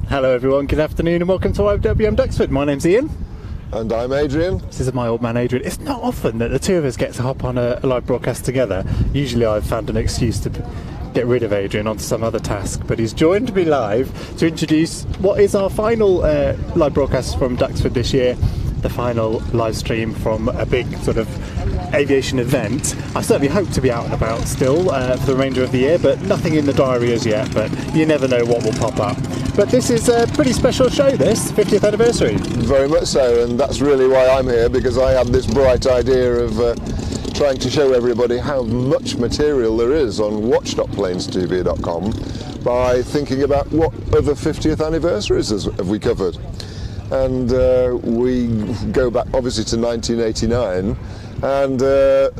Hello everyone, good afternoon and welcome to IWM Duxford. My name's Ian. And I'm Adrian. This is my old man Adrian. It's not often that the two of us get to hop on a live broadcast together. Usually I've found an excuse to get rid of Adrian onto some other task, but he's joined me live to introduce what is our final live broadcast from Duxford this year, the final live stream from a big sort of aviation event. I certainly hope to be out and about still for the remainder of the year, but nothing in the diary as yet, but you never know what will pop up. But this is a pretty special show, this 50th anniversary. Very much so, and that's really why I'm here, because I had this bright idea of trying to show everybody how much material there is on watch.planestv.com by thinking about what other 50th anniversaries have we covered. And we go back obviously to 1989, and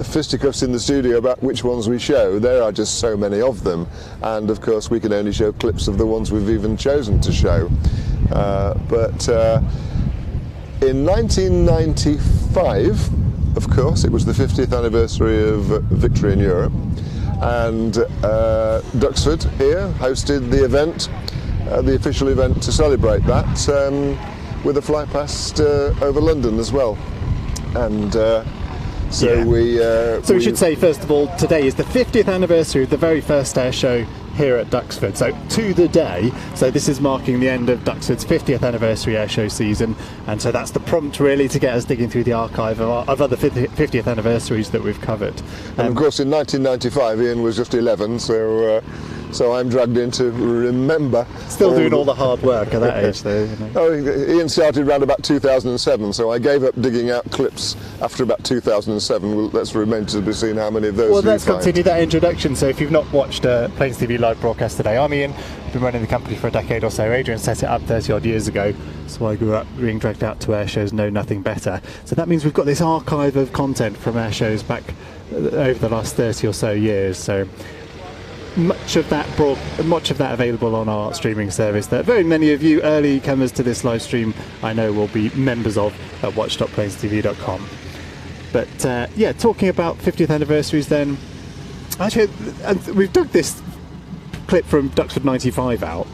fisticuffs in the studio about which ones we show. There are just so many of them, and of course we can only show clips of the ones we've even chosen to show. But in 1995, of course, it was the 50th anniversary of victory in Europe, and Duxford here hosted the event, the official event to celebrate that, with a fly past over London as well. And we should say, first of all, today is the 50th anniversary of the very first air show here at Duxford, so to the day. So this is marking the end of Duxford's 50th anniversary air show season, and so that's the prompt really to get us digging through the archive of other 50th anniversaries that we've covered. And of course in 1995 Ian was just 11, so I'm dragged in to remember. Still doing all the hard work at that age though, you know. Oh, Ian started around about 2007, so I gave up digging out clips after about 2007. Well, let's remain to be seen how many of those. Well, let's continue that introduction. So if you've not watched Plains TV live broadcast today, I'm Ian. I've been running the company for a decade or so. Adrian set it up 30 odd years ago, so I grew up being dragged out to air shows, know nothing better. So that means we've got this archive of content from air shows back over the last 30 or so years. So much of that available on our streaming service that very many of you early comers to this live stream I know will be members of at watch.planestv.com. But yeah, talking about 50th anniversaries then, actually we've dug this clip from Duxford 95 out,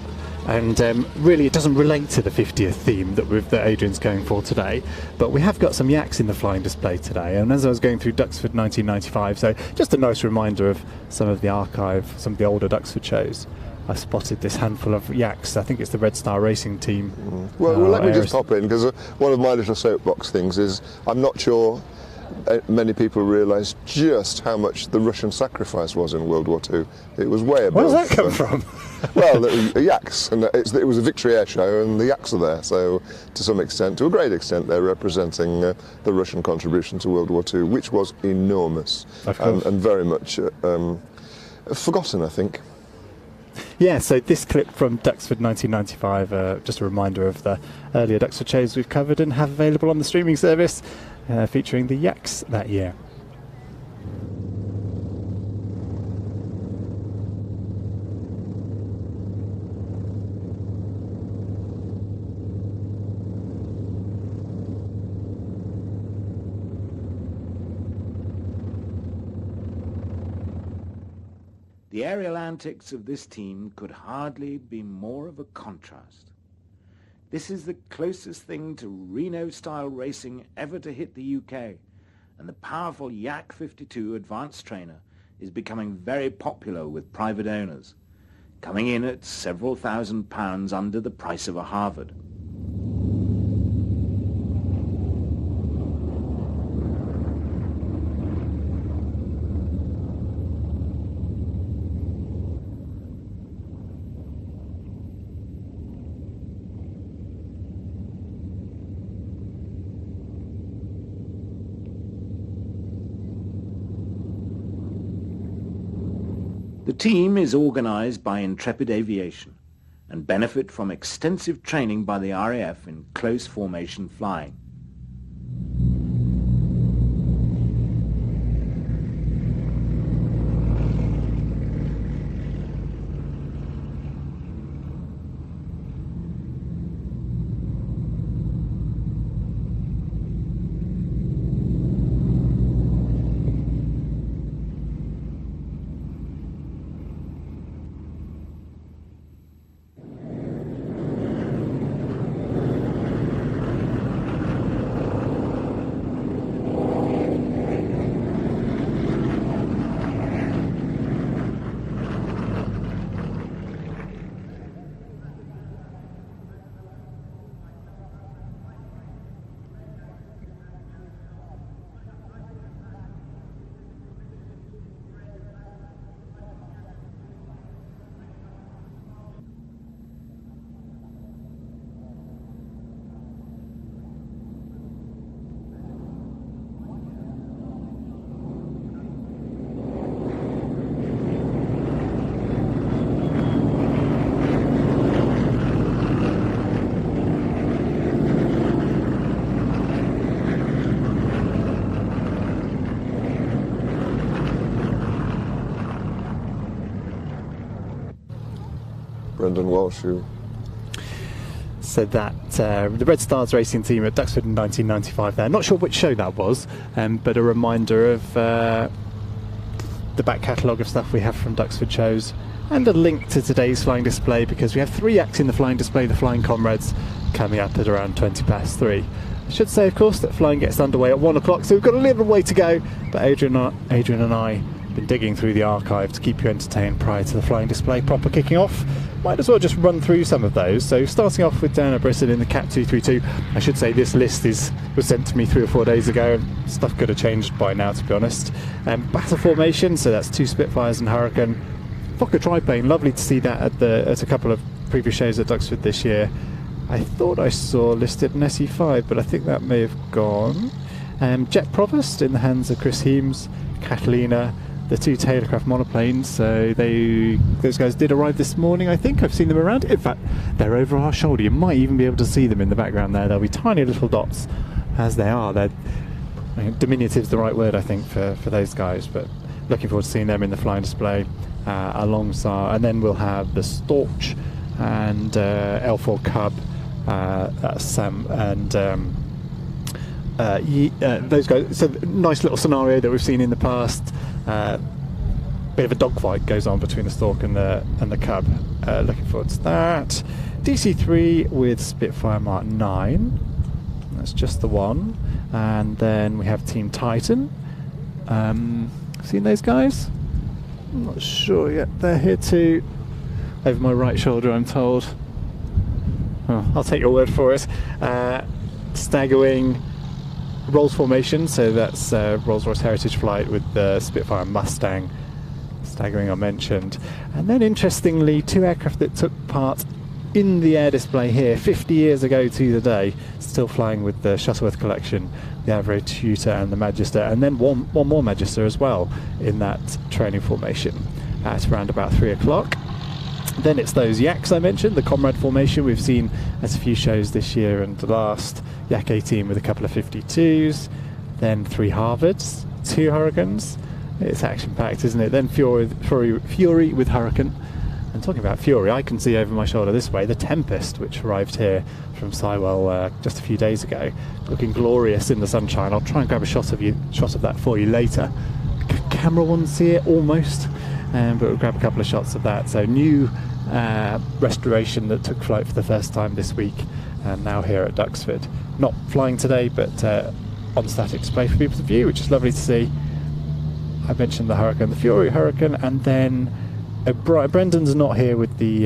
and really it doesn't relate to the 50th theme that Adrian's going for today, but we have got some yaks in the flying display today. And as I was going through Duxford 1995, so just a nice reminder of some of the archive, some of the older Duxford shows, I spotted this handful of yaks. I think it's the Red Star Racing team. Well, let me just pop in, because one of my little soapbox things is I'm not sure many people realise just how much the Russian sacrifice was in World War II. It was way above. Where does that come from? Well, the yaks, and it was a victory air show, and the yaks are there. So, to some extent, to a great extent, they're representing the Russian contribution to World War II, which was enormous and very much forgotten, I think. Yeah, so this clip from Duxford 1995, just a reminder of the earlier Duxford shows we've covered and have available on the streaming service, featuring the yaks that year. The aerial antics of this team could hardly be more of a contrast. This is the closest thing to Reno-style racing ever to hit the UK, and the powerful Yak 52 advanced trainer is becoming very popular with private owners, coming in at several £1,000s under the price of a Harvard. The team is organised by Intrepid Aviation and benefit from extensive training by the RAF in close formation flying. Brendan Walsh, who... So that the Red Stars racing team at Duxford in 1995 there. Not sure which show that was, but a reminder of the back catalogue of stuff we have from Duxford shows, and a link to today's flying display, because we have 3 acts in the flying display, the Flying Comrades, coming up at around 3:20. I should say, of course, that flying gets underway at 1 o'clock, so we've got a little way to go, but Adrian and I have been digging through the archive to keep you entertained prior to the flying display proper kicking off. Might as well just run through some of those. So starting off with down at Bristol in the Cat 232, I should say this list was sent to me 3 or 4 days ago, and stuff could have changed by now, to be honest. Battle formation, so that's 2 Spitfires and Hurricane. Fokker triplane, lovely to see that at a couple of previous shows at Duxford this year. I thought I saw listed an SE5, but I think that may have gone. Jet Provost in the hands of Chris Heames, Catalina, the 2 Taylorcraft monoplanes, so those guys did arrive this morning. I think I've seen them around. In fact, they're over our shoulder. You might even be able to see them in the background there. They'll be tiny little dots as they are. Diminutive's the right word, I think, for those guys, but looking forward to seeing them in the flying display alongside. And then we'll have the Storch and L4 Cub, that's Sam and those guys. So nice little scenario that we've seen in the past. Bit of a dogfight goes on between the Stork and the Cub. Looking forward to that. DC3 with Spitfire Mark 9. That's just the one. And then we have Team Titan. Seen those guys? I'm not sure yet. They're here too. Over my right shoulder, I'm told. Oh, I'll take your word for it. Staggerwing Rolls formation, so that's Rolls-Royce Heritage Flight with the Spitfire Mustang. Staggering I mentioned. And then interestingly, 2 aircraft that took part in the air display here 50 years ago to the day, still flying with the Shuttleworth collection, the Average Tutor and the Magister, and then one more Magister as well in that training formation at around about 3 o'clock. Then it's those Yaks I mentioned, the Comrade formation we've seen at a few shows this year and the last. Yak 18 with a couple of 52s, then 3 Harvards, 2 Hurricanes. It's action-packed, isn't it? Then Fury with Hurricane. And talking about Fury, I can see over my shoulder this way the Tempest, which arrived here from Sywell just a few days ago, looking glorious in the sunshine. I'll try and grab a shot of that for you later. Camera won't see it almost, but we'll grab a couple of shots of that. So new restoration that took flight for the first time this week, and now here at Duxford. Not flying today, but on static display for people to view, which is lovely to see. I mentioned the Hurricane, the Fury Hurricane, and then Brendan's not here with the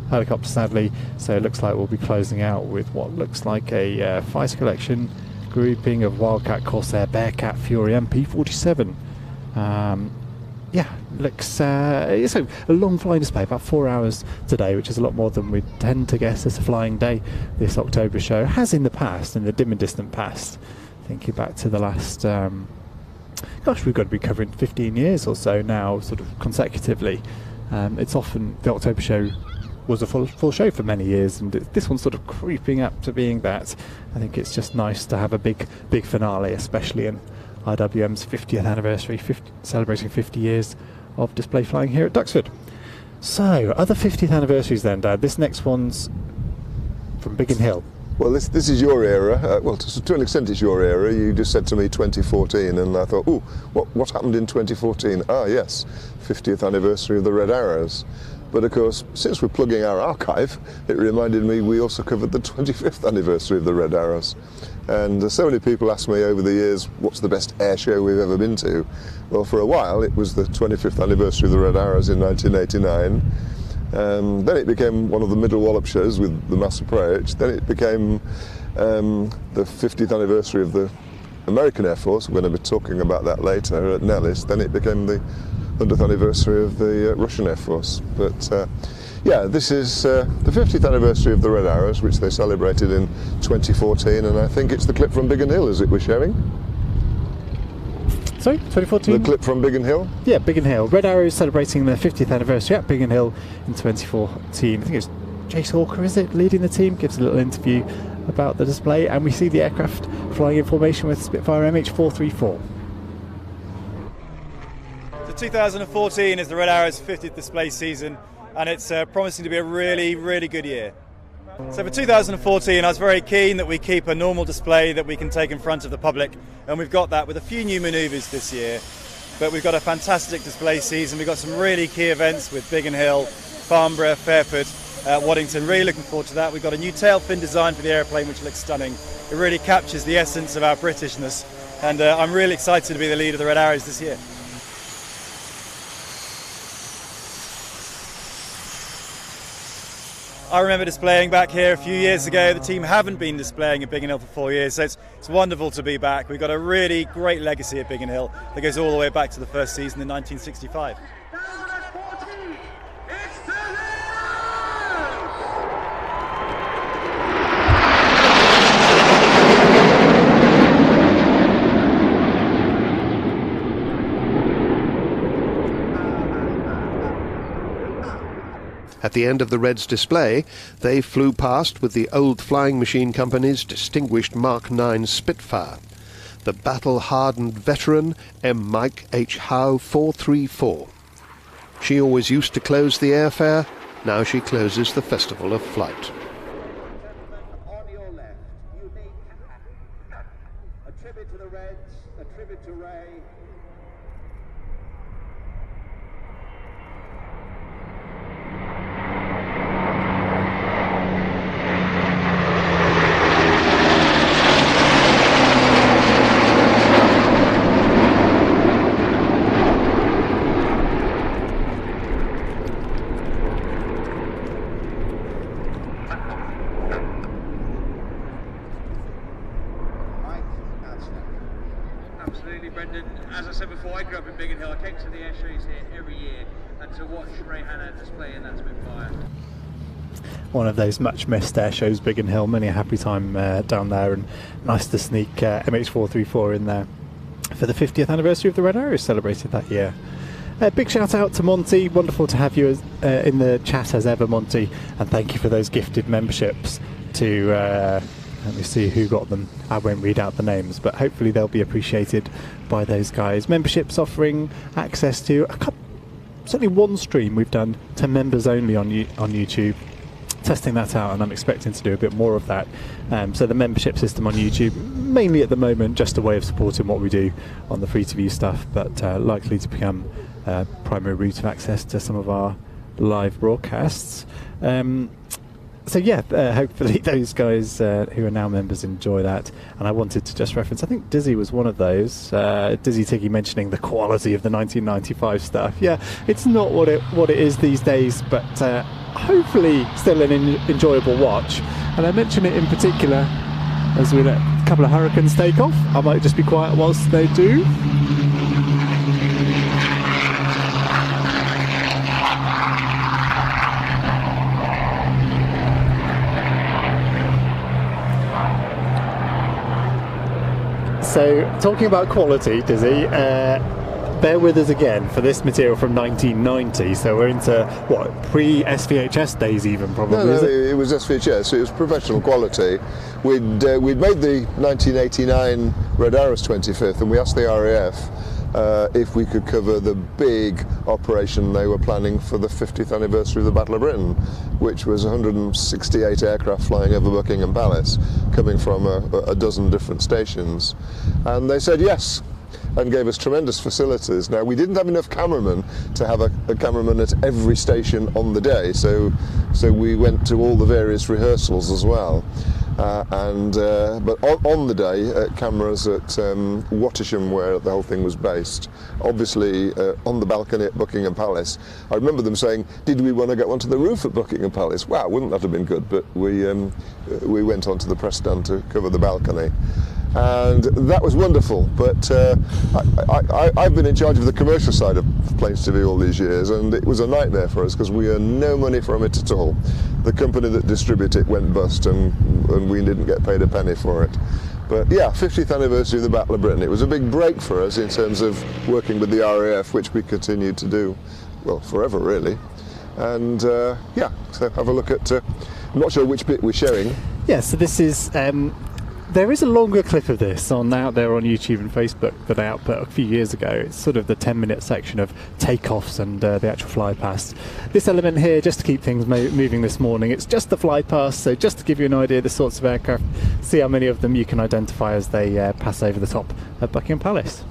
helicopter, sadly, so it looks like we'll be closing out with what looks like a fighter collection grouping of Wildcat, Corsair, Bearcat, Fury, and P-47. Yeah, looks it's a long flying display, about 4 hours today, which is a lot more than we tend to guess as a flying day this October show has in the past, in the dim and distant past. Thinking back to the last gosh, we've got to be covering 15 years or so now, sort of consecutively. It's often the October show was a full show for many years, and this one's sort of creeping up to being that. I think it's just nice to have a big finale, especially in IWM's 50th anniversary, celebrating 50 years of display flying here at Duxford. So, other 50th anniversaries then, Dad. This next one's from Biggin Hill. Well, this is your era. Well, to an extent it's your era. You just said to me 2014, and I thought, ooh, what happened in 2014? Ah, yes, 50th anniversary of the Red Arrows. But of course, since we're plugging our archive, it reminded me we also covered the 25th anniversary of the Red Arrows. And so many people ask me over the years, what's the best air show we've ever been to? Well, for a while, it was the 25th anniversary of the Red Arrows in 1989. Then it became one of the Middle Wallop shows with the Mass Approach. Then it became the 50th anniversary of the American Air Force. We're going to be talking about that later at Nellis. Then it became the 100th anniversary of the Russian Air Force. But yeah, this is the 50th anniversary of the Red Arrows, which they celebrated in 2014, and I think it's the clip from Biggin Hill, is it, we're sharing? Sorry, 2014? The clip from Biggin Hill? Yeah, Biggin Hill. Red Arrows celebrating their 50th anniversary at Biggin Hill in 2014. I think it's Jace Hawker, is it, leading the team, gives a little interview about the display, and we see the aircraft flying in formation with Spitfire MH434. 2014 is the Red Arrows 50th display season, and it's promising to be a really, really good year. So for 2014, I was very keen that we keep a normal display that we can take in front of the public, and we've got that with a few new manoeuvres this year. But we've got a fantastic display season. We've got some really key events with Biggin Hill, Farnborough, Fairford, Waddington. Really looking forward to that. We've got a new tail fin design for the airplane, which looks stunning. It really captures the essence of our Britishness, and I'm really excited to be the lead of the Red Arrows this year. I remember displaying back here a few years ago. The team haven't been displaying at Biggin Hill for 4 years, so it's wonderful to be back. We've got a really great legacy at Biggin Hill that goes all the way back to the first season in 1965. At the end of the Reds display, they flew past with the old Flying Machine Company's distinguished Mark 9 Spitfire, the battle-hardened veteran M. Mike H. Howe 434. She always used to close the airfare, now she closes the Festival of Flight. On your left, unique, a tribute to the Reds, a tribute to Ray. Absolutely, Brendan. As I said before, I grew up in Biggin Hill. I came to the air shows here every year, and to watch Ray Hanna display in that Spitfire. One of those much missed air shows, Biggin Hill. Many a happy time down there, and nice to sneak MH434 in there for the 50th anniversary of the Red Arrows celebrated that year. Big shout out to Monty. Wonderful to have you in the chat as ever, Monty, and thank you for those gifted memberships to let me see who got them. I won't read out the names, but hopefully they'll be appreciated by those guys. Memberships offering access to certainly one stream we've done to members only on YouTube. Testing that out, and I'm expecting to do a bit more of that. So the membership system on YouTube, mainly at the moment, just a way of supporting what we do on the free-to-view stuff, but likely to become a primary route of access to some of our live broadcasts. So yeah, hopefully those guys who are now members enjoy that. And I wanted to just reference, I think Dizzy was one of those. Dizzy Tiggy mentioning the quality of the 1995 stuff. Yeah, it's not what it is these days, but hopefully still an enjoyable watch. And I mention it in particular as we let a couple of Hurricanes take off. I might just be quiet whilst they do. So, talking about quality, Dizzy, bear with us again for this material from 1990. So we're into, what, pre-SVHS days even, probably, No, is it? it was SVHS, it was professional quality. We'd made the 1989 Red Arrows 25th, and we asked the RAF if we could cover the big operation they were planning for the 50th anniversary of the Battle of Britain, which was 168 aircraft flying over Buckingham Palace, coming from a dozen different stations. And they said yes, and gave us tremendous facilities. Now, we didn't have enough cameramen to have a cameraman at every station on the day, so we went to all the various rehearsals as well. But on the day, cameras at Wattisham, where the whole thing was based, obviously on the balcony at Buckingham Palace. I remember them saying, did we want to get onto the roof at Buckingham Palace? Wow, wouldn't that have been good? But we went onto the press stand to cover the balcony. And that was wonderful, but I've been in charge of the commercial side of Planes TV all these years, and it was a nightmare for us because we earned no money from it at all. The company that distributed it went bust, and we didn't get paid a penny for it. But yeah, 50th anniversary of the Battle of Britain. It was a big break for us in terms of working with the RAF, which we continued to do, well, forever really. And yeah, so have a look at, I'm not sure which bit we're showing. Yeah, so this is There is a longer clip of this out there on YouTube and Facebook that I output a few years ago. It's sort of the 10-minute section of takeoffs and the actual fly past. This element here, just to keep things moving this morning, it's just the fly past, so just to give you an idea of the sorts of aircraft, see how many of them you can identify as they pass over the top of Buckingham Palace.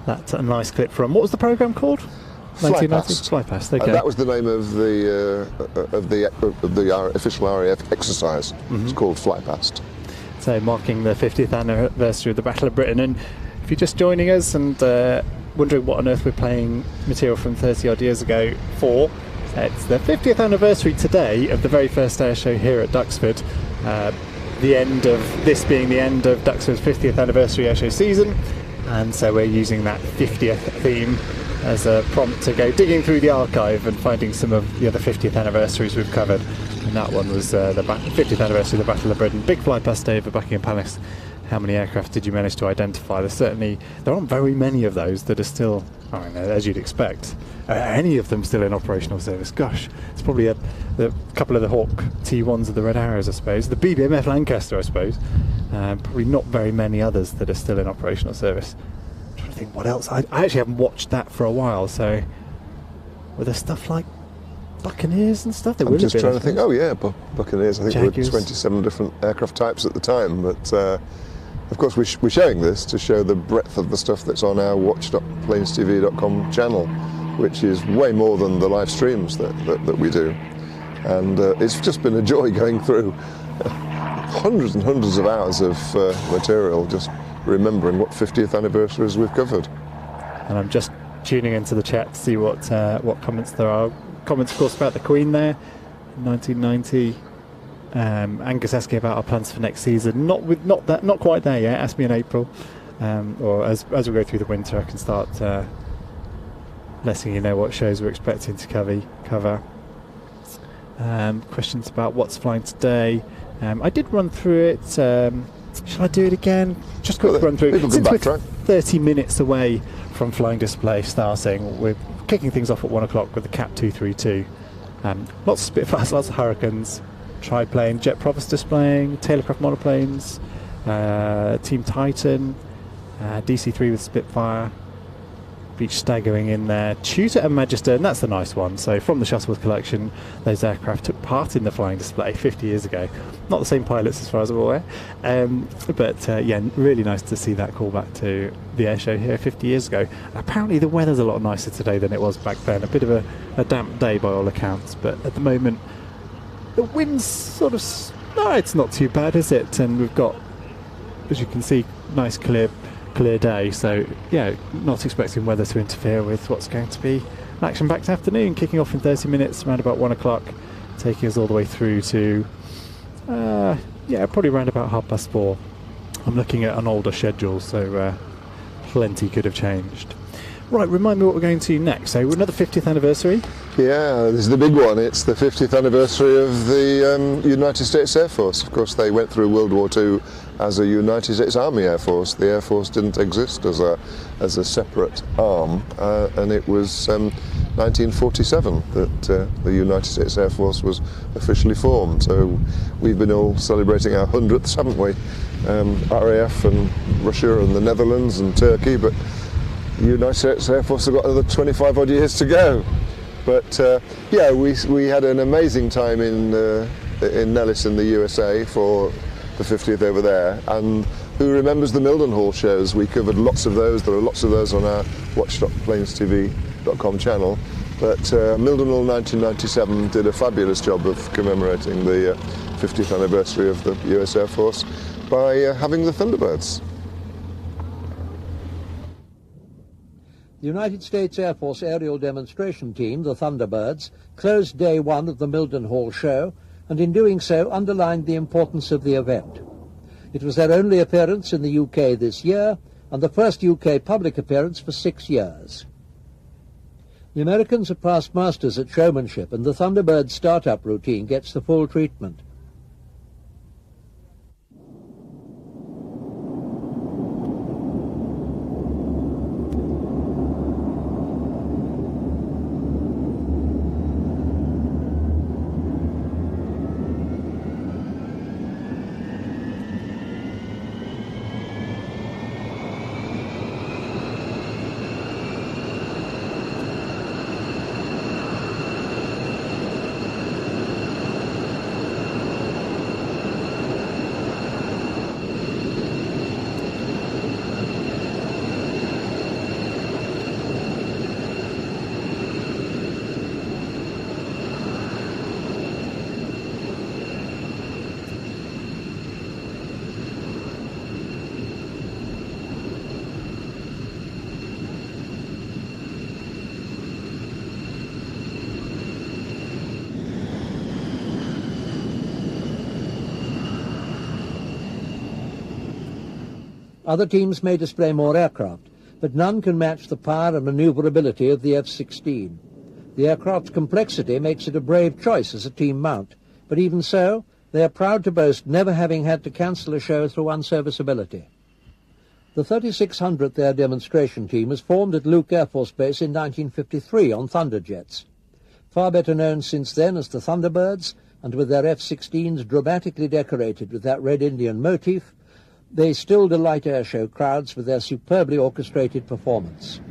That's a nice clip from, what was the programme called? Flypast. Okay. That was the name of the official RAF exercise. Mm-hmm. It's called Flypast. So marking the 50th anniversary of the Battle of Britain, and if you're just joining us and wondering what on earth we're playing material from 30 odd years ago for, it's the 50th anniversary today of the very first air show here at Duxford. The end of this being the end of Duxford's 50th anniversary air show season, and so we're using that 50th theme as a prompt to go digging through the archive and finding some of the other 50th anniversaries we've covered. And that one was the 50th anniversary of the Battle of Britain. Big fly past over Buckingham Palace. How many aircraft did you manage to identify? There aren't very many of those that are still, as you'd expect. Any of them still in operational service? Gosh, it's probably a couple of the Hawk T1s of the Red Arrows, I suppose. The BBMF Lancaster, I suppose. Probably not very many others that are still in operational service. I'm trying to think what else. I actually haven't watched that for a while, so were there stuff like Buccaneers and stuff? I'm just trying to think. Oh yeah, Buccaneers. I think there were 27 different aircraft types at the time, but of course we're showing this to show the breadth of the stuff that's on our watch.planestv.com channel, which is way more than the live streams that we do. And it's just been a joy going through hundreds and hundreds of hours of material, just remembering what 50th anniversaries we've covered. And I'm just tuning into the chat to see what comments there are. Comments, of course, about the Queen there in 1990. Angus asking about our plans for next season. Not quite there yet. Ask me in April, or as we go through the winter, I can start letting you know what shows we're expecting to cover. Questions about what's flying today. I did run through it. Shall I do it again? Just quick run through. Since we're 30 minutes away from flying display starting, we're kicking things off at 1 o'clock with the CAP 232. Lots of Spitfires, lots of Hurricanes, triplane, jet propers displaying, Taylorcraft monoplanes, Team Titan, DC-3 with Spitfire, each staggering in there. Tudor and Magister, and that's the nice one. So from the Shuttleworth collection, those aircraft took part in the flying display 50 years ago. Not the same pilots as far as I'm aware, but yeah, really nice to see that call back to the air show here 50 years ago. Apparently the weather's a lot nicer today than it was back then. A bit of a damp day by all accounts, but at the moment the wind's sort of, no, it's not too bad, is it? And we've got, as you can see, nice clear day, so yeah, not expecting weather to interfere with what's going to be an action-packed afternoon, kicking off in 30 minutes around about 1 o'clock, taking us all the way through to yeah, probably around about 4:30. I'm looking at an older schedule, so plenty could have changed. Right, remind me what we're going to next. So another 50th anniversary. Yeah, this is the big one. It's the 50th anniversary of the United States Air Force. Of course, they went through World War II as a United States Army Air Force. The Air Force didn't exist as a separate arm, and it was 1947 that the United States Air Force was officially formed. So we've been all celebrating our 100th, haven't we? RAF and Russia and the Netherlands and Turkey, but the United States Air Force have got another 25 odd years to go. But yeah, we had an amazing time in Nellis in the USA for the 50th over there. And who remembers the Mildenhall shows? We covered lots of those. There are lots of those on our watch.planestv.com channel. But Mildenhall 1997 did a fabulous job of commemorating the 50th anniversary of the US Air Force by having the Thunderbirds. The United States Air Force aerial demonstration team, the Thunderbirds, closed day one of the Mildenhall show, and in doing so underlined the importance of the event. It was their only appearance in the UK this year, and the first UK public appearance for 6 years. The Americans are past masters at showmanship, and the Thunderbird startup routine gets the full treatment. Other teams may display more aircraft, but none can match the power and maneuverability of the F-16. The aircraft's complexity makes it a brave choice as a team mount, but even so, they are proud to boast never having had to cancel a show through unserviceability. The 3600th Air Demonstration Team was formed at Luke Air Force Base in 1953 on Thunderjets. Far better known since then as the Thunderbirds, and with their F-16s dramatically decorated with that Red Indian motif, they still delight airshow crowds with their superbly orchestrated performance.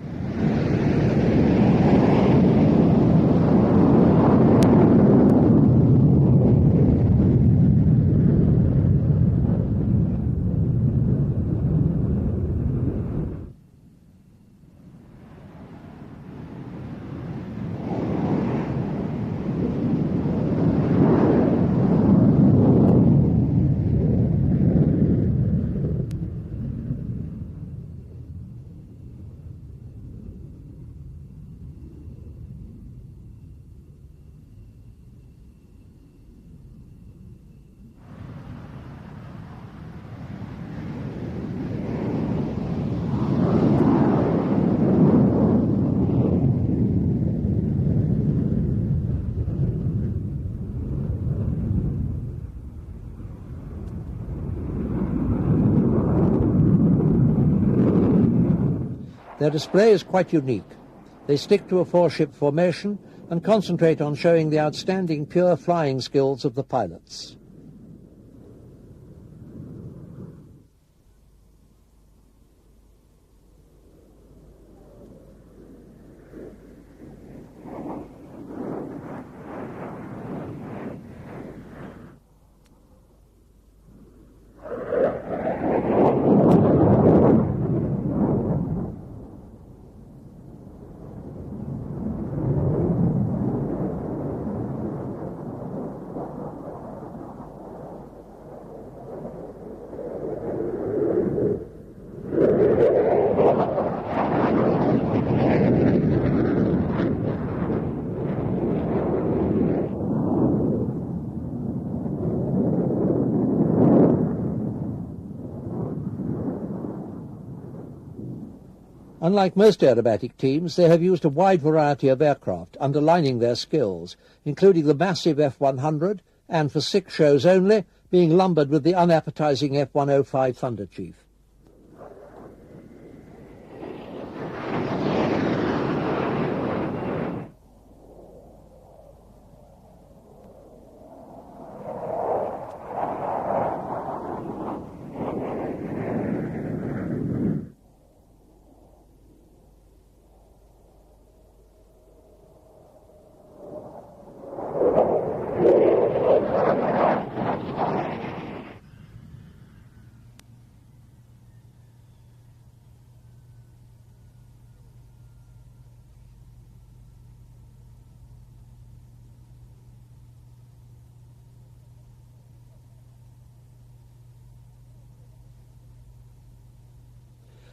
Their display is quite unique. They stick to a four-ship formation and concentrate on showing the outstanding pure flying skills of the pilots. Unlike most aerobatic teams, they have used a wide variety of aircraft, underlining their skills, including the massive F-100, and for 6 shows only, being lumbered with the unappetizing F-105 Thunder Chief.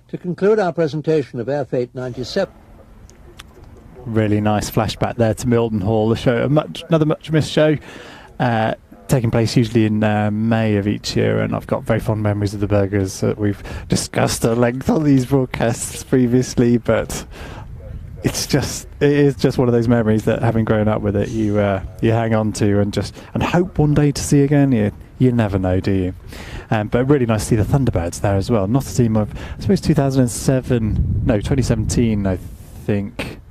To conclude our presentation of Air Fate 97... Really nice flashback there to Mildenhall, the show, another much missed show, taking place usually in May of each year, and I've got very fond memories of the burgers that we've discussed at length on these broadcasts previously, but it is just one of those memories that, having grown up with it, you hang on to and hope one day to see again. You never know, do you? But really nice to see the Thunderbirds there as well. Not a team of, I suppose, 2017, I think,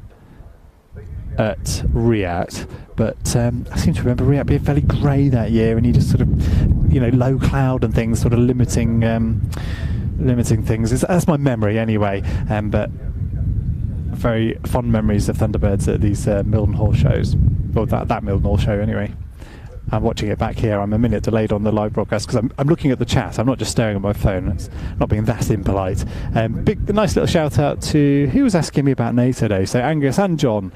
at Riyadh. But I seem to remember Riyadh being fairly grey that year, and you just sort of, low cloud and things, sort of limiting things. That's my memory anyway. But very fond memories of Thunderbirds at these Mildenhall shows, or that Mildenhall show anyway. I'm watching it back here. I'm a minute delayed on the live broadcast because I'm looking at the chat. I'm not just staring at my phone. It's not being that impolite. Nice little shout out to who was asking me about NATO Day. So Angus and John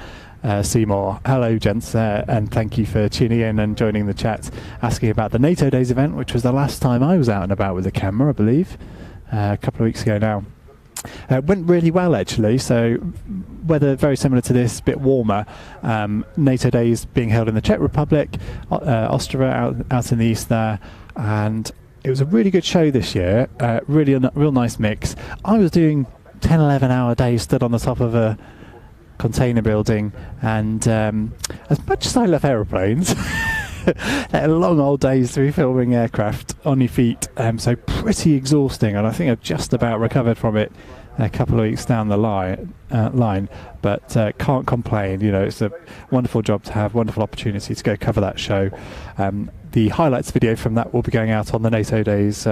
Seymour. Hello, gents, and thank you for tuning in and joining the chat, asking about the NATO Days event, which was the last time I was out and about with the camera, I believe, a couple of weeks ago now. Went really well, actually. So weather very similar to this, a bit warmer. NATO Days being held in the Czech Republic, Austria out in the east there, and it was a really good show this year. Really a real nice mix. I was doing 10-11 hour days stood on the top of a container building, and as much as I love aeroplanes, long old days through filming aircraft on your feet, so pretty exhausting, and I think I've just about recovered from it a couple of weeks down the line, but can't complain. It's a wonderful job to have, wonderful opportunity to go cover that show. The highlights video from that will be going out on the NATO Days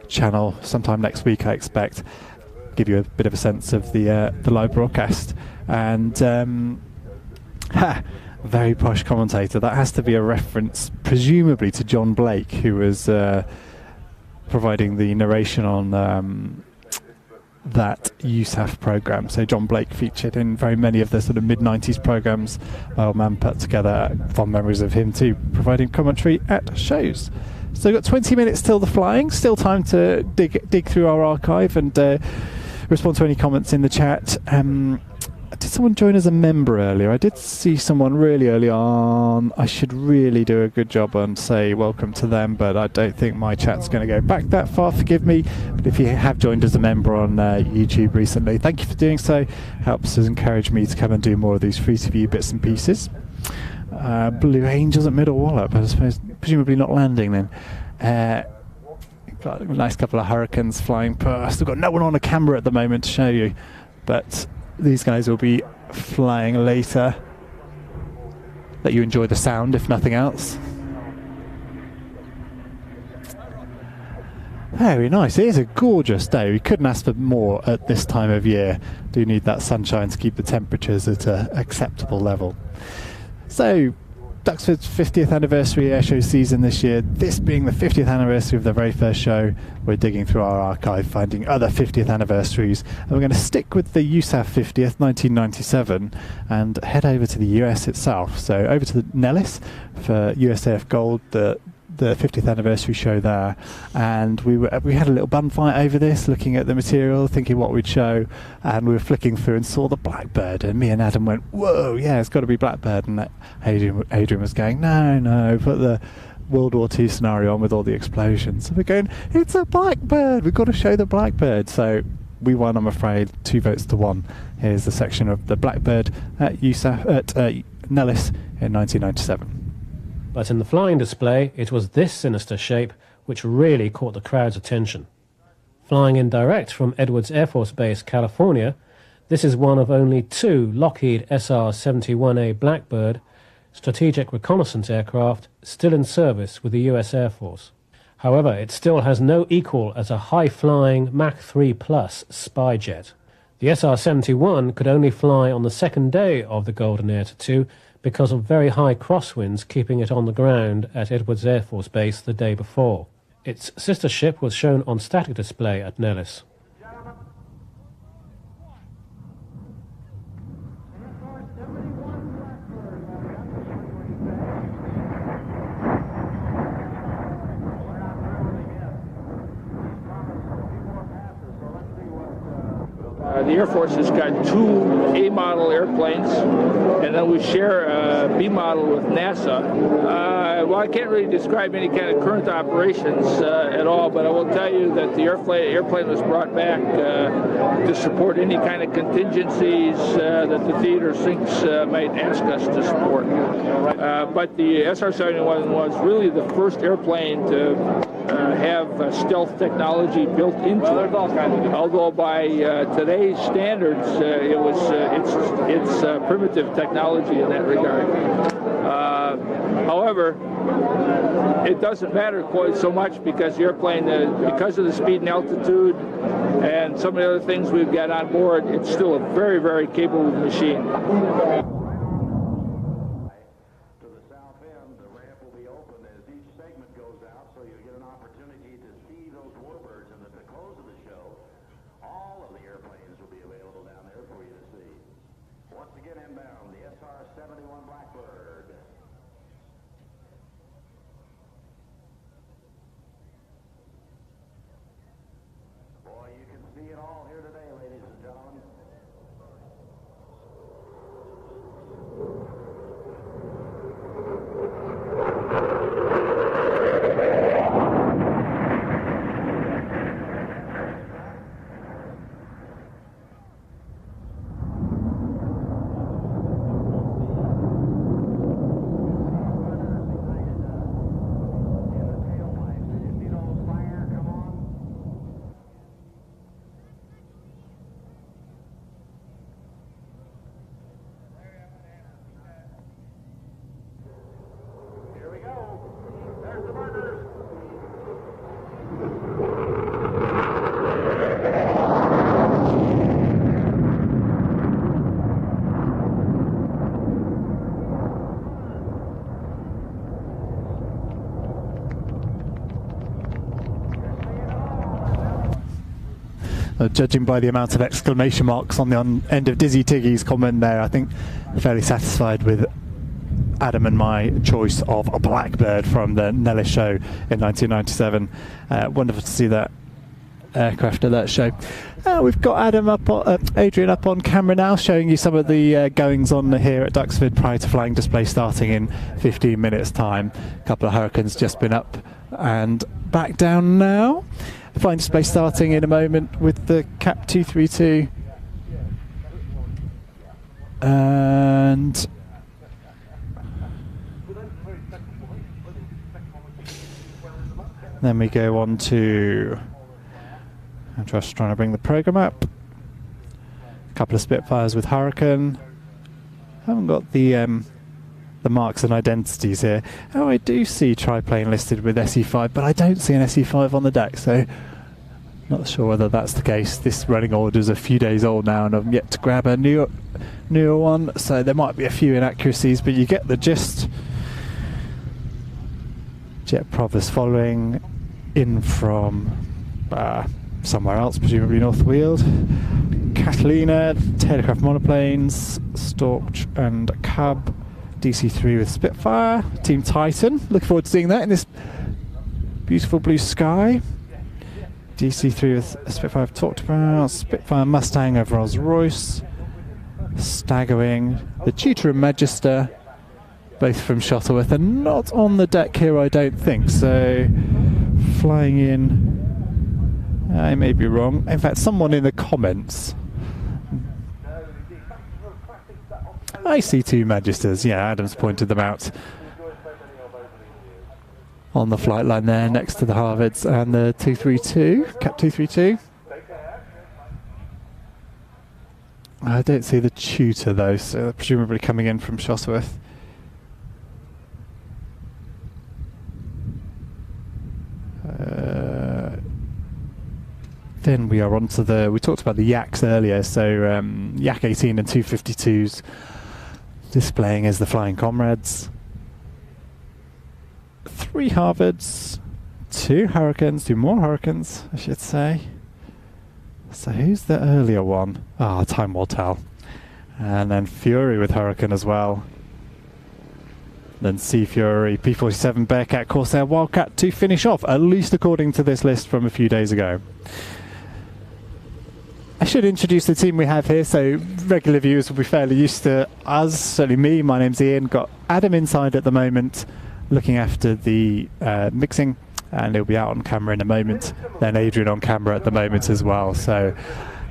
channel sometime next week, I expect. Give you a bit of a sense of the live broadcast. And very posh commentator. That has to be a reference, presumably, to John Blake, who was providing the narration on that USAF programme. So John Blake featured in very many of the sort of mid-90s programmes my old man put together. Fond memories of him too, providing commentary at shows. So we've got 20 minutes till the flying. Still time to dig through our archive and respond to any comments in the chat. Did someone join as a member earlier? I did see someone really early on. I should really do a good job and say welcome to them, but I don't think my chat's going to go back that far, forgive me. But if you have joined as a member on YouTube recently, thank you for doing so. Helps us encourage me to come and do more of these free-to-view bits and pieces. Blue Angels at Middle Wallop, I suppose, presumably not landing then. Got a nice couple of Hurricanes flying past. We've got no one on a camera at the moment to show you, but these guys will be flying later. Let you enjoy the sound, if nothing else. Very nice. It is a gorgeous day. We couldn't ask for more at this time of year. Do need that sunshine to keep the temperatures at an acceptable level. So, Duxford's 50th anniversary airshow season this year. This being the 50th anniversary of the very first show, we're digging through our archive, finding other 50th anniversaries, and we're going to stick with the USAF 50th, 1997, and head over to the US itself. So over to the Nellis for USAF Gold, the 50th anniversary show there, and we had a little bun fight over this, looking at the material, thinking what we'd show, and we were flicking through and saw the Blackbird, and me and Adam went, whoa, yeah, it's got to be Blackbird, and Adrian was going, no, put the World War II scenario on with all the explosions. So we're going, it's a Blackbird, we've got to show the Blackbird. So we won, I'm afraid, 2 votes to 1. Here's the section of the Blackbird at Nellis in 1997. But in the flying display, it was this sinister shape which really caught the crowd's attention. Flying in direct from Edwards Air Force Base, California, this is one of only 2 Lockheed SR-71A Blackbird strategic reconnaissance aircraft still in service with the US Air Force. However, it still has no equal as a high-flying Mach 3 Plus spy jet. The SR-71 could only fly on the second day of the Golden Air Tattoo because of very high crosswinds keeping it on the ground at Edwards Air Force Base the day before. Its sister ship was shown on static display at Nellis. The Air Force has got 2 A-model airplanes, and then we share a B-model with NASA. Well, I can't really describe any kind of current operations at all, but I will tell you that the airplane was brought back to support any kind of contingencies that the theater sinks might ask us to support. But the SR-71 was really the first airplane to have stealth technology built into it. Although by today's standards, it's primitive technology in that regard. However, it doesn't matter quite so much because the airplane, because of the speed and altitude and some of the other things we've got on board, it's still a very, very capable machine. Judging by the amount of exclamation marks on the end of Dizzy Tiggy's comment there, I think fairly satisfied with Adam and my choice of a Blackbird from the Nellis show in 1997. Wonderful to see that aircraft at that show. We've got Adrian up on camera now, showing you some of the goings on here at Duxford prior to flying display starting in 15 minutes time. A couple of Hurricanes just been up and back down now. Flying display starting in a moment with the Cap 232, and then we go on to, I'm just trying to bring the program up, a couple of Spitfires with Hurricane. Haven't got the marks and identities here. Oh, I do see triplane listed with SE5, but I don't see an SE5 on the deck, so not sure whether that's the case. This running order is a few days old now, and I've yet to grab a newer one, so there might be a few inaccuracies, but you get the gist. Jet Provis following in from somewhere else, presumably North Weald. Catalina, Tailorcraft monoplanes, Storch and Cub. DC3 with Spitfire, Team Titan. Looking forward to seeing that in this beautiful blue sky. DC3 with Spitfire I've talked about. Spitfire Mustang over Rolls-Royce. Staggering the Tutor and Magister, both from Shuttleworth, and not on the deck here, I don't think. So flying in I may be wrong. In fact, someone in the comments. I see two Magisters. Yeah, Adams pointed them out on the flight line there, next to the Harvards and the 232, Cap 232. I don't see the tutor though, so presumably coming in from Shosworth. Then we are on to the, we talked about the Yaks earlier, so Yak 18 and 252s displaying as the Flying Comrades. 3 Harvards, 2 Hurricanes, 2 more Hurricanes, I should say. So who's the earlier one? Ah, time will tell. And then Fury with Hurricane as well. Then Sea Fury, P-47, Bearcat, Corsair, Wildcat to finish off, at least according to this list from a few days ago. I should introduce the team we have here, so regular viewers will be fairly used to us, certainly me. My name's Ian, got Adam inside at the moment, looking after the mixing, and he'll be out on camera in a moment. Then Adrian on camera at the moment as well. So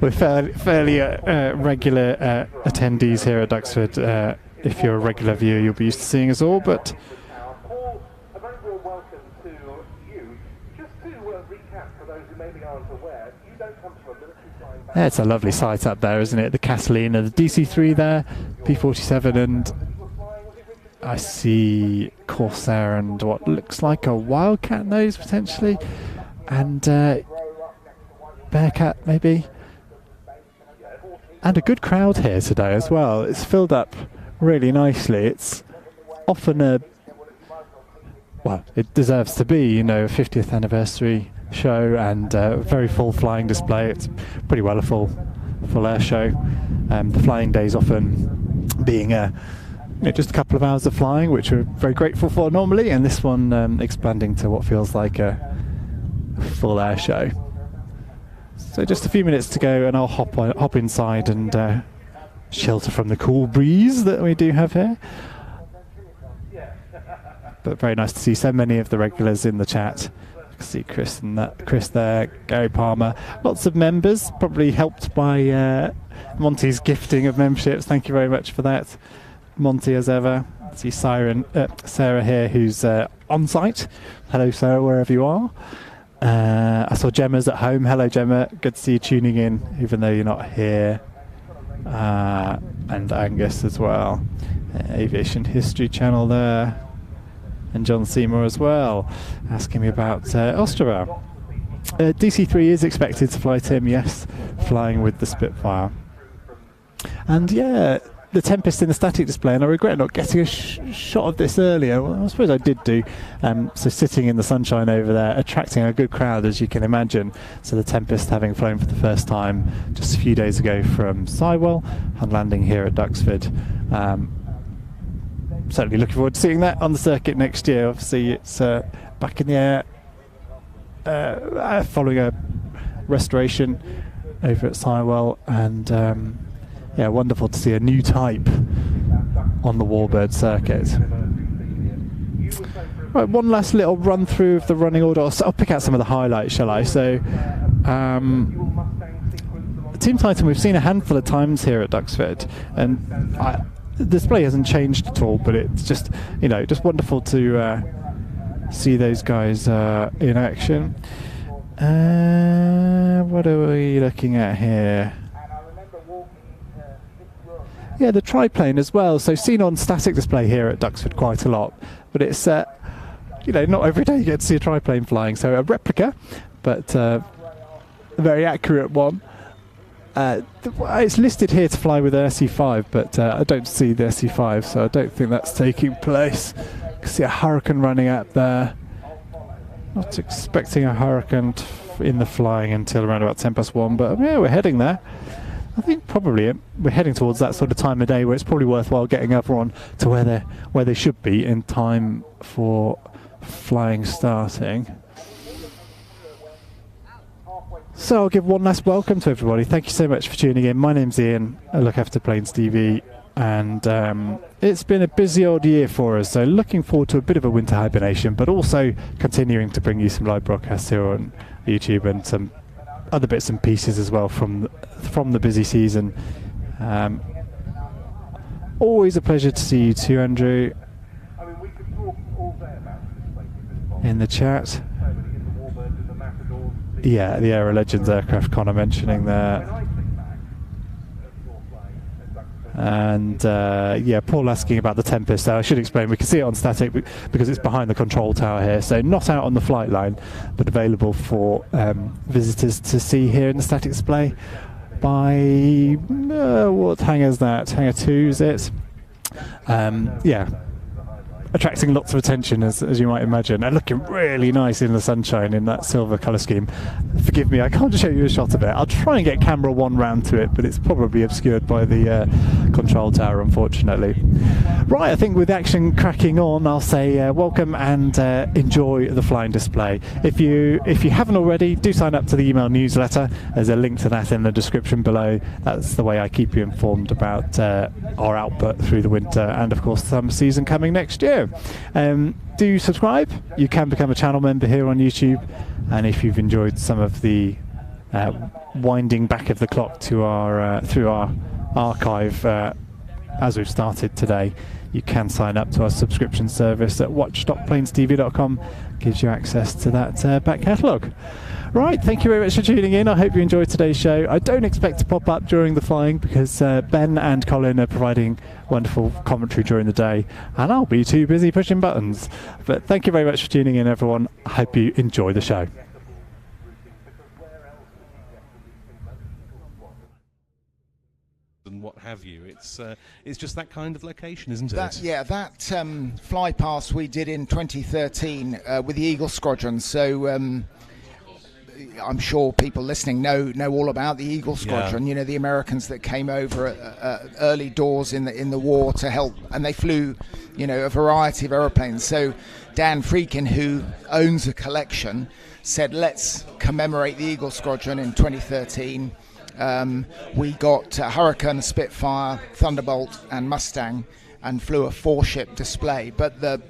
we're fairly regular attendees here at Duxford. If you're a regular viewer, you'll be used to seeing us all. But Paul, a very warm welcome to you. Just to recap for those who maybe aren't aware, you don't come from a military flying background. yeah, it's a lovely sight up there, isn't it? The Catalina, the DC-3 there, P-47, and I see Corsair and what looks like a Wildcat nose potentially, and Bearcat maybe, and a good crowd here today as well. It's filled up really nicely. It's often a, well, it deserves to be, you know, a 50th anniversary show and a very full flying display. It's pretty well a full air show. The flying days often being just a couple of hours of flying, which we're very grateful for normally, and this one expanding to what feels like a full air show. So just a few minutes to go, and I'll hop inside and shelter from the cool breeze that we do have here. But very nice to see so many of the regulars in the chat. I can see Chris there, Gary Palmer, lots of members, probably helped by Monty's gifting of memberships. Thank you very much for that, Monty, as ever. I see Sarah here, who's on site. Hello, Sarah, wherever you are. I saw Gemma's at home. Hello, Gemma. Good to see you tuning in, even though you're not here. And Angus as well. Aviation History Channel there. And John Seymour as well, asking me about Ostrava. DC-3 is expected to fly, Tim, yes, flying with the Spitfire. And yeah, the Tempest in the static display, and I regret not getting a shot of this earlier. Well, I suppose I did do. So sitting in the sunshine over there, attracting a good crowd, as you can imagine. So the Tempest having flown for the first time just a few days ago from Sywell and landing here at Duxford. Certainly looking forward to seeing that on the circuit next year. Obviously it's back in the air following a restoration over at Sywell, and yeah, wonderful to see a new type on the Warbird circuit. Right, one last little run through of the running order. I'll pick out some of the highlights, shall I? So, Team Titan we've seen a handful of times here at Duxford, and the display hasn't changed at all, but it's just, you know, just wonderful to see those guys in action. What are we looking at here? Yeah, the triplane as well. So seen on static display here at Duxford quite a lot, but it's you know, not every day you get to see a triplane flying. So a replica, but a very accurate one. It's listed here to fly with an SE5, but I don't see the SE5, so I don't think that's taking place. You can see a Hurricane running up there. Not expecting a Hurricane in the flying until around about 1:10, but yeah, we're heading there. I think probably we're heading towards that sort of time of day where it's probably worthwhile getting everyone to where they should be in time for flying starting. So I'll give one last welcome to everybody. Thank you so much for tuning in. My name's Ian. I look after Planes TV, and it's been a busy old year for us. So looking forward to a bit of a winter hibernation, but also continuing to bring you some live broadcasts here on YouTube and some other bits and pieces as well from the busy season. Always a pleasure to see you too, Andrew, in the chat. Yeah, the Aero Legends aircraft Connor mentioning there. And yeah, Paul asking about the Tempest there. I should explain, we can see it on static because it's behind the control tower here, so not out on the flight line, but available for visitors to see here in the static display by what hangar is that? Hangar 2 is it? Yeah, attracting lots of attention as you might imagine, and looking really nice in the sunshine in that silver colour scheme. Forgive me, I can't show you a shot of it. I'll try and get camera 1 round to it, but it's probably obscured by the control tower, unfortunately. Right, I think with action cracking on, I'll say welcome and enjoy the flying display. If you haven't already, do sign up to the email newsletter. There's a link to that in the description below. That's the way I keep you informed about our output through the winter and of course the summer season coming next year. Do subscribe. You can become a channel member here on YouTube, and if you've enjoyed some of the winding back of the clock to our through our archive as we've started today, you can sign up to our subscription service at watch.planestv.com. Gives you access to that back catalogue. Right, thank you very much for tuning in. I hope you enjoyed today's show. I don't expect to pop up during the flying because Ben and Colin are providing wonderful commentary during the day, and I'll be too busy pushing buttons. But thank you very much for tuning in, everyone. I hope you enjoy the show. And what have you? It's just that kind of location, isn't it? That fly pass we did in 2013 with the Eagle Squadron. So I'm sure people listening know all about the Eagle Squadron. You know, the Americans that came over at early doors in the war to help, and they flew, you know, a variety of aeroplanes. So Dan Freakin, who owns a collection, said let's commemorate the Eagle Squadron in 2013. We got Hurricane, Spitfire, Thunderbolt and Mustang, and flew a 4-ship display. But the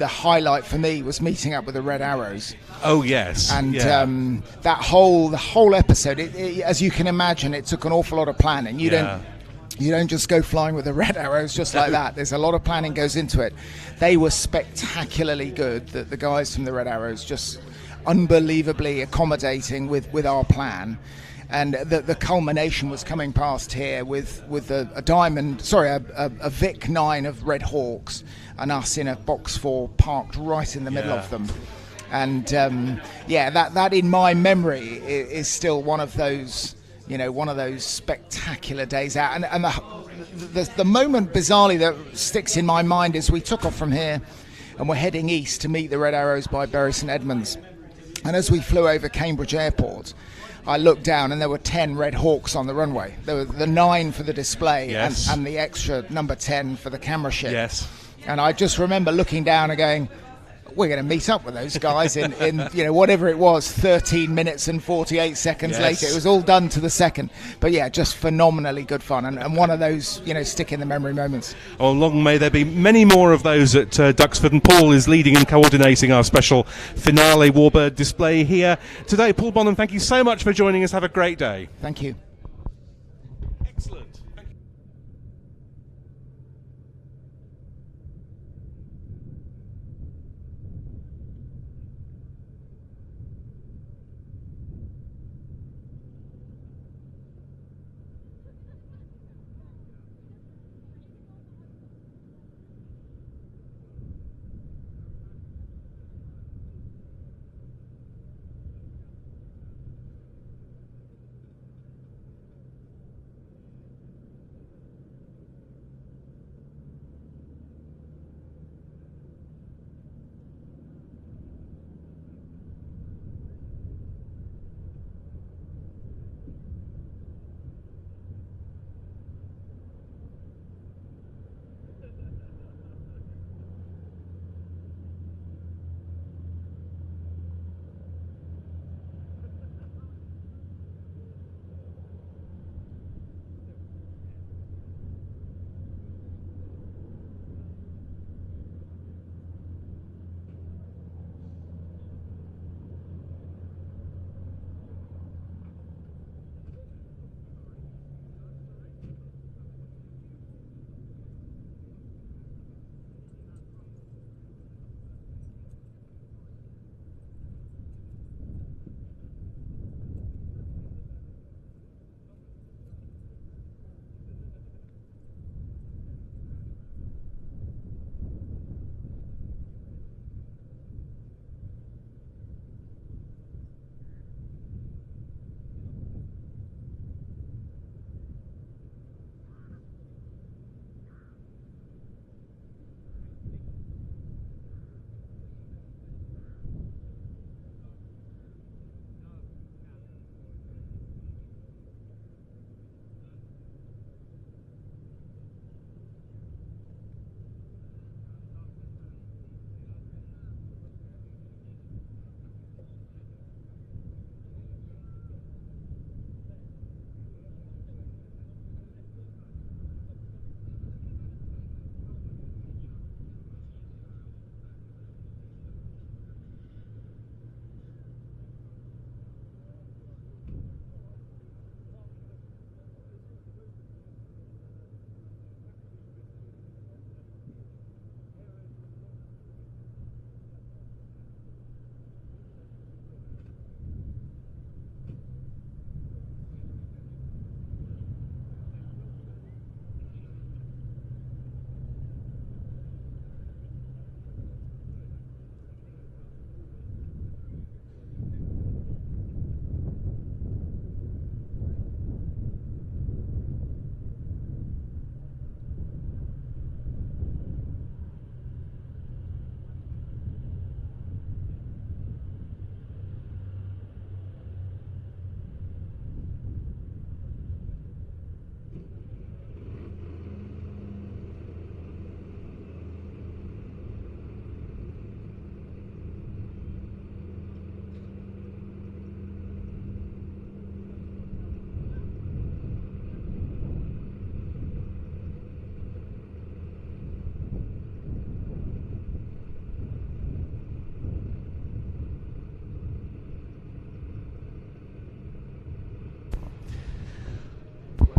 highlight for me was meeting up with the Red Arrows. Oh yes, and the whole episode, as you can imagine, it took an awful lot of planning. You don't just go flying with the Red Arrows just like that. There's a lot of planning goes into it. They were spectacularly good. The guys from the Red Arrows just unbelievably accommodating with our plan. And the culmination was coming past here with a Vic 9 of Red Hawks and us in a Box 4 parked right in the middle of them. And that in my memory is still one of those spectacular days out. And the moment bizarrely that sticks in my mind is we took off from here and we're heading east to meet the Red Arrows by Bury St Edmunds. And as we flew over Cambridge Airport, I looked down and there were 10 Red Hawks on the runway. There were the 9 for the display and the extra number 10 for the camera ship. Yes. And I just remember looking down and going, we're going to meet up with those guys in whatever it was, 13 minutes and 48 seconds later. It was all done to the second. But yeah, just phenomenally good fun and one of those, stick in the memory moments. Oh, long may there be many more of those at Duxford, and Paul is leading and coordinating our special finale Warbird display here today. Paul Bonham, thank you so much for joining us. Have a great day. Thank you. Excellent.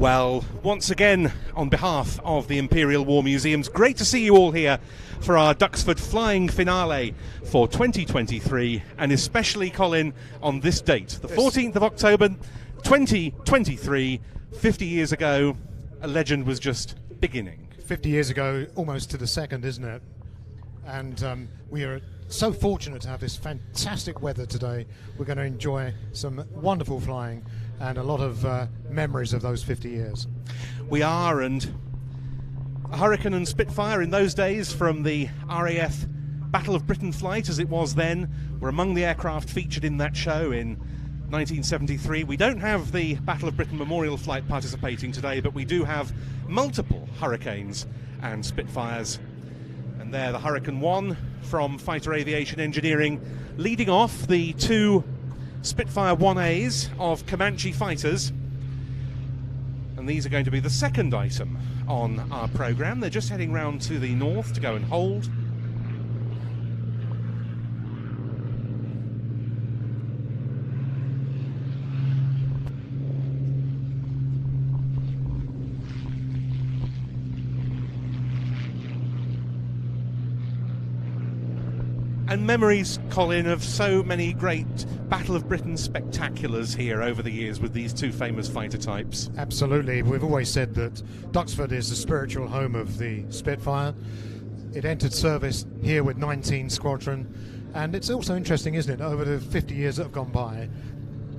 Well, once again, on behalf of the Imperial War Museums, great to see you all here for our Duxford Flying Finale for 2023, and especially, Colin, on this date, the 14th of October 2023, 50 years ago, a legend was just beginning. 50 years ago, almost to the second, isn't it? And we are so fortunate to have this fantastic weather today. We're going to enjoy some wonderful flying and a lot of memories of those 50 years. We are, and a Hurricane and Spitfire in those days from the RAF Battle of Britain flight, as it was then, were among the aircraft featured in that show in 1973. We don't have the Battle of Britain Memorial flight participating today, but we do have multiple Hurricanes and Spitfires. And there, the Hurricane 1 from Fighter Aviation Engineering, leading off the two Spitfire 1As of Comanche fighters. And these are going to be the second item on our programme. They're just heading round to the north to go and hold. And memories, Colin, of so many great Battle of Britain spectaculars here over the years with these two famous fighter types. Absolutely. We've always said that Duxford is the spiritual home of the Spitfire. It entered service here with 19 Squadron, and it's also interesting, isn't it, over the 50 years that have gone by,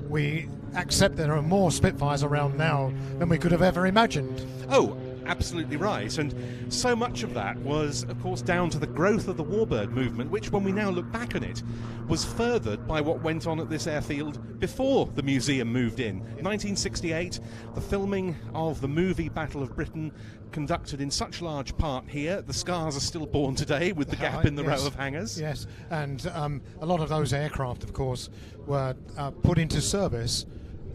we accept there are more Spitfires around now than we could have ever imagined. Oh, absolutely right, and so much of that was, of course, down to the growth of the warbird movement, which, when we now look back on it, was furthered by what went on at this airfield before the museum moved in. 1968, the filming of the movie Battle of Britain, conducted in such large part here. The scars are still born today with the gap in the row of hangars. Yes, and a lot of those aircraft, of course, were put into service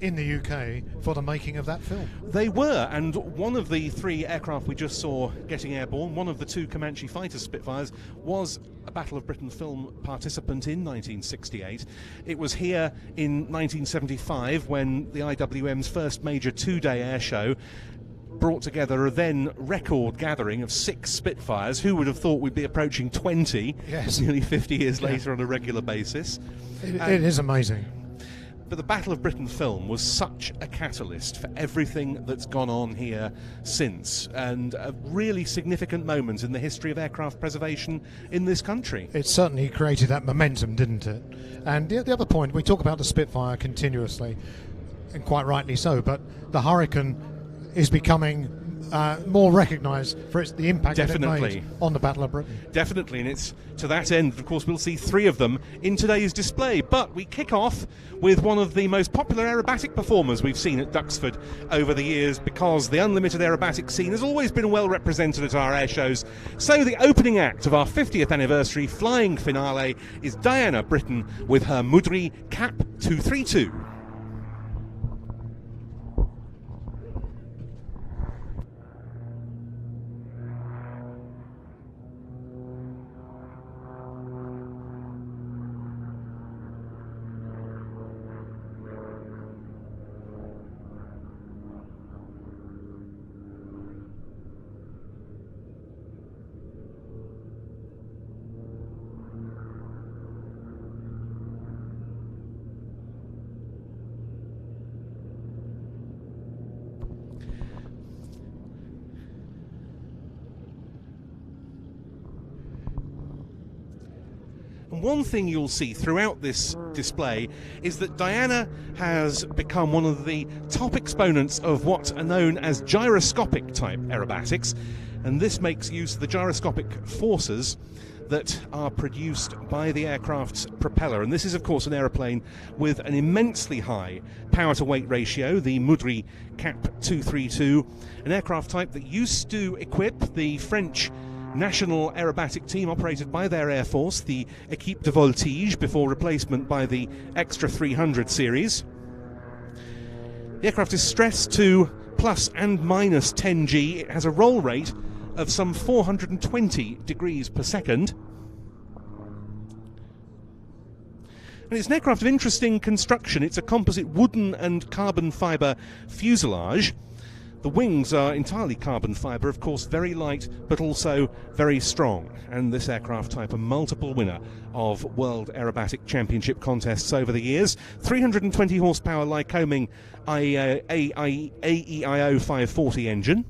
in the UK for the making of that film. They were, and one of the three aircraft we just saw getting airborne, one of the two Comanche fighter Spitfires, was a Battle of Britain film participant in 1968. It was here in 1975 when the IWM's first major two-day air show brought together a then record gathering of 6 Spitfires. Who would have thought we'd be approaching 20 nearly 50 years later on a regular basis? It is amazing. But the Battle of Britain film was such a catalyst for everything that's gone on here since, and a really significant moment in the history of aircraft preservation in this country. It certainly created that momentum, didn't it? And the other point, we talk about the Spitfire continuously, and quite rightly so, but the Hurricane is becoming more recognised for the impact that it made on the Battle of Britain. Definitely, and it's to that end, of course, we'll see 3 of them in today's display. But we kick off with one of the most popular aerobatic performers we've seen at Duxford over the years, because the unlimited aerobatic scene has always been well represented at our air shows. So the opening act of our 50th anniversary flying finale is Diana Britton with her Mudri Cap 232. One thing you'll see throughout this display is that Diana has become one of the top exponents of what are known as gyroscopic type aerobatics, and this makes use of the gyroscopic forces that are produced by the aircraft's propeller. And this is, of course, an aeroplane with an immensely high power to weight ratio, the Mudri Cap 232, an aircraft type that used to equip the French national aerobatic team operated by their Air Force, the Équipe de Voltige, before replacement by the Extra 300 series. The aircraft is stressed to plus and minus 10 G. It has a roll rate of some 420 degrees per second. And it's an aircraft of interesting construction. It's a composite wooden and carbon fibre fuselage The wings are entirely carbon fibre, of course, very light, but also very strong. And this aircraft type, a multiple winner of World Aerobatic Championship contests over the years. 320 horsepower Lycoming AEIO 540 engine.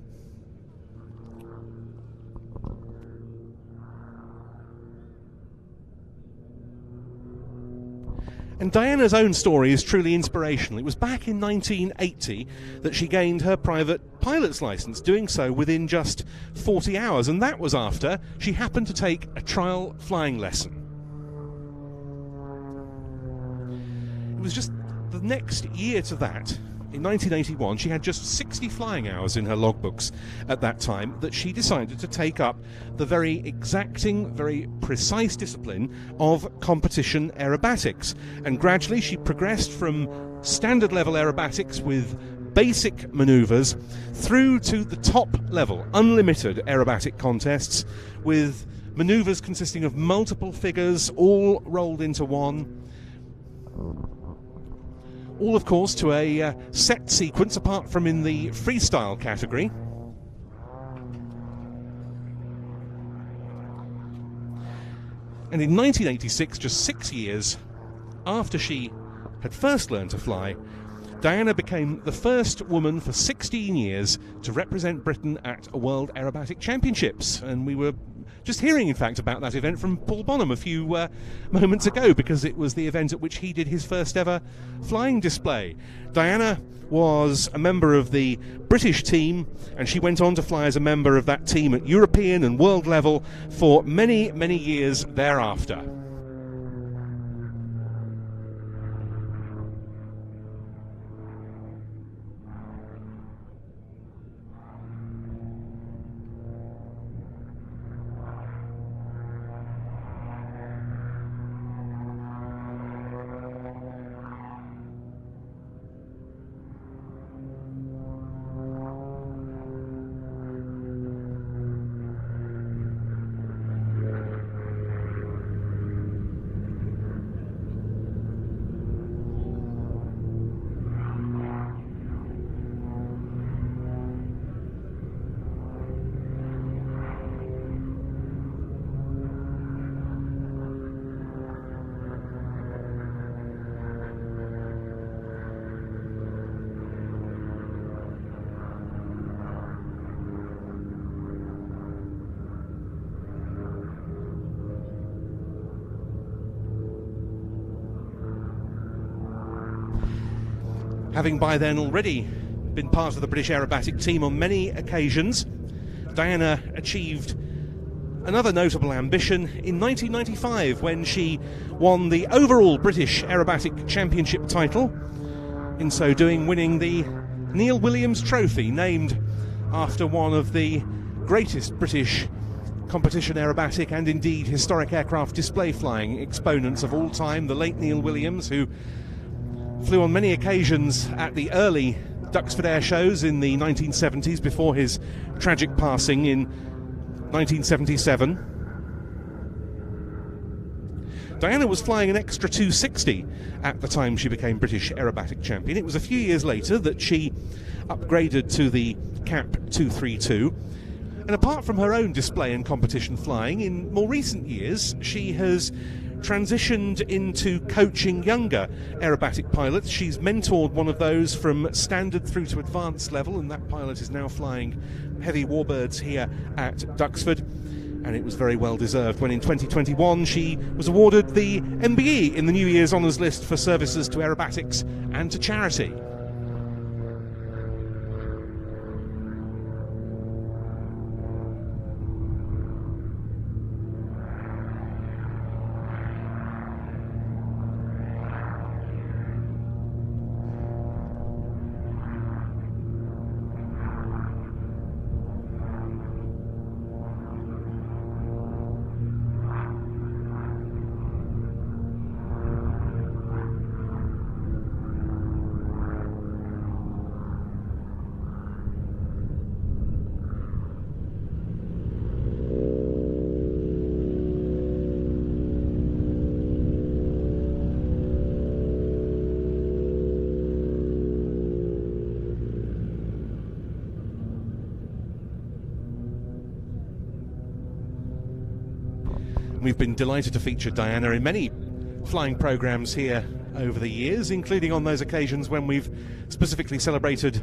And Diana's own story is truly inspirational. It was back in 1980 that she gained her private pilot's license, doing so within just 40 hours, and that was after she happened to take a trial flying lesson. It was just the next year to that, in 1981, she had just 60 flying hours in her logbooks at that time, that she decided to take up the very exacting, very precise discipline of competition aerobatics. And gradually she progressed from standard level aerobatics with basic manoeuvres through to the top level, unlimited aerobatic contests with manoeuvres consisting of multiple figures all rolled into one. All, of course, to a set sequence, apart from in the freestyle category. And in 1986, just 6 years after she had first learned to fly, Diana became the first woman for 16 years to represent Britain at a World Aerobatic Championships. And we were just hearing, in fact, about that event from Paul Bonham a few moments ago, because it was the event at which he did his first ever flying display. Diana was a member of the British team, and she went on to fly as a member of that team at European and world level for many, many years thereafter. Having by then already been part of the British aerobatic team on many occasions, Diana achieved another notable ambition in 1995 when she won the overall British Aerobatic Championship title, in so doing winning the Neil Williams Trophy, named after one of the greatest British competition aerobatic and indeed historic aircraft display flying exponents of all time, the late Neil Williams, who flew on many occasions at the early Duxford air shows in the 1970s before his tragic passing in 1977. Diana was flying an extra 260 at the time she became British aerobatic champion. It was a few years later that she upgraded to the CAP 232. And apart from her own display and competition flying, in more recent years she has transitioned into coaching younger aerobatic pilots. She's mentored one of those from standard through to advanced level, and that pilot is now flying heavy warbirds here at Duxford, and it was very well deserved when in 2021 she was awarded the MBE in the New Year's Honours List for services to aerobatics and to charity. We've been delighted to feature Diana in many flying programmes here over the years, including on those occasions when we've specifically celebrated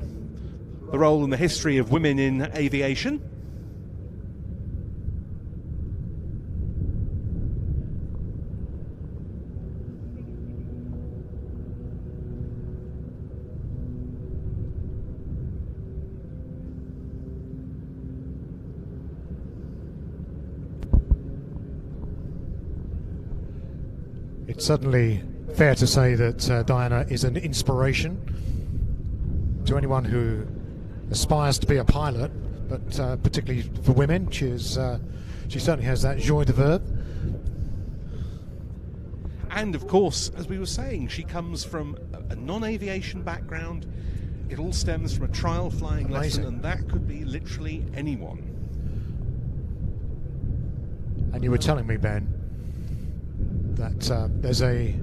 the role and the history of women in aviation. It's certainly fair to say that Diana is an inspiration to anyone who aspires to be a pilot, but particularly for women. She certainly has that joie de vivre. And of course, as we were saying, she comes from a non-aviation background. It all stems from a trial flying lesson, and that could be literally anyone. And you were telling me, Ben, that there's a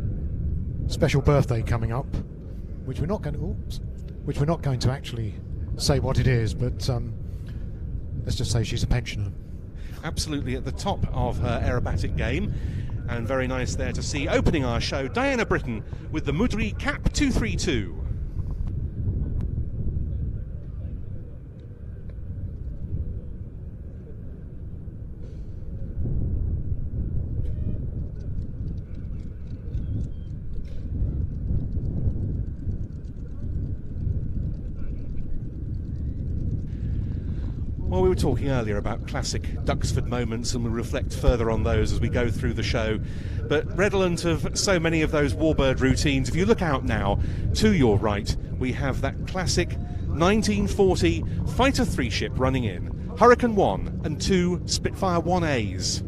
special birthday coming up, which we're not going to actually say what it is, but let's just say she's a pensioner. Absolutely at the top of her aerobatic game, and very nice there to see opening our show Diana Britton with the Moudry Cap 232. Well, we were talking earlier about classic Duxford moments, and we'll reflect further on those as we go through the show. But redolent of so many of those warbird routines, if you look out now to your right, we have that classic 1940 Fighter 3 ship running in, Hurricane 1 and 2 Spitfire 1As.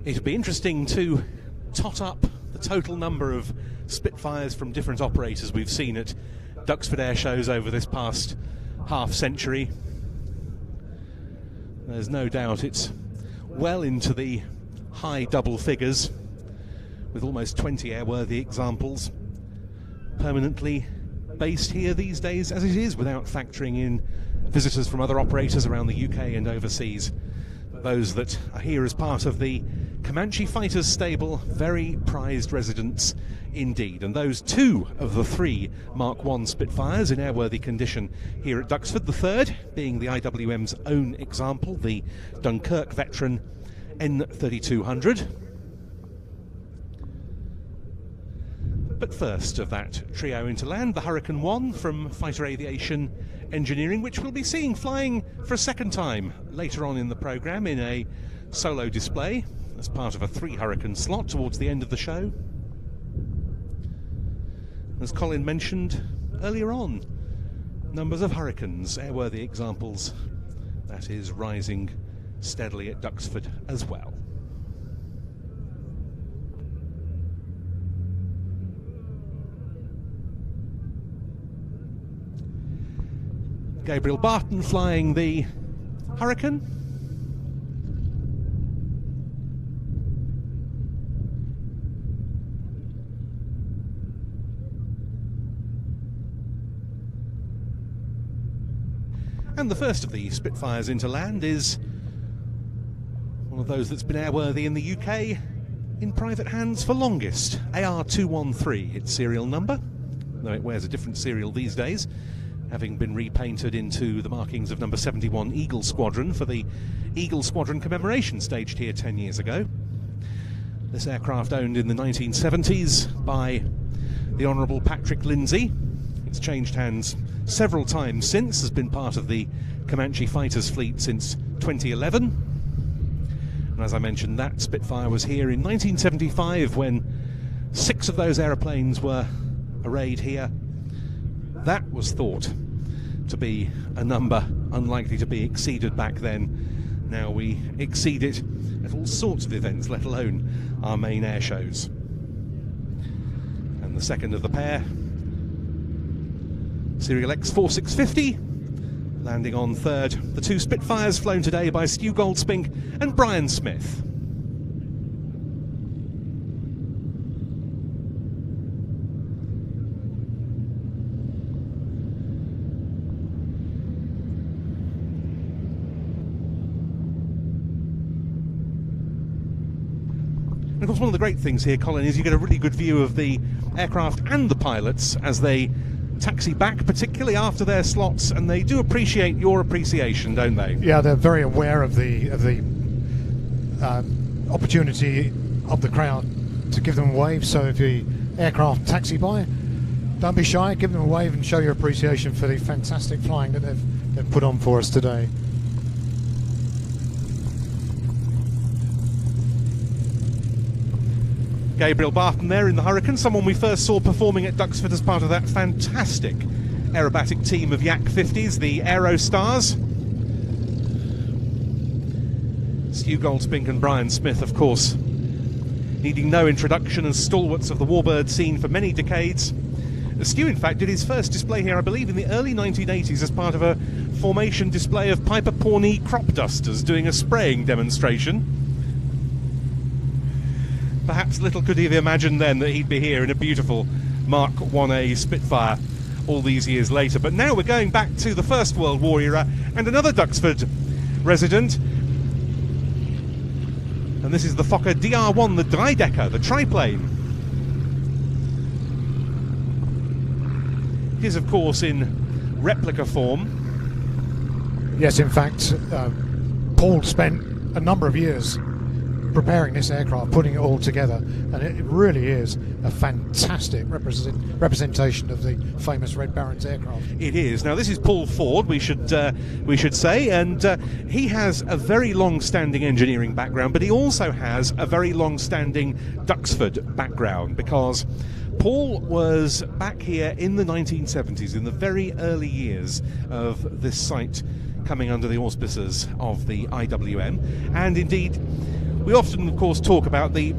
It'd be interesting to tot up the total number of Spitfires from different operators we've seen at Duxford Air Shows over this past half century. There's no doubt it's well into the high double figures, with almost 20 airworthy examples permanently based here these days, as it is, without factoring in visitors from other operators around the UK and overseas. Those that are here as part of the Comanche Fighters stable, very prized residents indeed. And those 2 of the 3 Mark I Spitfires in airworthy condition here at Duxford, the third being the IWM's own example, the Dunkirk veteran N3200. But first of that trio into land, the Hurricane 1 from Fighter Aviation Engineering, which we'll be seeing flying for a second time later on in the programme in a solo display as part of a 3 Hurricane slot towards the end of the show. As Colin mentioned earlier on, numbers of Hurricanes, airworthy examples, that is rising steadily at Duxford as well. Gabriel Barton flying the Hurricane. And the first of the Spitfires into land is one of those that's been airworthy in the UK in private hands for longest. AR213, its serial number, though it wears a different serial these days, having been repainted into the markings of number 71 Eagle Squadron for the Eagle Squadron commemoration staged here 10 years ago. This aircraft owned in the 1970s by the Honourable Patrick Lindsay. It's changed hands several times since, has been part of the Comanche Fighters fleet since 2011. And as I mentioned, that Spitfire was here in 1975 when 6 of those aeroplanes were arrayed here. That was thought to be a number unlikely to be exceeded back then. Now we exceed it at all sorts of events, let alone our main air shows. And the second of the pair, Serial X4650, landing on third. The 2 Spitfires flown today by Stu Goldspink and Brian Smith. And of course, one of the great things here, Colin, is you get a really good view of the aircraft and the pilots as they taxi back, particularly after their slots, and they do appreciate your appreciation, don't they? Yeah, they're very aware of the opportunity of the crowd to give them a wave. So if the aircraft taxi by, don't be shy, give them a wave and show your appreciation for the fantastic flying that they've put on for us today. Gabriel Barton there in the Hurricane, someone we first saw performing at Duxford as part of that fantastic aerobatic team of Yak 50s, the Aero Stars. Stu Goldspink and Brian Smith, of course, needing no introduction as stalwarts of the warbird scene for many decades. Stu, in fact, did his first display here, I believe, in the early 1980s as part of a formation display of Piper Pawnee crop dusters doing a spraying demonstration. Perhaps little could he have imagined then that he'd be here in a beautiful Mark 1A Spitfire all these years later. But now we're going back to the First World War era and another Duxford resident. And this is the Fokker DR1, the Dreidecker, the triplane. It is, of course, in replica form. Yes, in fact, Paul spent a number of years preparing this aircraft, putting it all together, and it really is a fantastic representation of the famous Red Baron's aircraft. It is. Now, this is Paul Ford, we should say, and he has a very long-standing engineering background, but he also has a very long-standing Duxford background, because Paul was back here in the 1970s, in the very early years of this site coming under the auspices of the IWM, and indeed We often, of course, talk about the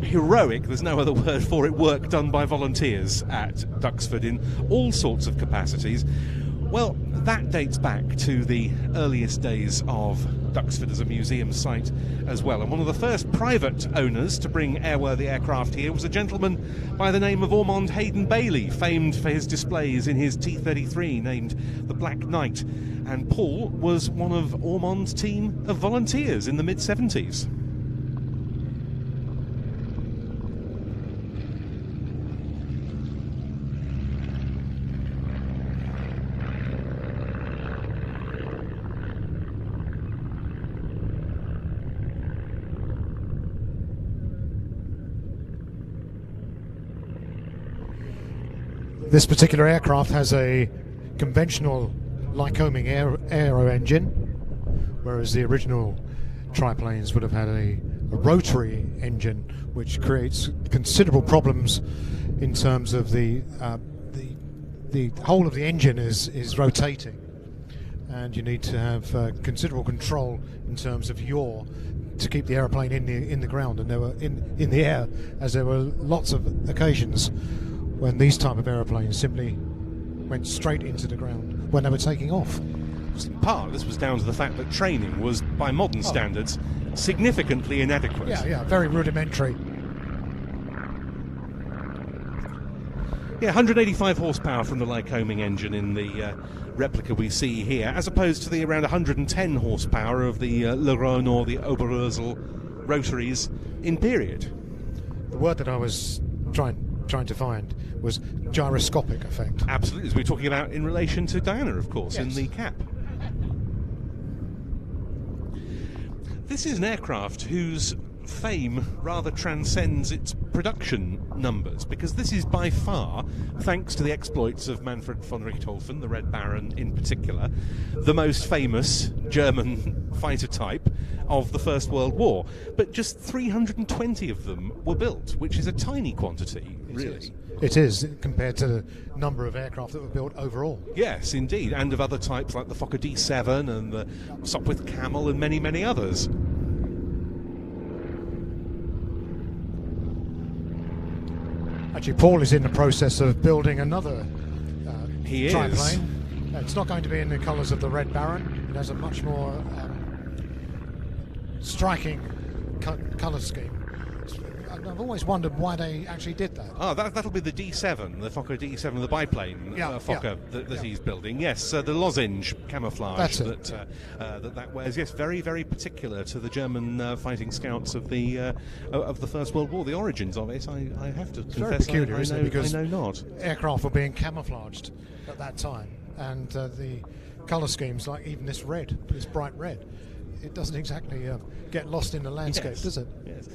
heroic, there's no other word for it, work done by volunteers at Duxford in all sorts of capacities. Well, that dates back to the earliest days of Duxford as a museum site as well. And one of the first private owners to bring airworthy aircraft here was a gentleman by the name of Ormond Hayden Bailey, famed for his displays in his T-33 named the Black Knight. And Paul was one of Ormond's team of volunteers in the mid-70s. This particular aircraft has a conventional Lycoming aero engine, whereas the original triplanes would have had a rotary engine, which creates considerable problems in terms of the whole of the engine is rotating, and you need to have considerable control in terms of yaw to keep the aeroplane in the ground and they were in the air, as there were lots of occasions when these type of aeroplanes simply went straight into the ground when they were taking off. Part of this was down to the fact that training was, by modern standards, significantly inadequate. Yeah, very rudimentary. Yeah, 185 horsepower from the Lycoming engine in the replica we see here, as opposed to the around 110 horsepower of the Le Rhône or the Oberursel rotaries in period. The word that I was trying to find was gyroscopic effect. Absolutely, as we're talking about in relation to Diana, of course, yes, in the cap. This is an aircraft whose fame rather transcends its production numbers, because this is by far, thanks to the exploits of Manfred von Richthofen, the Red Baron in particular, the most famous German fighter type of the First World War. But just 320 of them were built, which is a tiny quantity, really. It is, compared to the number of aircraft that were built overall. Yes, indeed, and of other types like the Fokker D7 and the Sopwith Camel and many, many others. Actually, Paul is in the process of building another He triplane. It's not going to be in the colours of the Red Baron. It has a much more striking colour scheme. I've always wondered why they actually did that. Oh, that'll be the D7, the Fokker D7, the biplane Fokker that he's building. Yes, the lozenge camouflage that wears. Yes, very, very particular to the German fighting scouts of the First World War. The origins of it, I have to confess, very peculiar, isn't it? Because I know not. Aircraft were being camouflaged at that time, and the colour schemes, like even this red, this bright red, it doesn't exactly get lost in the landscape, does it? Yes.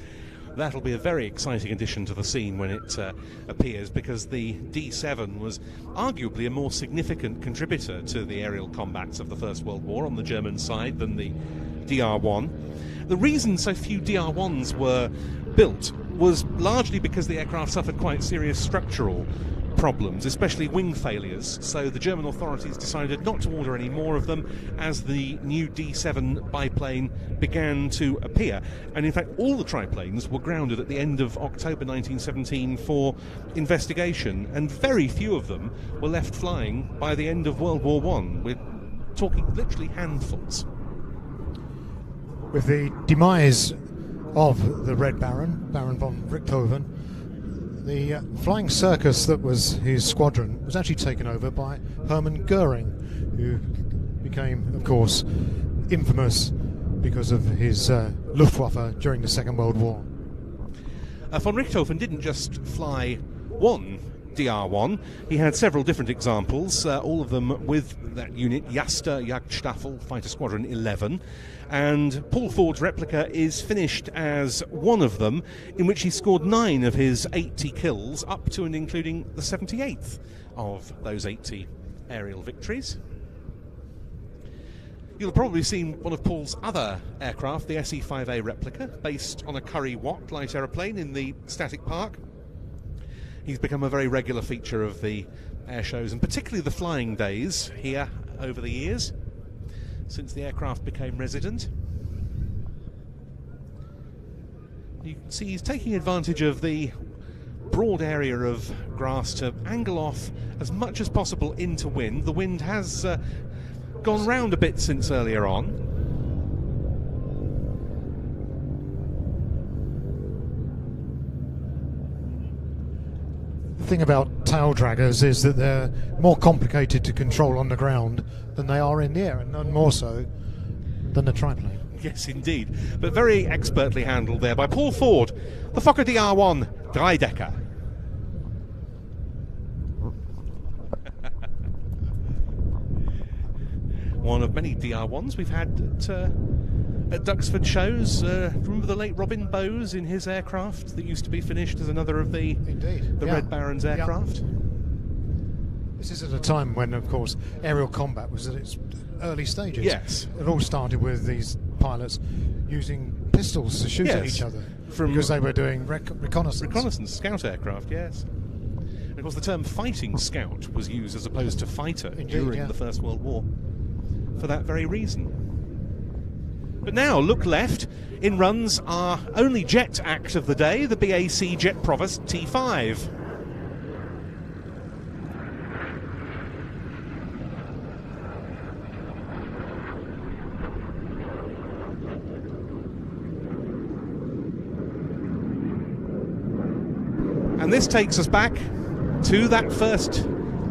That'll be a very exciting addition to the scene when it appears, because the D7 was arguably a more significant contributor to the aerial combats of the First World War on the German side than the DR1. The reason so few DR1s were built was largely because the aircraft suffered quite serious structural problems, especially wing failures, so the German authorities decided not to order any more of them as the new D7 biplane began to appear. And in fact, all the triplanes were grounded at the end of October 1917 for investigation, and very few of them were left flying by the end of World War I. We're talking literally handfuls. With the demise of the Red Baron, Baron von Richthofen, the flying circus that was his squadron was actually taken over by Hermann Goering, who became, of course, infamous because of his Luftwaffe during the Second World War. Von Richthofen didn't just fly one DR1, he had several different examples, all of them with that unit, Jaster Jagdstaffel Fighter Squadron 11. And Paul Ford's replica is finished as one of them, in which he scored 9 of his 80 kills, up to and including the 78th of those 80 aerial victories. You'll have probably seen one of Paul's other aircraft, the SE-5A replica, based on a Curry Watt light aeroplane in the Static Park. He's become a very regular feature of the air shows, and particularly the flying days here over the years, since the aircraft became resident. You can see he's taking advantage of the broad area of grass to angle off as much as possible into wind. The wind has gone round a bit since earlier on. The thing about tail draggers is that they're more complicated to control on the ground than they are in the air, and none more so than the triplane. Yes, indeed. But very expertly handled there by Paul Ford, the Fokker DR1 Dreidecker. One of many DR1s we've had at Duxford shows. Remember the late Robin Bowes in his aircraft that used to be finished as another of the Red Baron's aircraft? Yeah. This is at a time when, of course, aerial combat was at its early stages. Yes. It all started with these pilots using pistols to shoot at each other because they were doing reconnaissance. Reconnaissance, scout aircraft, yes. And of course the term fighting scout was used as opposed to fighter during the First World War for that very reason. But now, look left, in runs our only jet act of the day, the BAC Jet Provost T5. And this takes us back to that first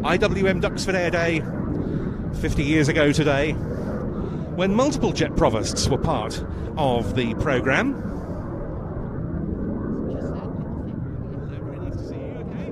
IWM Duxford Air Day 50 years ago today, when multiple jet provosts were part of the programme. Very nice to see you, okay?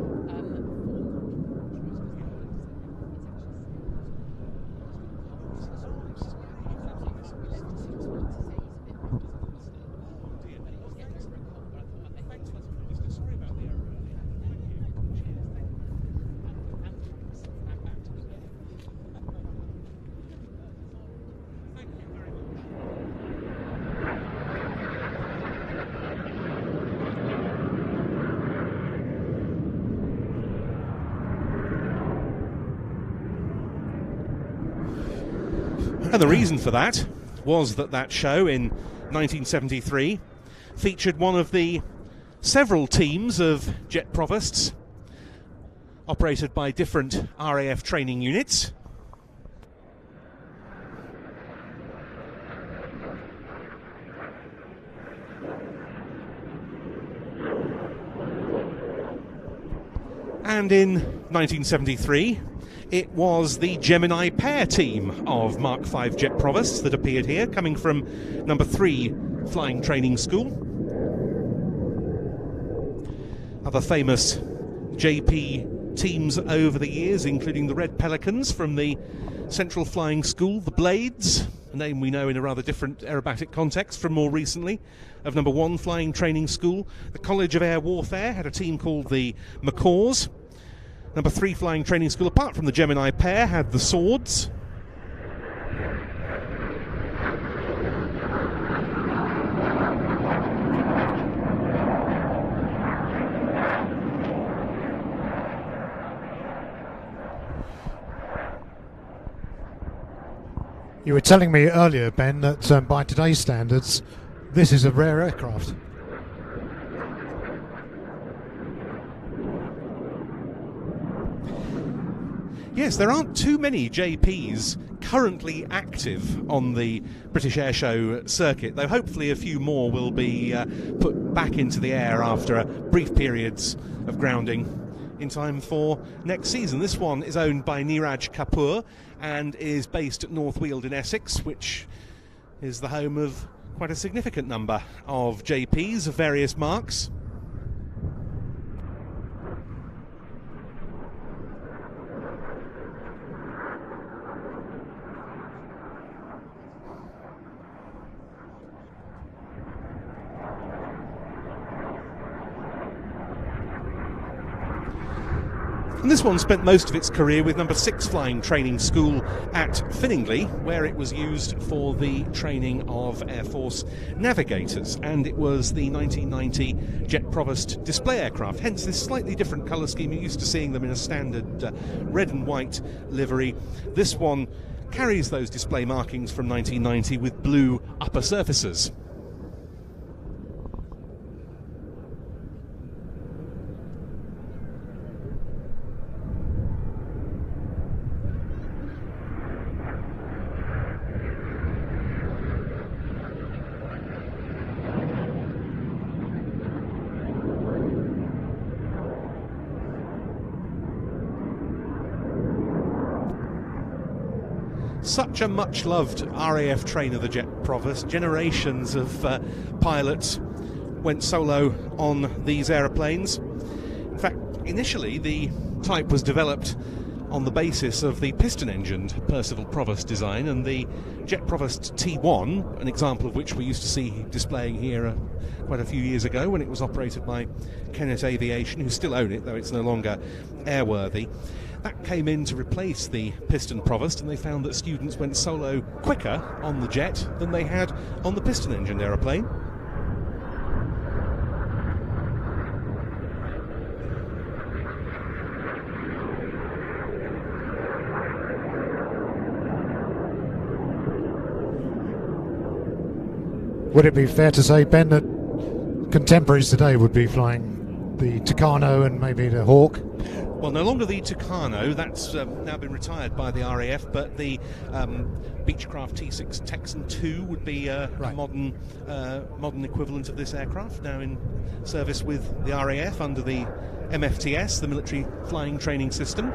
And the reason for that was that show in 1973 featured one of the several teams of jet provosts operated by different RAF training units. And in 1973, it was the Gemini pair team of Mark V jet provosts that appeared here, coming from number 3 Flying Training School. Other famous JP teams over the years, including the Red Pelicans from the Central Flying School, the Blades, a name we know in a rather different aerobatic context from more recently, of number 1 Flying Training School. The College of Air Warfare had a team called the Macaws. Number 3 Flying Training School, apart from the Gemini pair, had the Swords. You were telling me earlier, Ben, that by today's standards, this is a rare aircraft. Yes, there aren't too many JPs currently active on the British Airshow circuit, though hopefully a few more will be put back into the air after brief periods of grounding in time for next season. This one is owned by Neeraj Kapoor and is based at North Weald in Essex, which is the home of quite a significant number of JPs of various marks. And this one spent most of its career with number 6 Flying Training School at Finningley, where it was used for the training of Air Force navigators, and it was the 1990 Jet Provost display aircraft, hence this slightly different colour scheme. You're used to seeing them in a standard red and white livery. This one carries those display markings from 1990 with blue upper surfaces. such a much-loved RAF trainer, the Jet Provost. Generations of pilots went solo on these aeroplanes. In fact, initially the type was developed on the basis of the piston-engined Percival Provost design, and the Jet Provost T1, an example of which we used to see displaying here quite a few years ago when it was operated by Kennett Aviation, who still own it, though it's no longer airworthy. That came in to replace the piston Provost, and they found that students went solo quicker on the jet than they had on the piston-engined aeroplane. Would it be fair to say, Ben, that contemporaries today would be flying the Tucano and maybe the Hawk? Well, no longer the Tucano, that's now been retired by the RAF, but the Beechcraft T6 Texan 2 would be a modern equivalent of this aircraft, now in service with the RAF under the MFTS, the Military Flying Training System.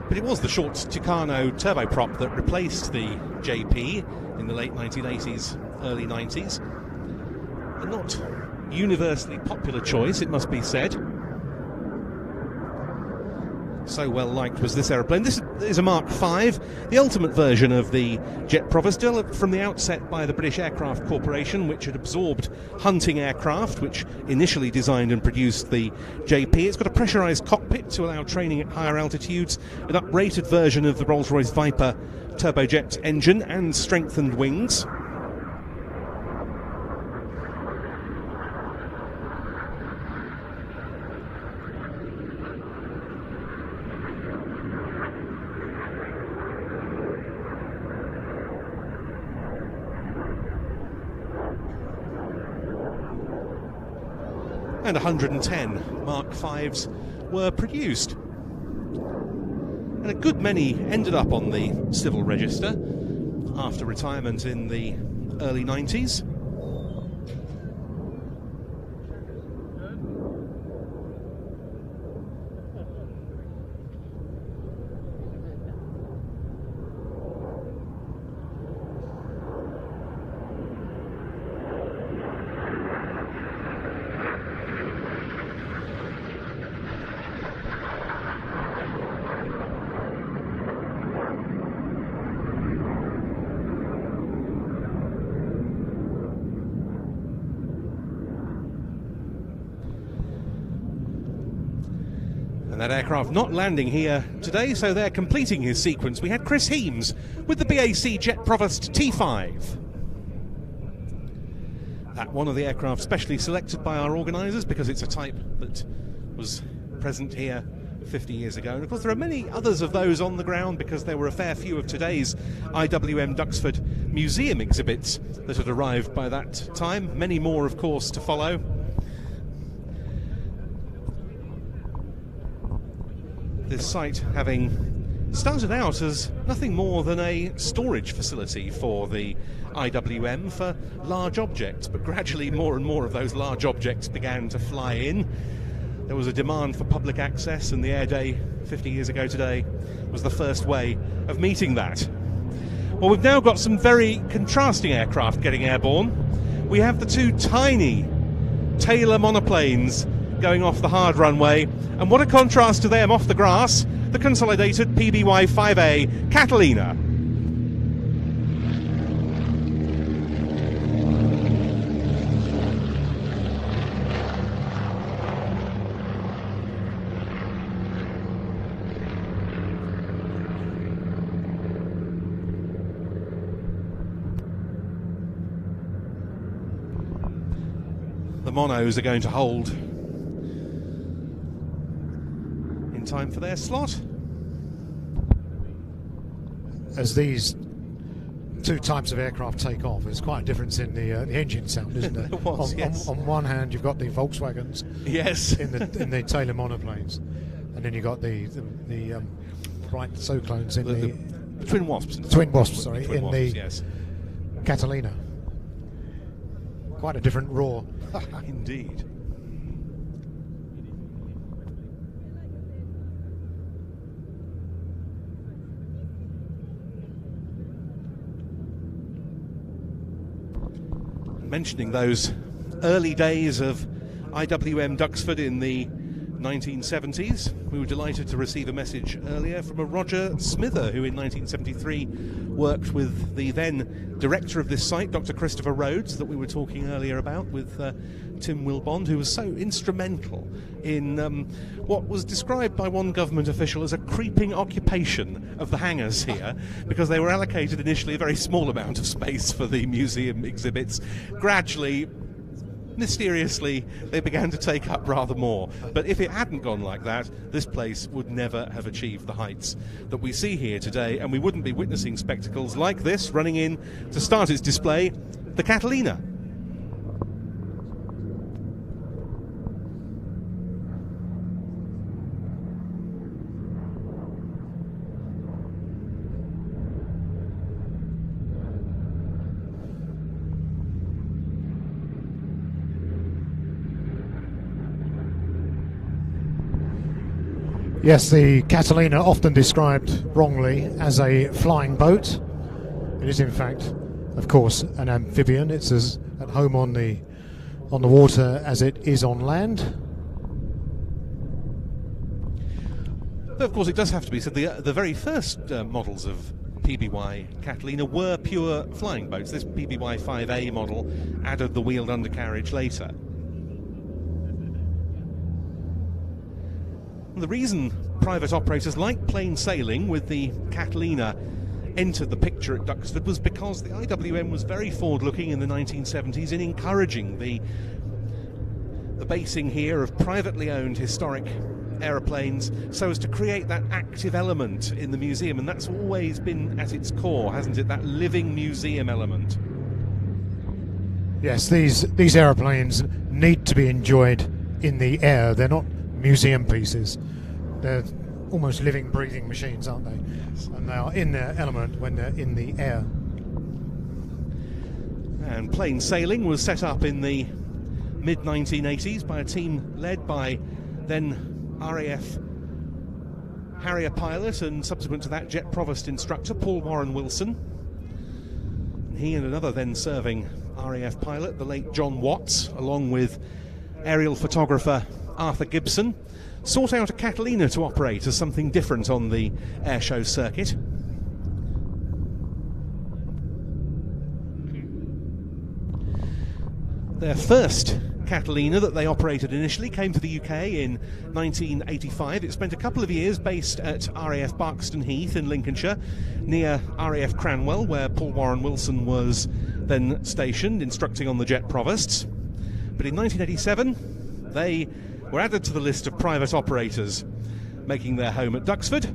But it was the short Tucano turboprop that replaced the JP in the late 1980s, early 90s. A not universally popular choice, it must be said. So well liked was this aeroplane. This is a Mark V, the ultimate version of the Jet Provost, developed from the outset by the British Aircraft Corporation, which had absorbed Hunting Aircraft, which initially designed and produced the JP. It's got a pressurised cockpit to allow training at higher altitudes, an uprated version of the Rolls-Royce Viper turbojet engine, and strengthened wings. And 110 Mark Vs were produced. And a good many ended up on the civil register after retirement in the early 90s. And that aircraft not landing here today, so they're completing his sequence. We had Chris Heames with the BAC Jet Provost T5. That one of the aircraft specially selected by our organisers because it's a type that was present here 50 years ago. And of course there are many others of those on the ground because there were a fair few of today's IWM Duxford museum exhibits that had arrived by that time. Many more, of course, to follow. This site having started out as nothing more than a storage facility for the IWM for large objects, but gradually more and more of those large objects began to fly in. There was a demand for public access, and the Air Day 50 years ago today was the first way of meeting that. Well, we've now got some very contrasting aircraft getting airborne. We have the two tiny Taylor monoplanes going off the hard runway, and what a contrast to them off the grass, the consolidated PBY-5A Catalina. The monos are going to hold time for their slot. As these two types of aircraft take off. There's quite a difference in the engine sound, isn't there? There was, yes. On one hand, you've got the Volkswagens, yes, in the Taylor monoplanes, and then you've got the Wright Cyclones in the Twin Wasps. Twin Wasps, sorry, Twin in Wasps, the yes. Catalina. Quite a different roar. Indeed. Mentioning those early days of IWM Duxford in the 1970s, we were delighted to receive a message earlier from a Roger Smither, who in 1973 worked with the then director of this site, Dr. Christopher Rhodes, that we were talking earlier about with Tim Wilbond, who was so instrumental in what was described by one government official as a creeping occupation of the hangars here, because they were allocated initially a very small amount of space for the museum exhibits. Gradually, mysteriously, they began to take up rather more. But if it hadn't gone like that, this place would never have achieved the heights that we see here today, and we wouldn't be witnessing spectacles like this running in to start its display, the Catalina. Yes, the Catalina, often described wrongly as a flying boat. It is in fact, of course, an amphibian. It's as at home on the water as it is on land. Of course, it does have to be said, the very first models of PBY Catalina were pure flying boats. This PBY 5A model added the wheeled undercarriage later. The reason private operators like plain sailing with the Catalina entered the picture at Duxford was because the IWM was very forward-looking in the 1970s in encouraging the basing here of privately owned historic aeroplanes so as to create that active element in the museum, and that's always been at its core, hasn't it? That living museum element. Yes, these aeroplanes need to be enjoyed in the air. They're not museum pieces. They're almost living, breathing machines, aren't they? Yes. And they are in their element when they're in the air. And plain sailing was set up in the mid-1980s by a team led by then RAF Harrier pilot and subsequent to that Jet Provost instructor Paul Warren Wilson. He and another then serving RAF pilot, the late John Watts, along with aerial photographer Arthur Gibson, sought out a Catalina to operate as something different on the airshow circuit. Their first Catalina that they operated initially came to the UK in 1985. It spent a couple of years based at RAF Barkston Heath in Lincolnshire, near RAF Cranwell, where Paul Warren Wilson was then stationed, instructing on the Jet Provosts. But in 1987, they were added to the list of private operators making their home at Duxford.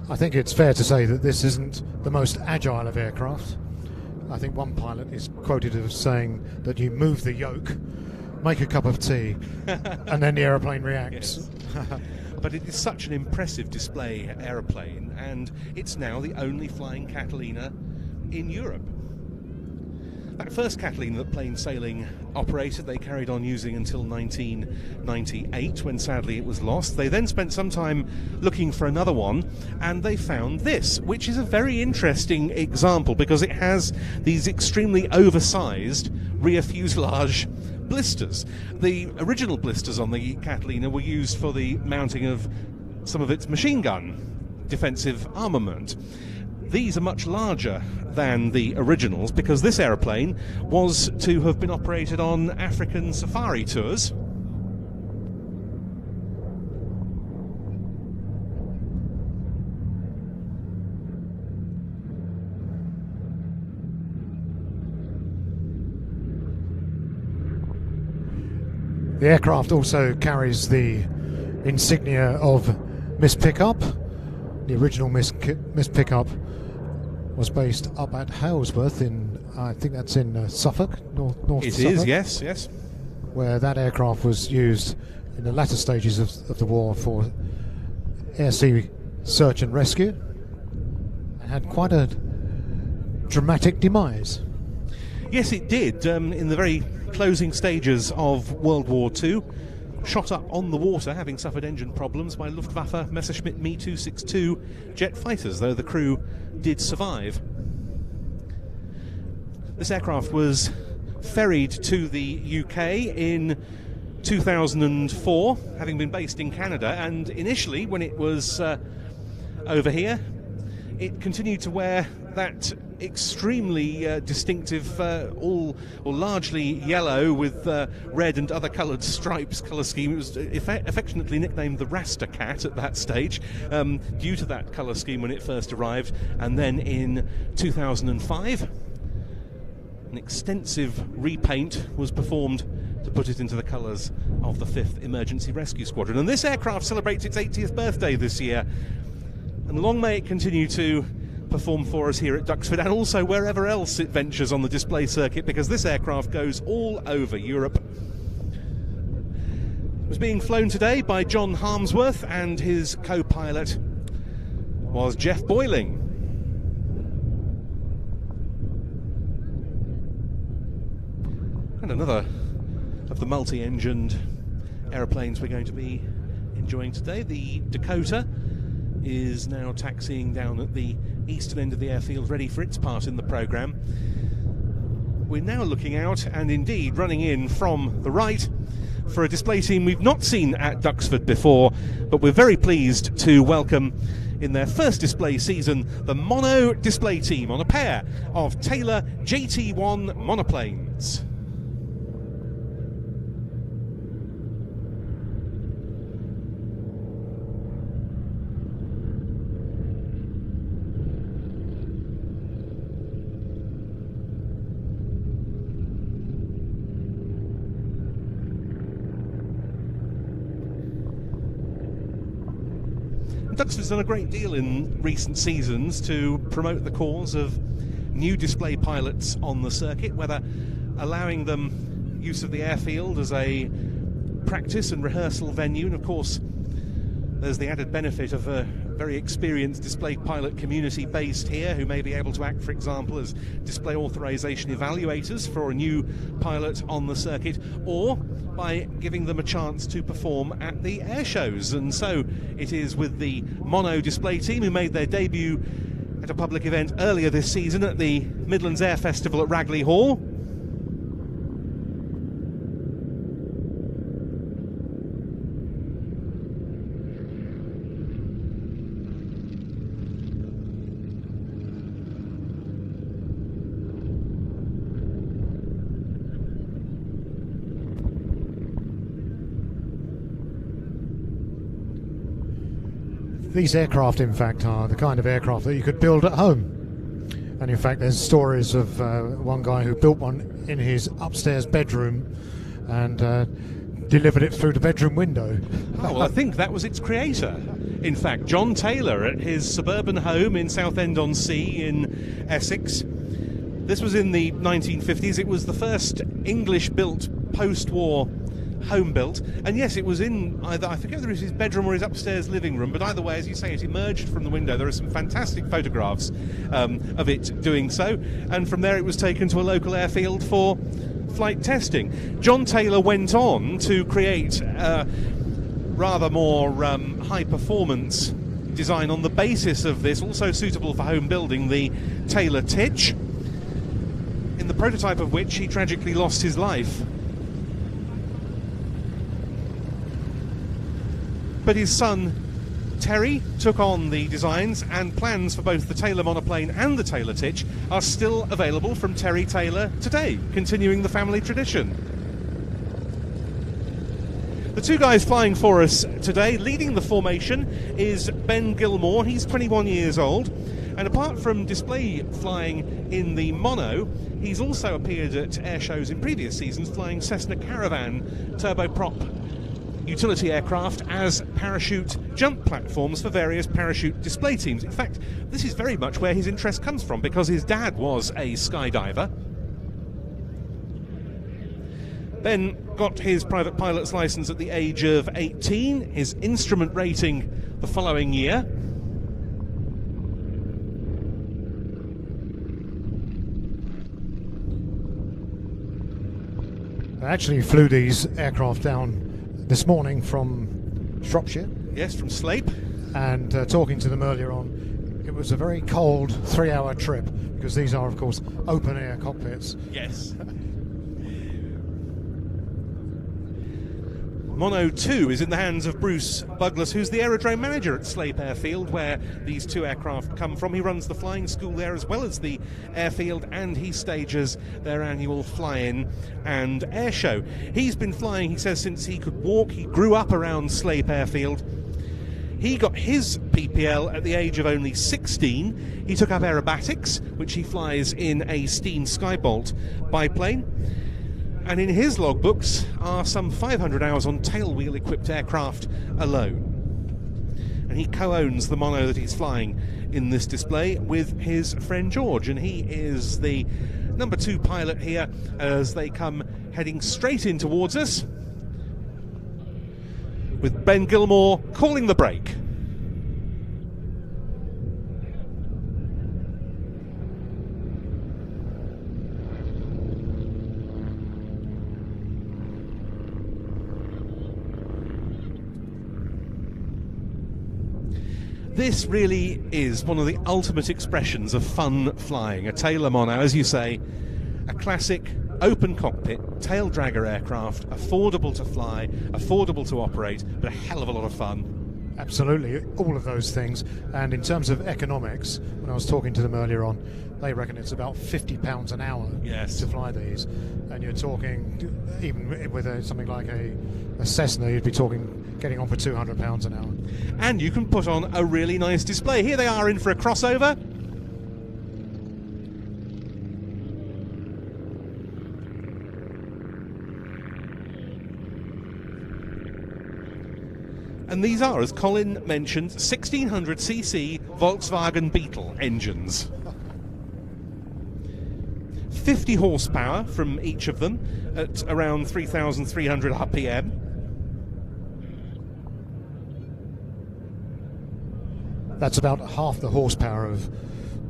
I think it's fair to say that this isn't the most agile of aircraft. I think one pilot is quoted as saying that you move the yoke, make a cup of tea, and then the aeroplane reacts. Yes. but it is such an impressive display aeroplane, and it's now the only flying Catalina in Europe. That first Catalina that Plain Sailing operated, they carried on using until 1998, when sadly it was lost. They then spent some time looking for another one, and they found this, which is a very interesting example because it has these extremely oversized rear fuselage blisters. The original blisters on the Catalina were used for the mounting of some of its machine gun defensive armament. These are much larger than the originals because this aeroplane was to have been operated on African safari tours. The aircraft also carries the insignia of Miss Pickup. The original Miss Pickup was based up at Halesworth in, I think that's in Suffolk, north It Suffolk. is, yes. Where that aircraft was used in the latter stages of the war for air-sea search and rescue. It had quite a dramatic demise. Yes, it did. In the very closing stages of World War II, shot up on the water, having suffered engine problems by Luftwaffe Messerschmitt Me 262 jet fighters, though the crew did survive. This aircraft was ferried to the UK in 2004, having been based in Canada, and initially, when it was over here, it continued to wear that extremely distinctive, all or largely yellow with red and other coloured stripes colour scheme. It was affectionately nicknamed the Rasta Cat at that stage, due to that colour scheme when it first arrived. And then in 2005, an extensive repaint was performed to put it into the colours of the 5th Emergency Rescue Squadron. And this aircraft celebrates its 80th birthday this year, and long may it continue to perform for us here at Duxford and also wherever else it ventures on the display circuit, because this aircraft goes all over Europe. It was being flown today by John Harmsworth, and his co-pilot was Jeff Boyling. And another of the multi-engined aeroplanes we're going to be enjoying today, the Dakota, is now taxiing down at the eastern end of the airfield, ready for its part in the programme. We're now looking out, and indeed running in from the right, for a display team we've not seen at Duxford before, but we're very pleased to welcome in their first display season the Mono display team on a pair of Taylor JT1 monoplanes. Duxford's done a great deal in recent seasons to promote the cause of new display pilots on the circuit, whether allowing them use of the airfield as a practice and rehearsal venue, and of course there's the added benefit of a very experienced display pilot community based here who may be able to act, for example, as display authorization evaluators for a new pilot on the circuit, or by giving them a chance to perform at the air shows. And so it is with the Mono display team, who made their debut at a public event earlier this season at the Midlands Air Festival at Ragley Hall. These aircraft, in fact, are the kind of aircraft that you could build at home. And in fact, there's stories of one guy who built one in his upstairs bedroom and delivered it through the bedroom window. Oh, well, I think that was its creator. In fact, John Taylor at his suburban home in Southend-on-Sea in Essex. This was in the 1950s. It was the first English-built post-war home built. And yes, it was in either, I forget whether it was his bedroom or his upstairs living room, but either way, as you say, it emerged from the window. There are some fantastic photographs of it doing so, and from there it was taken to a local airfield for flight testing. John Taylor went on to create a rather more high performance design on the basis of this, also suitable for home building, the Taylor Titch, in the prototype of which he tragically lost his life. But his son Terry took on the designs, and plans for both the Taylor monoplane and the Taylor Titch are still available from Terry Taylor today, continuing the family tradition. The two guys flying for us today, leading the formation, is Ben Gilmore. He's 21 years old, and apart from display flying in the mono, he's also appeared at air shows in previous seasons flying Cessna Caravan turboprop utility aircraft as parachute jump platforms for various parachute display teams. In fact, this is very much where his interest comes from, because his dad was a skydiver. Ben got his private pilot's license at the age of 18, his instrument rating the following year. I actually flew these aircraft down this morning from Shropshire. Yes, from Slape. And talking to them earlier on, it was a very cold 3-hour trip, because these are, of course, open-air cockpits. Yes. Mono 2 is in the hands of Bruce Buglas, who's the aerodrome manager at Slape Airfield, where these two aircraft come from. He runs the flying school there as well as the airfield, and he stages their annual fly-in and air show. He's been flying, he says, since he could walk. He grew up around Slape Airfield. He got his PPL at the age of only 16. He took up aerobatics, which he flies in a Steen Skybolt biplane. And in his logbooks are some 500 hours on tailwheel-equipped aircraft alone. And he co-owns the mono that he's flying in this display with his friend George, and he is the number 2 pilot here as they come heading straight in towards us, with Ben Gilmore calling the brake. This really is one of the ultimate expressions of fun flying. A Taylor mono, as you say, a classic open cockpit, tail dragger aircraft, affordable to fly, affordable to operate, but a hell of a lot of fun. Absolutely, all of those things. And in terms of economics, when I was talking to them earlier on, they reckon it's about £50 an hour to fly these. And you're talking, even with something like a Cessna, you'd be talking getting on for £200 an hour. And you can put on a really nice display. Here they are in for a crossover. And these are, as Colin mentioned, 1600cc Volkswagen Beetle engines. 50 horsepower from each of them at around 3,300 RPM. That's about half the horsepower of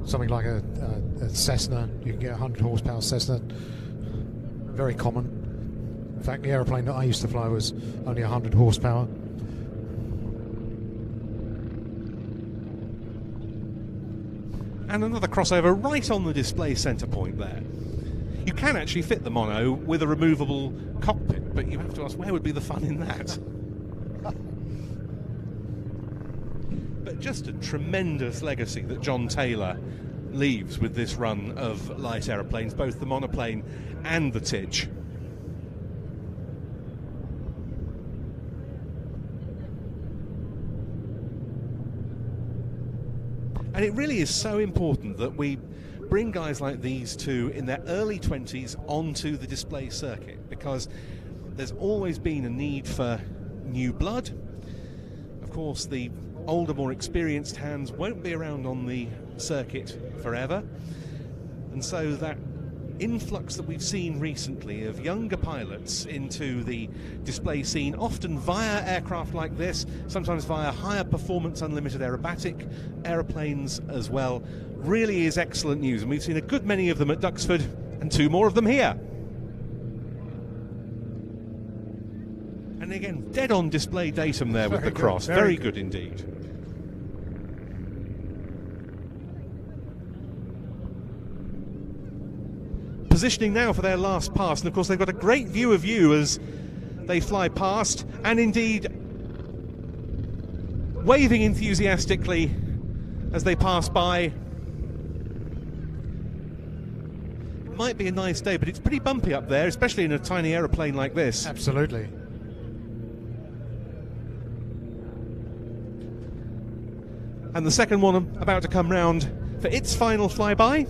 something like a Cessna. You can get a 100 horsepower Cessna. Very common. In fact, the aeroplane that I used to fly was only 100 horsepower. And another crossover right on the display centre point there. You can actually fit the mono with a removable cockpit, but you have to ask, where would be the fun in that? But just a tremendous legacy that John Taylor leaves with this run of light aeroplanes, both the monoplane and the Titch. And it really is so important that we bring guys like these two in their early 20s onto the display circuit, because there's always been a need for new blood. Of course, the older, more experienced hands won't be around on the circuit forever, and so that influx that we've seen recently of younger pilots into the display scene, often via aircraft like this, sometimes via higher performance unlimited aerobatic aeroplanes as well, really is excellent news. And we've seen a good many of them at Duxford and 2 more of them here. And again, dead on display datum there with the cross. Very good indeed. Positioning now for their last pass, and of course they've got a great view of you as they fly past, and indeed waving enthusiastically as they pass by. Might be a nice day, but it's pretty bumpy up there, especially in a tiny aeroplane like this. Absolutely. And the second one about to come round for its final flyby.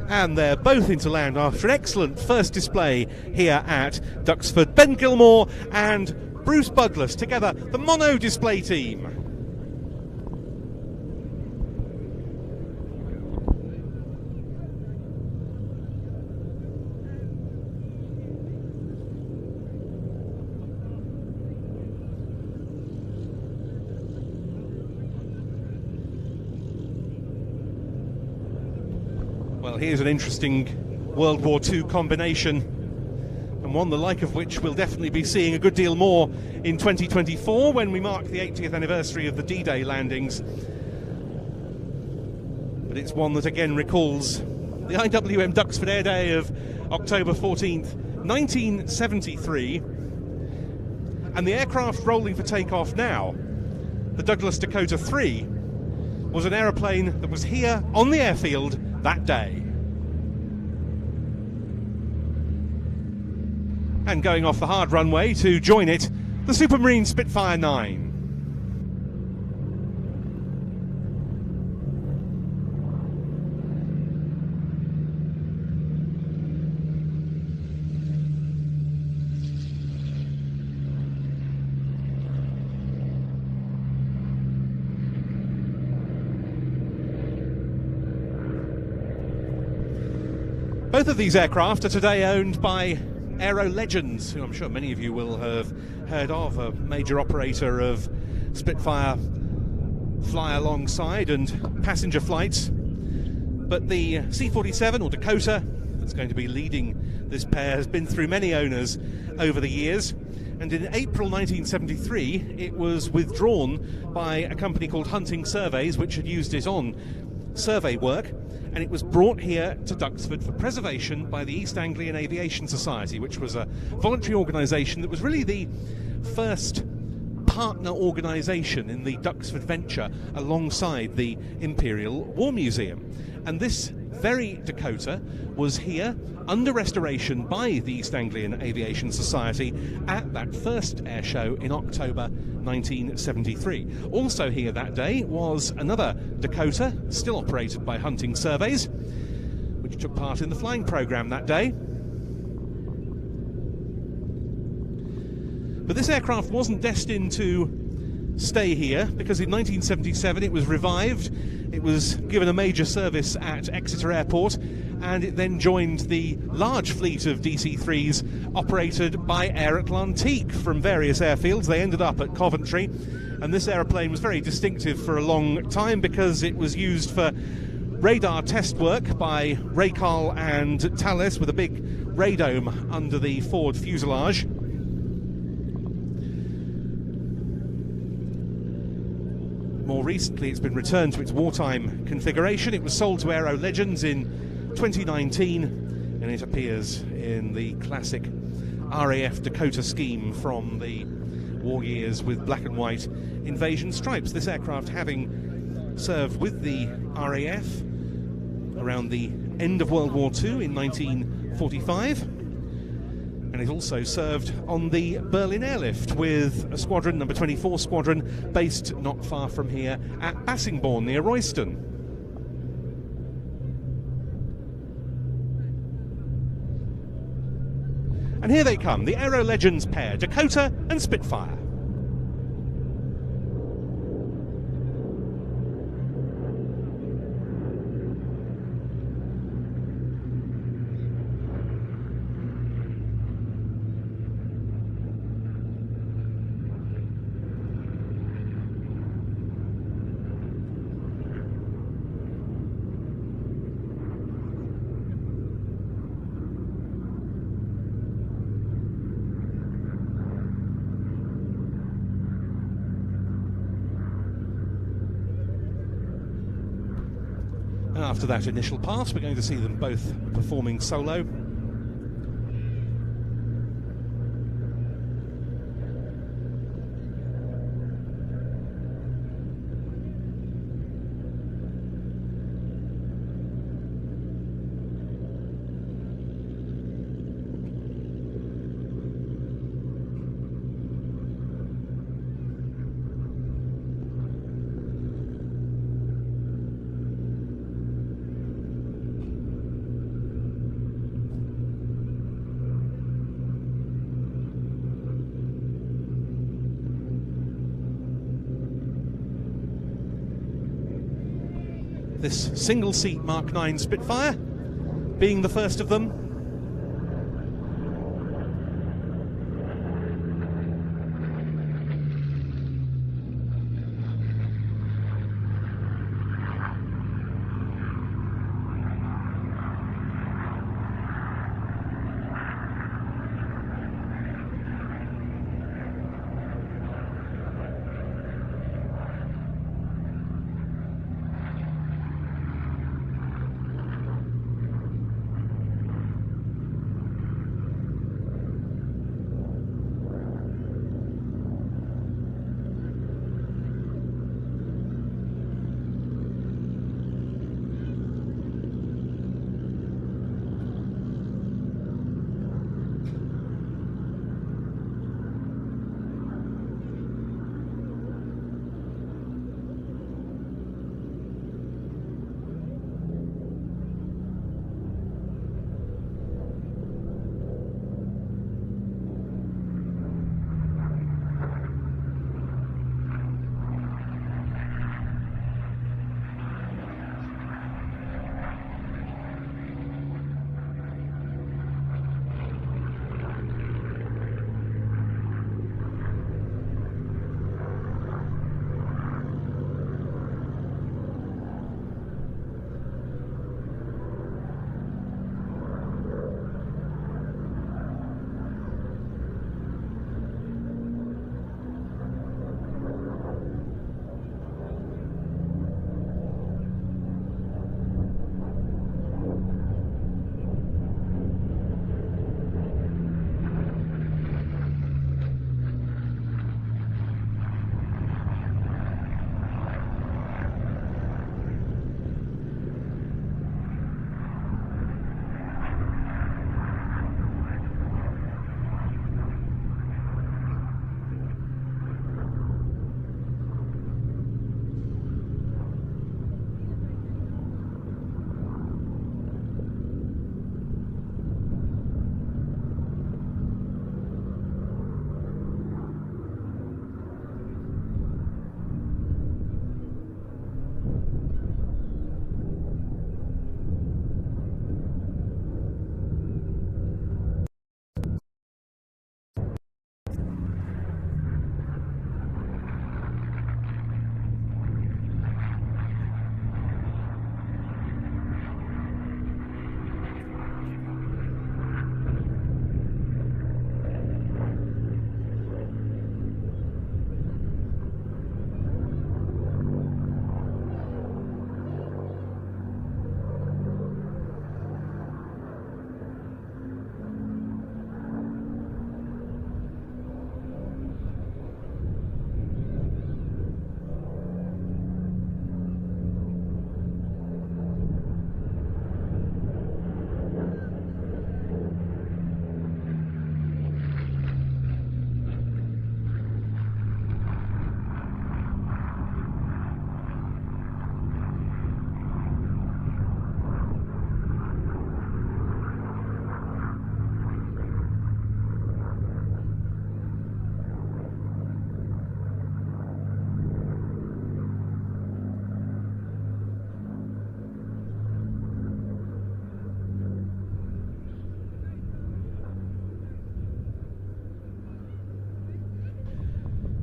And they're both into land after an excellent first display here at Duxford. Ben Gilmore and Bruce Buglas together, the mono display team. Well, here's an interesting World War II combination, and one the like of which we'll definitely be seeing a good deal more in 2024 when we mark the 80th anniversary of the D-Day landings. But it's one that again recalls the IWM Duxford Air Day of October 14th, 1973, and the aircraft rolling for takeoff now, the Douglas Dakota 3, was an aeroplane that was here on the airfield that day. And going off the hard runway to join it, the Supermarine Spitfire 9. Both of these aircraft are today owned by Aero Legends, who I'm sure many of you will have heard of, a major operator of Spitfire fly alongside and passenger flights. But the C-47, or Dakota, that's going to be leading this pair, has been through many owners over the years. And in April 1973, it was withdrawn by a company called Hunting Surveys, which had used it on survey work, and it was brought here to Duxford for preservation by the East Anglian Aviation Society, which was a voluntary organisation that was really the first partner organisation in the Duxford venture alongside the Imperial War Museum. And this very Dakota was here under restoration by the East Anglian Aviation Society at that first air show in October 1973. Also here that day was another Dakota, still operated by Hunting Surveys, which took part in the flying programme that day. But this aircraft wasn't destined to stay here, because in 1977 it was revived. It was given a major service at Exeter Airport, and it then joined the large fleet of DC-3s operated by Air Atlantique from various airfields. They ended up at Coventry, and this aeroplane was very distinctive for a long time because it was used for radar test work by Raycarl and Thales with a big radome under the forward fuselage. More recently, it's been returned to its wartime configuration. It was sold to Aero Legends in 2019, and it appears in the classic RAF Dakota scheme from the war years with black and white invasion stripes. This aircraft having served with the RAF around the end of World War II in 1945. And it also served on the Berlin airlift with a squadron, number 24 squadron, based not far from here at Bassingbourn near Royston. And here they come, the Aero Legends pair, Dakota and Spitfire. After that initial pass, we're going to see them both performing solo. This single-seat Mark 9 Spitfire being the first of them.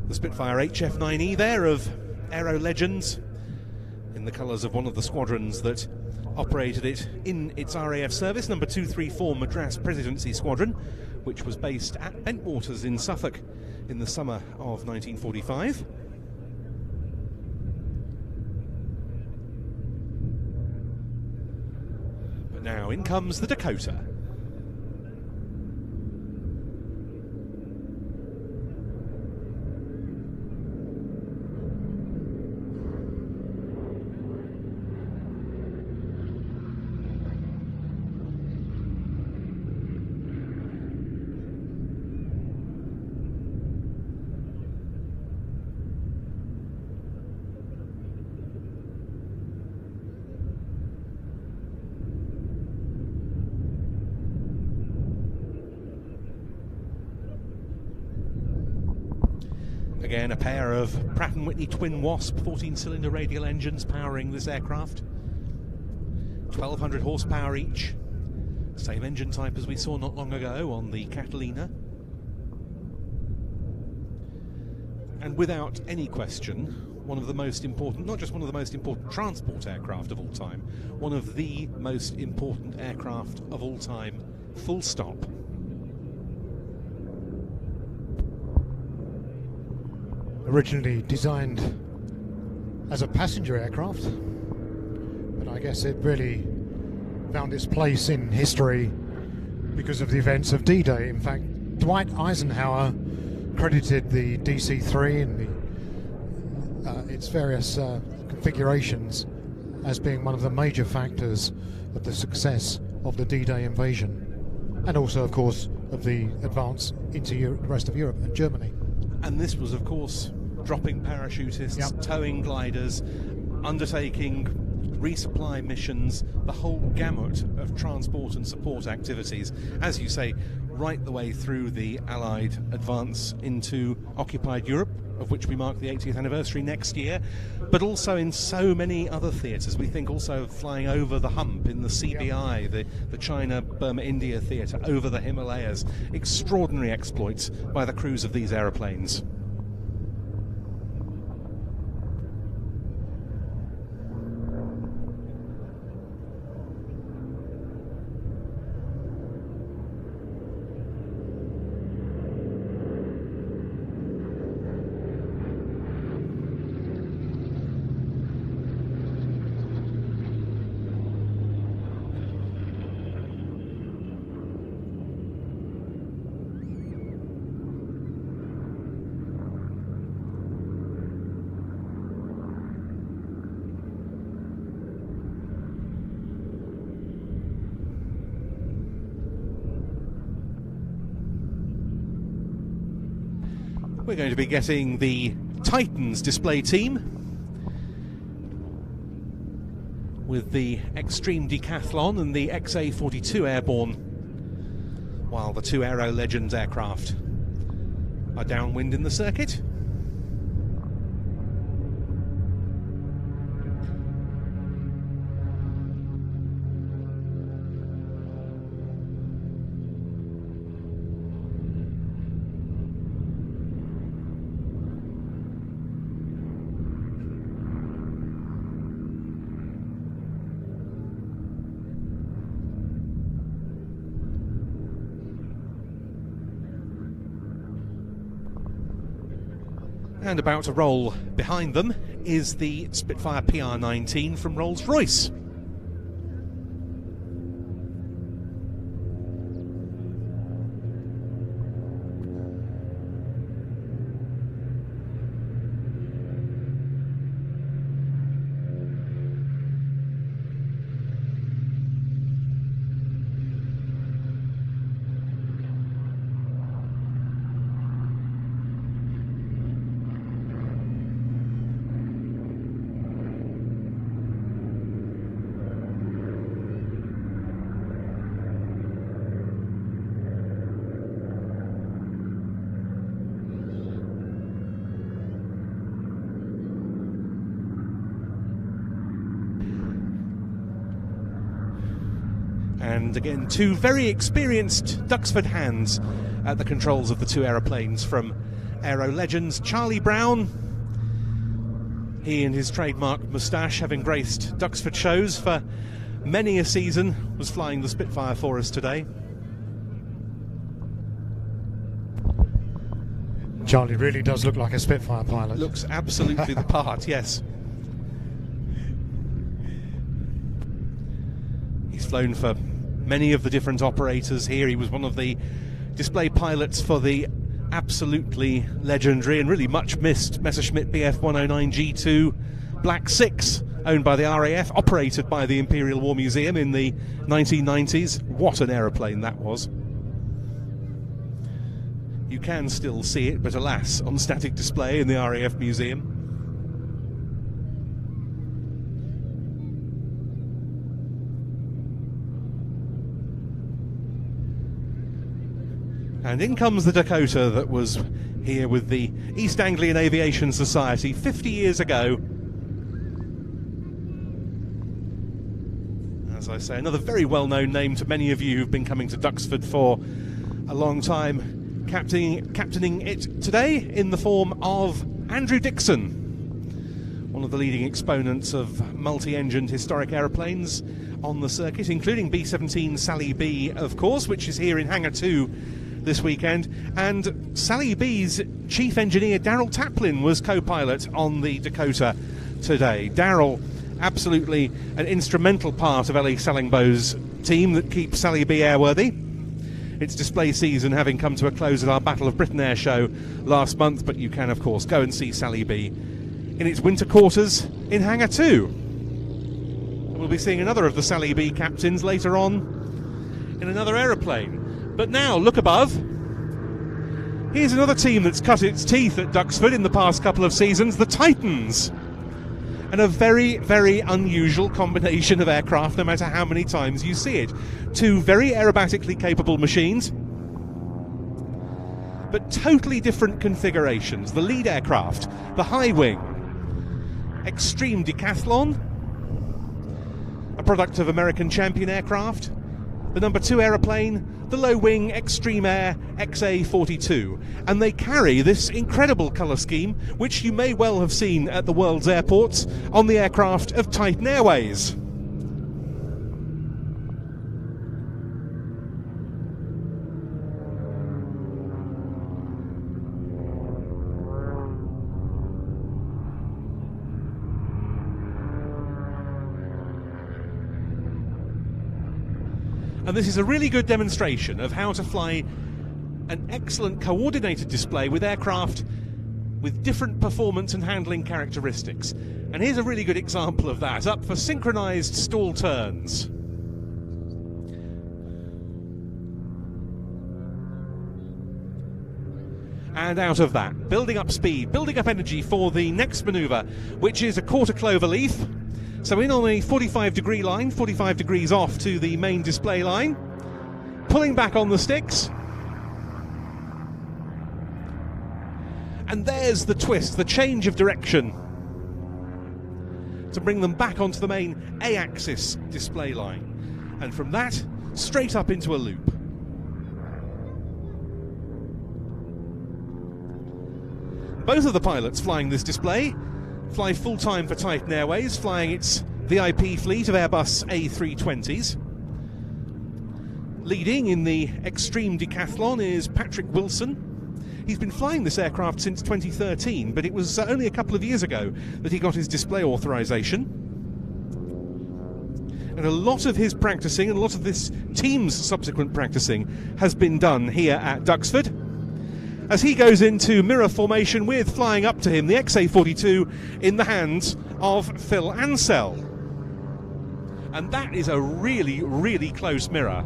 The Spitfire HF9E there of Aero Legends, in the colours of one of the squadrons that operated it in its RAF service, number 234 Madras Presidency Squadron, which was based at Bentwaters in Suffolk in the summer of 1945. But now in comes the Dakota. Again, a pair of Pratt & Whitney Twin Wasp 14-cylinder radial engines powering this aircraft. 1,200 horsepower each. Same engine type as we saw not long ago on the Catalina. And without any question, one of the most important, not just one of the most important transport aircraft of all time, one of the most important aircraft of all time, full stop. Originally designed as a passenger aircraft, but I guess it really found its place in history because of the events of D-Day. In fact, Dwight Eisenhower credited the DC-3 and its various configurations as being one of the major factors of the success of the D-Day invasion, and also, of course, of the advance into the rest of Europe and Germany. And this was, of course, dropping parachutists, towing gliders, undertaking resupply missions, the whole gamut of transport and support activities, as you say, right the way through the Allied advance into occupied Europe, of which we mark the 80th anniversary next year, but also in so many other theatres. We think also of flying over the hump in the CBI, the China, Burma, India theatre, over the Himalayas. Extraordinary exploits by the crews of these aeroplanes. We're going to be getting the Titans display team with the Extreme Decathlon and the XA-42 Airborne, while the two Aero Legends aircraft are downwind in the circuit. And about to roll behind them is the Spitfire PR-19 from Rolls-Royce. And again, two very experienced Duxford hands at the controls of the two aeroplanes from aero legends. Charlie Brown, he and his trademark moustache, having graced Duxford shows for many a season, was flying the Spitfire for us today. Charlie really does look like a Spitfire pilot. Looks absolutely the part, yes. He's flown for many of the different operators here. He was one of the display pilots for the absolutely legendary and really much missed Messerschmitt Bf 109 G2 Black 6, owned by the RAF, operated by the Imperial War Museum in the 1990s. What an aeroplane that was. You can still see it, but alas, on static display in the RAF Museum. And in comes the Dakota that was here with the East Anglian Aviation Society 50 years ago. As I say, another very well-known name to many of you who've been coming to Duxford for a long time. Captaining it today in the form of Andrew Dixon, one of the leading exponents of multi-engined historic aeroplanes on the circuit, including B-17 Sally B, of course, which is here in Hangar 2 this weekend. And Sally B's chief engineer, Darryl Taplin, was co-pilot on the Dakota today. Darryl, absolutely an instrumental part of Ellie Sallingbo's team that keeps Sally B airworthy. Its display season having come to a close at our Battle of Britain Air Show last month, but you can, of course, go and see Sally B in its winter quarters in Hangar 2. And we'll be seeing another of the Sally B captains later on in another aeroplane. But now, look above. Here's another team that's cut its teeth at Duxford in the past couple of seasons, the Titans. And a very, very unusual combination of aircraft, no matter how many times you see it. Two very aerobatically capable machines, but totally different configurations. The lead aircraft, the high wing, Extreme Decathlon, a product of American Champion Aircraft. The number 2 aeroplane, the low-wing Extreme Air XA-42. And they carry this incredible colour scheme, which you may well have seen at the world's airports on the aircraft of Titan Airways. And this is a really good demonstration of how to fly an excellent coordinated display with aircraft with different performance and handling characteristics. And here's a really good example of that, up for synchronized stall turns. And out of that, building up speed, building up energy for the next maneuver, which is a quarter clover leaf. So in on a 45-degree line, 45 degrees off to the main display line, pulling back on the sticks. And there's the twist, the change of direction, to bring them back onto the main A-axis display line. And from that, straight up into a loop. Both of the pilots flying this display fly full-time for Titan Airways, flying its VIP fleet of Airbus A320s. Leading in the Extreme Decathlon is Patrick Wilson. He's been flying this aircraft since 2013, but it was only a couple of years ago that he got his display authorization. And a lot of his practicing, and a lot of this team's subsequent practicing, has been done here at Duxford, as he goes into mirror formation with, flying up to him, the XA-42 in the hands of Phil Ansell. And that is a really, really close mirror.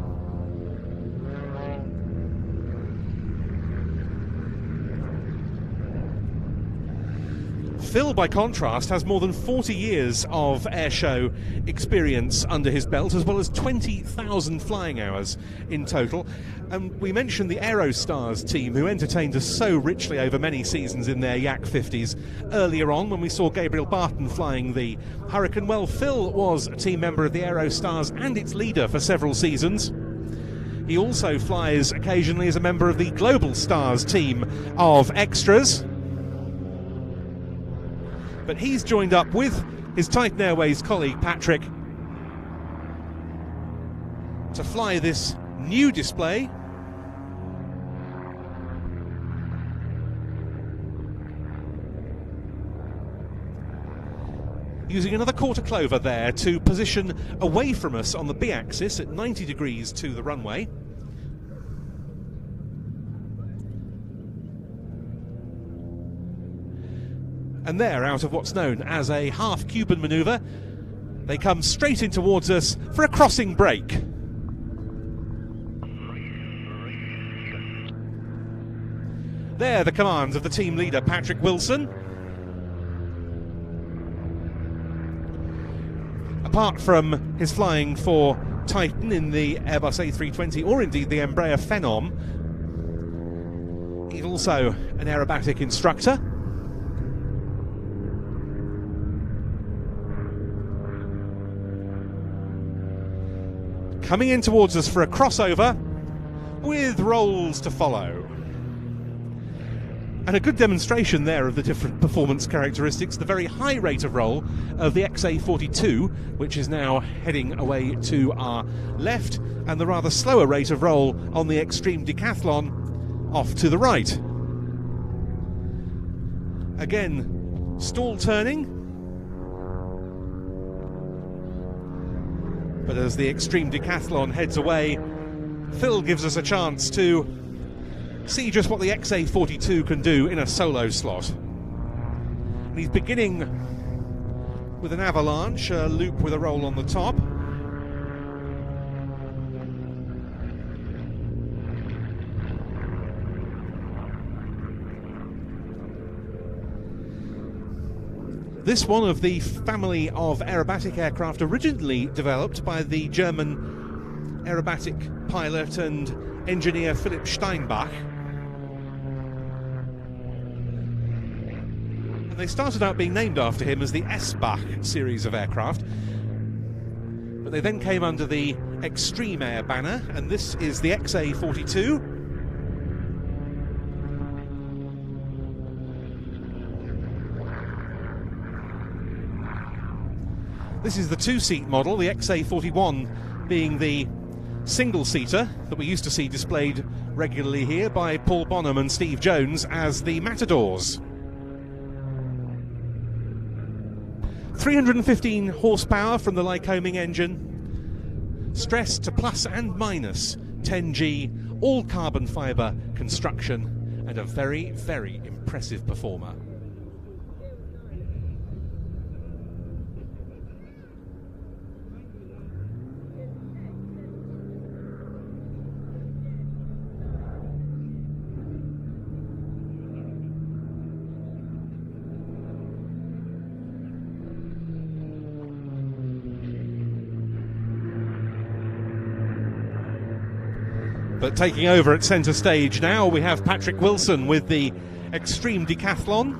Phil, by contrast, has more than 40 years of airshow experience under his belt, as well as 20,000 flying hours in total. And we mentioned the Aerostars team, who entertained us so richly over many seasons in their Yak 50s earlier on, when we saw Gabriel Barton flying the Hurricane. Well, Phil was a team member of the Aerostars and its leader for several seasons. He also flies occasionally as a member of the Global Stars team of extras. But he's joined up with his Titan Airways colleague Patrick to fly this new display. Using another quarter clover there to position away from us on the B-axis at 90 degrees to the runway. And there, out of what's known as a half-Cuban manoeuvre, they come straight in towards us for a crossing break. There, the commands of the team leader, Patrick Wilson. Apart from his flying for Titan in the Airbus A320 or indeed the Embraer Phenom, he's also an aerobatic instructor. Coming in towards us for a crossover with rolls to follow. And a good demonstration there of the different performance characteristics. The very high rate of roll of the XA42, which is now heading away to our left, and the rather slower rate of roll on the Extreme Decathlon off to the right. Again, stall turning. But as the Extreme Decathlon heads away, Phil gives us a chance to see just what the XA42 can do in a solo slot. And he's beginning with an avalanche, a loop with a roll on the top. This one of the family of aerobatic aircraft originally developed by the German aerobatic pilot and engineer Philipp Steinbach. And they started out being named after him as the S-Bach series of aircraft. But they then came under the Extreme Air banner, and this is the XA42. This is the two-seat model, the XA41 being the single-seater that we used to see displayed regularly here by Paul Bonham and Steve Jones as the Matadors. 315 horsepower from the Lycoming engine, stressed to plus and minus 10G, all carbon fibre construction, and a very, very impressive performer. But taking over at centre stage now, we have Patrick Wilson with the Extreme Decathlon.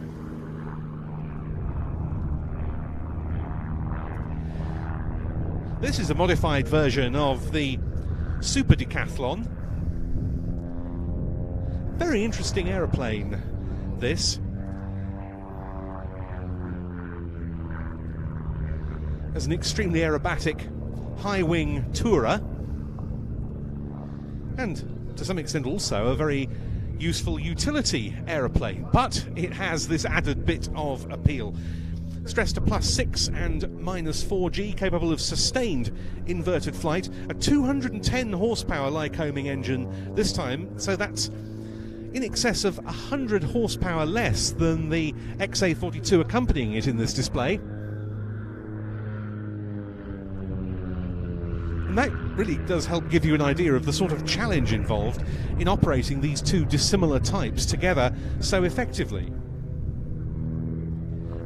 This is a modified version of the Super Decathlon. Very interesting aeroplane, this. As an extremely aerobatic high-wing tourer. And to some extent also a very useful utility aeroplane, but it has this added bit of appeal. Stressed to plus 6 and minus 4G, capable of sustained inverted flight, a 210 horsepower Lycoming engine this time, so that's in excess of 100 horsepower less than the XA42 accompanying it in this display. And that really does help give you an idea of the sort of challenge involved in operating these two dissimilar types together so effectively.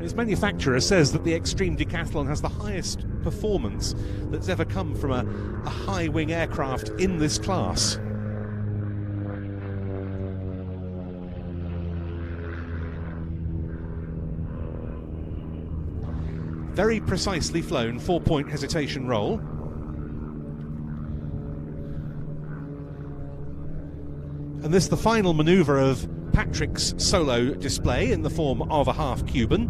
Its manufacturer says that the Extreme Decathlon has the highest performance that's ever come from a high-wing aircraft in this class. Very precisely flown 4-point hesitation roll. And this is the final manoeuvre of Patrick's solo display in the form of a half Cuban.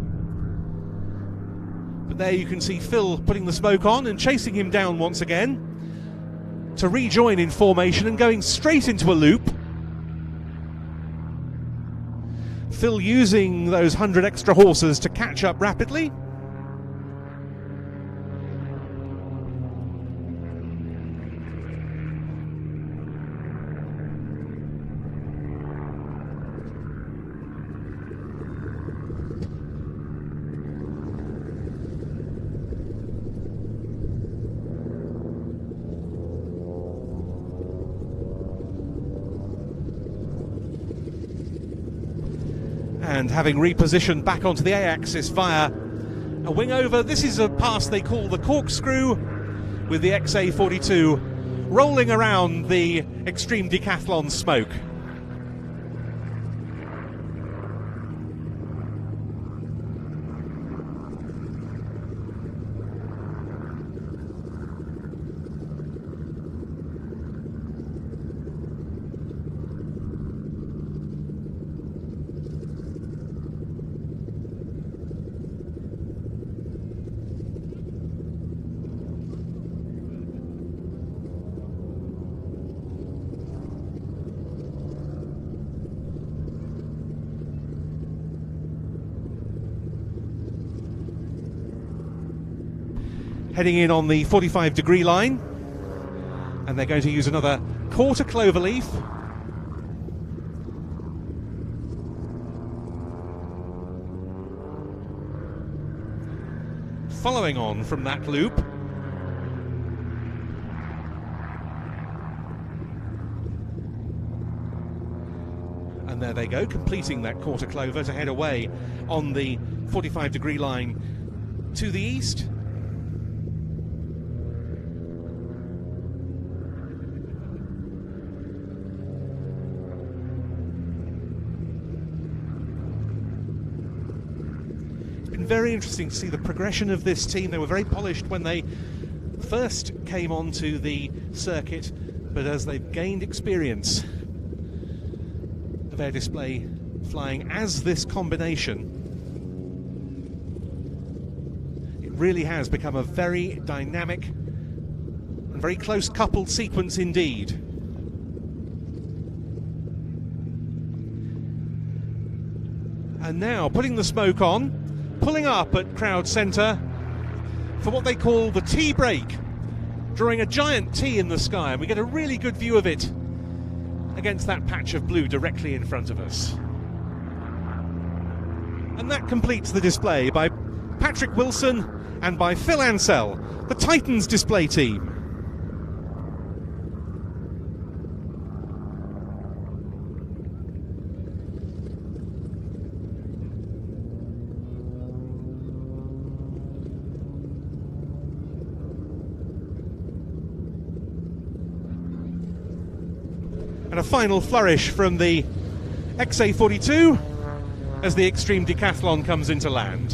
But there you can see Phil putting the smoke on and chasing him down once again to rejoin in formation and going straight into a loop. Phil using those 100 extra horses to catch up rapidly. And having repositioned back onto the A-axis via a wing over, this is a pass they call the corkscrew, with the XA42 rolling around the Extreme Decathlon smoke. Heading in on the 45-degree line, and they're going to use another quarter cloverleaf. Following on from that loop, and there they go, completing that quarter clover to head away on the 45-degree line to the east. Very interesting to see the progression of this team. They were very polished when they first came onto the circuit, but as they've gained experience of air display flying as this combination, it really has become a very dynamic and very close coupled sequence indeed. And now putting the smoke on, pulling up at crowd centre for what they call the T break, drawing a giant T in the sky, and we get a really good view of it against that patch of blue directly in front of us. And that completes the display by Patrick Wilson and by Phil Ansell, the Titans display team. And a final flourish from the XA42 as the Extreme Decathlon comes into land.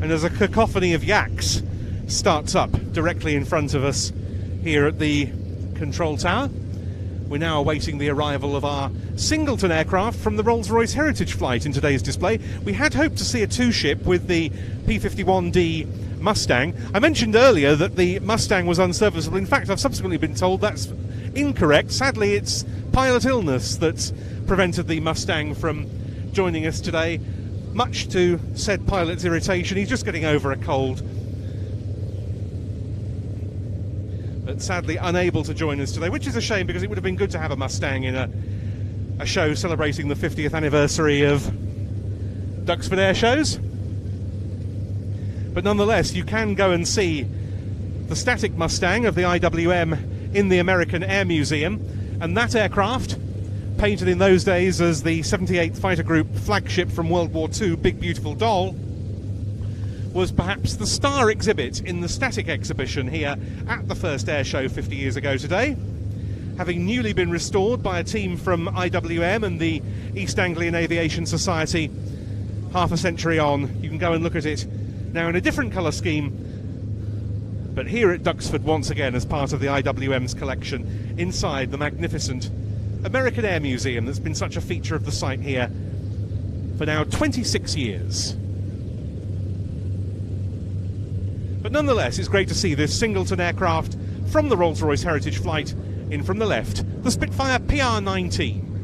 And as a cacophony of yaks starts up directly in front of us here at the control tower, we're now awaiting the arrival of our Singleton aircraft from the Rolls-Royce Heritage flight in today's display. We had hoped to see a two-ship with the P-51D Mustang. I mentioned earlier that the Mustang was unserviceable. In fact, I've subsequently been told that's incorrect. Sadly, it's pilot illness that's prevented the Mustang from joining us today. Much to said pilot's irritation, he's just getting over a cold. But sadly unable to join us today, which is a shame because it would have been good to have a Mustang in a show celebrating the 50th anniversary of Duxford Air Shows. But nonetheless, you can go and see the static Mustang of the IWM in the American Air Museum, and that aircraft, painted in those days as the 78th Fighter Group flagship from World War II, Big Beautiful Doll, was perhaps the star exhibit in the static exhibition here at the first air show 50 years ago today. Having newly been restored by a team from IWM and the East Anglian Aviation Society half a century on, you can go and look at it now in a different colour scheme But here at Duxford, once again, as part of the IWM's collection, inside the magnificent American Air Museum that's been such a feature of the site here for now 26 years. But nonetheless, it's great to see this Singleton aircraft from the Rolls-Royce Heritage Flight. In from the left, the Spitfire PR-19.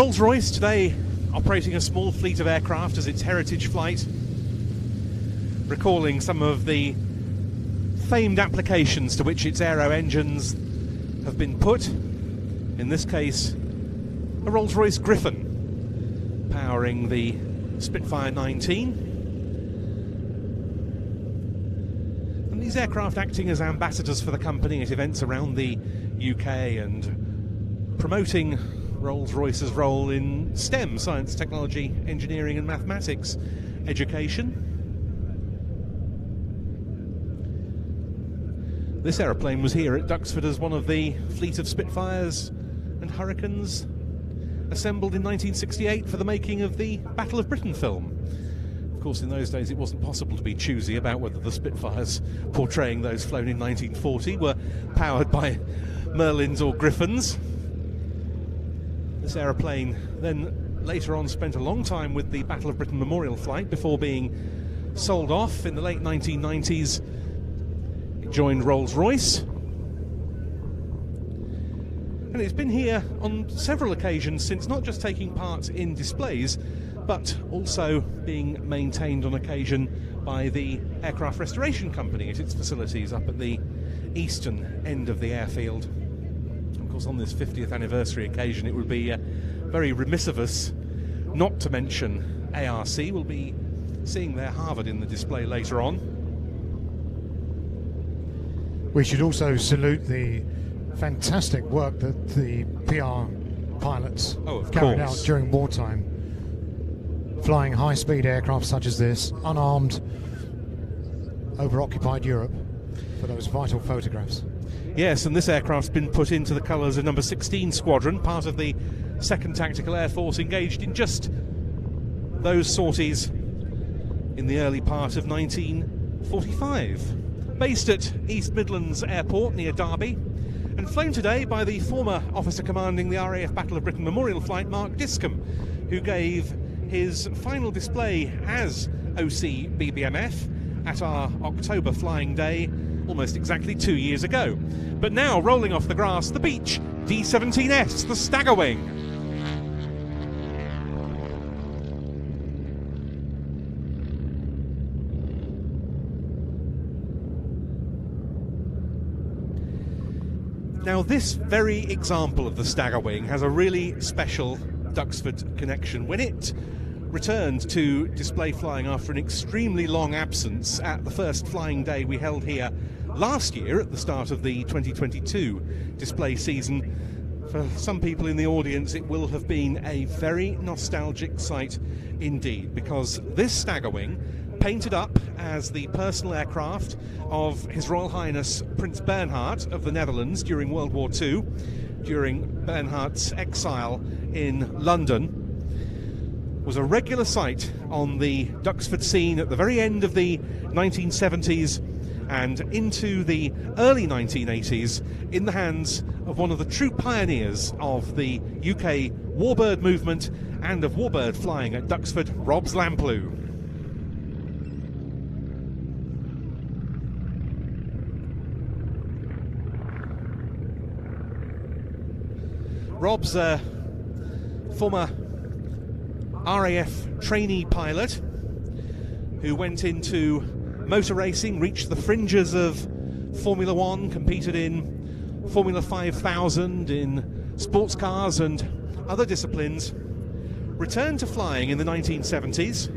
Rolls-Royce today operating a small fleet of aircraft as its heritage flight, recalling some of the famed applications to which its aero engines have been put. In this case, a Rolls-Royce Griffon powering the Spitfire 19. And these aircraft acting as ambassadors for the company at events around the UK and promoting Rolls-Royce's role in STEM, science, technology, engineering and mathematics education. This aeroplane was here at Duxford as one of the fleet of Spitfires and Hurricanes assembled in 1968 for the making of the Battle of Britain film. Of course, in those days it wasn't possible to be choosy about whether the Spitfires portraying those flown in 1940 were powered by Merlins or Griffons. This aeroplane then later on spent a long time with the Battle of Britain Memorial Flight before being sold off in the late 1990s. It joined Rolls-Royce. And it's been here on several occasions since, not just taking part in displays, but also being maintained on occasion by the Aircraft Restoration Company at its facilities up at the eastern end of the airfield. Of course, on this 50th anniversary occasion, it would be very remiss of us not to mention ARC. We'll be seeing their Harvard in the display later on. We should also salute the fantastic work that the PR pilots carried out during wartime, flying high-speed aircraft such as this, unarmed, over occupied Europe, for those vital photographs. Yes, and this aircraft's been put into the colours of number 16 Squadron, part of the 2nd Tactical Air Force, engaged in just those sorties in the early part of 1945. Based at East Midlands Airport near Derby, and flown today by the former officer commanding the RAF Battle of Britain Memorial Flight, Mark Discombe, who gave his final display as OC BBMF at our October flying day almost exactly 2 years ago. But now, rolling off the grass, the Beech D-17S, the Staggerwing. Now, this very example of the Staggerwing has a really special Duxford connection. When it returned to display flying after an extremely long absence at the first flying day we held here last year at the start of the 2022 display season, for some people in the audience it will have been a very nostalgic sight indeed, because this Staggerwing, painted up as the personal aircraft of His Royal Highness Prince Bernhard of the Netherlands during World War II, during Bernhard's exile in London, was a regular sight on the Duxford scene at the very end of the 1970s and into the early 1980s in the hands of one of the true pioneers of the UK warbird movement and of warbird flying at Duxford, Rob's Lamplugh. Rob's a former RAF trainee pilot who went into motor racing, reached the fringes of Formula One, competed in Formula 5000, in sports cars and other disciplines, returned to flying in the 1970s.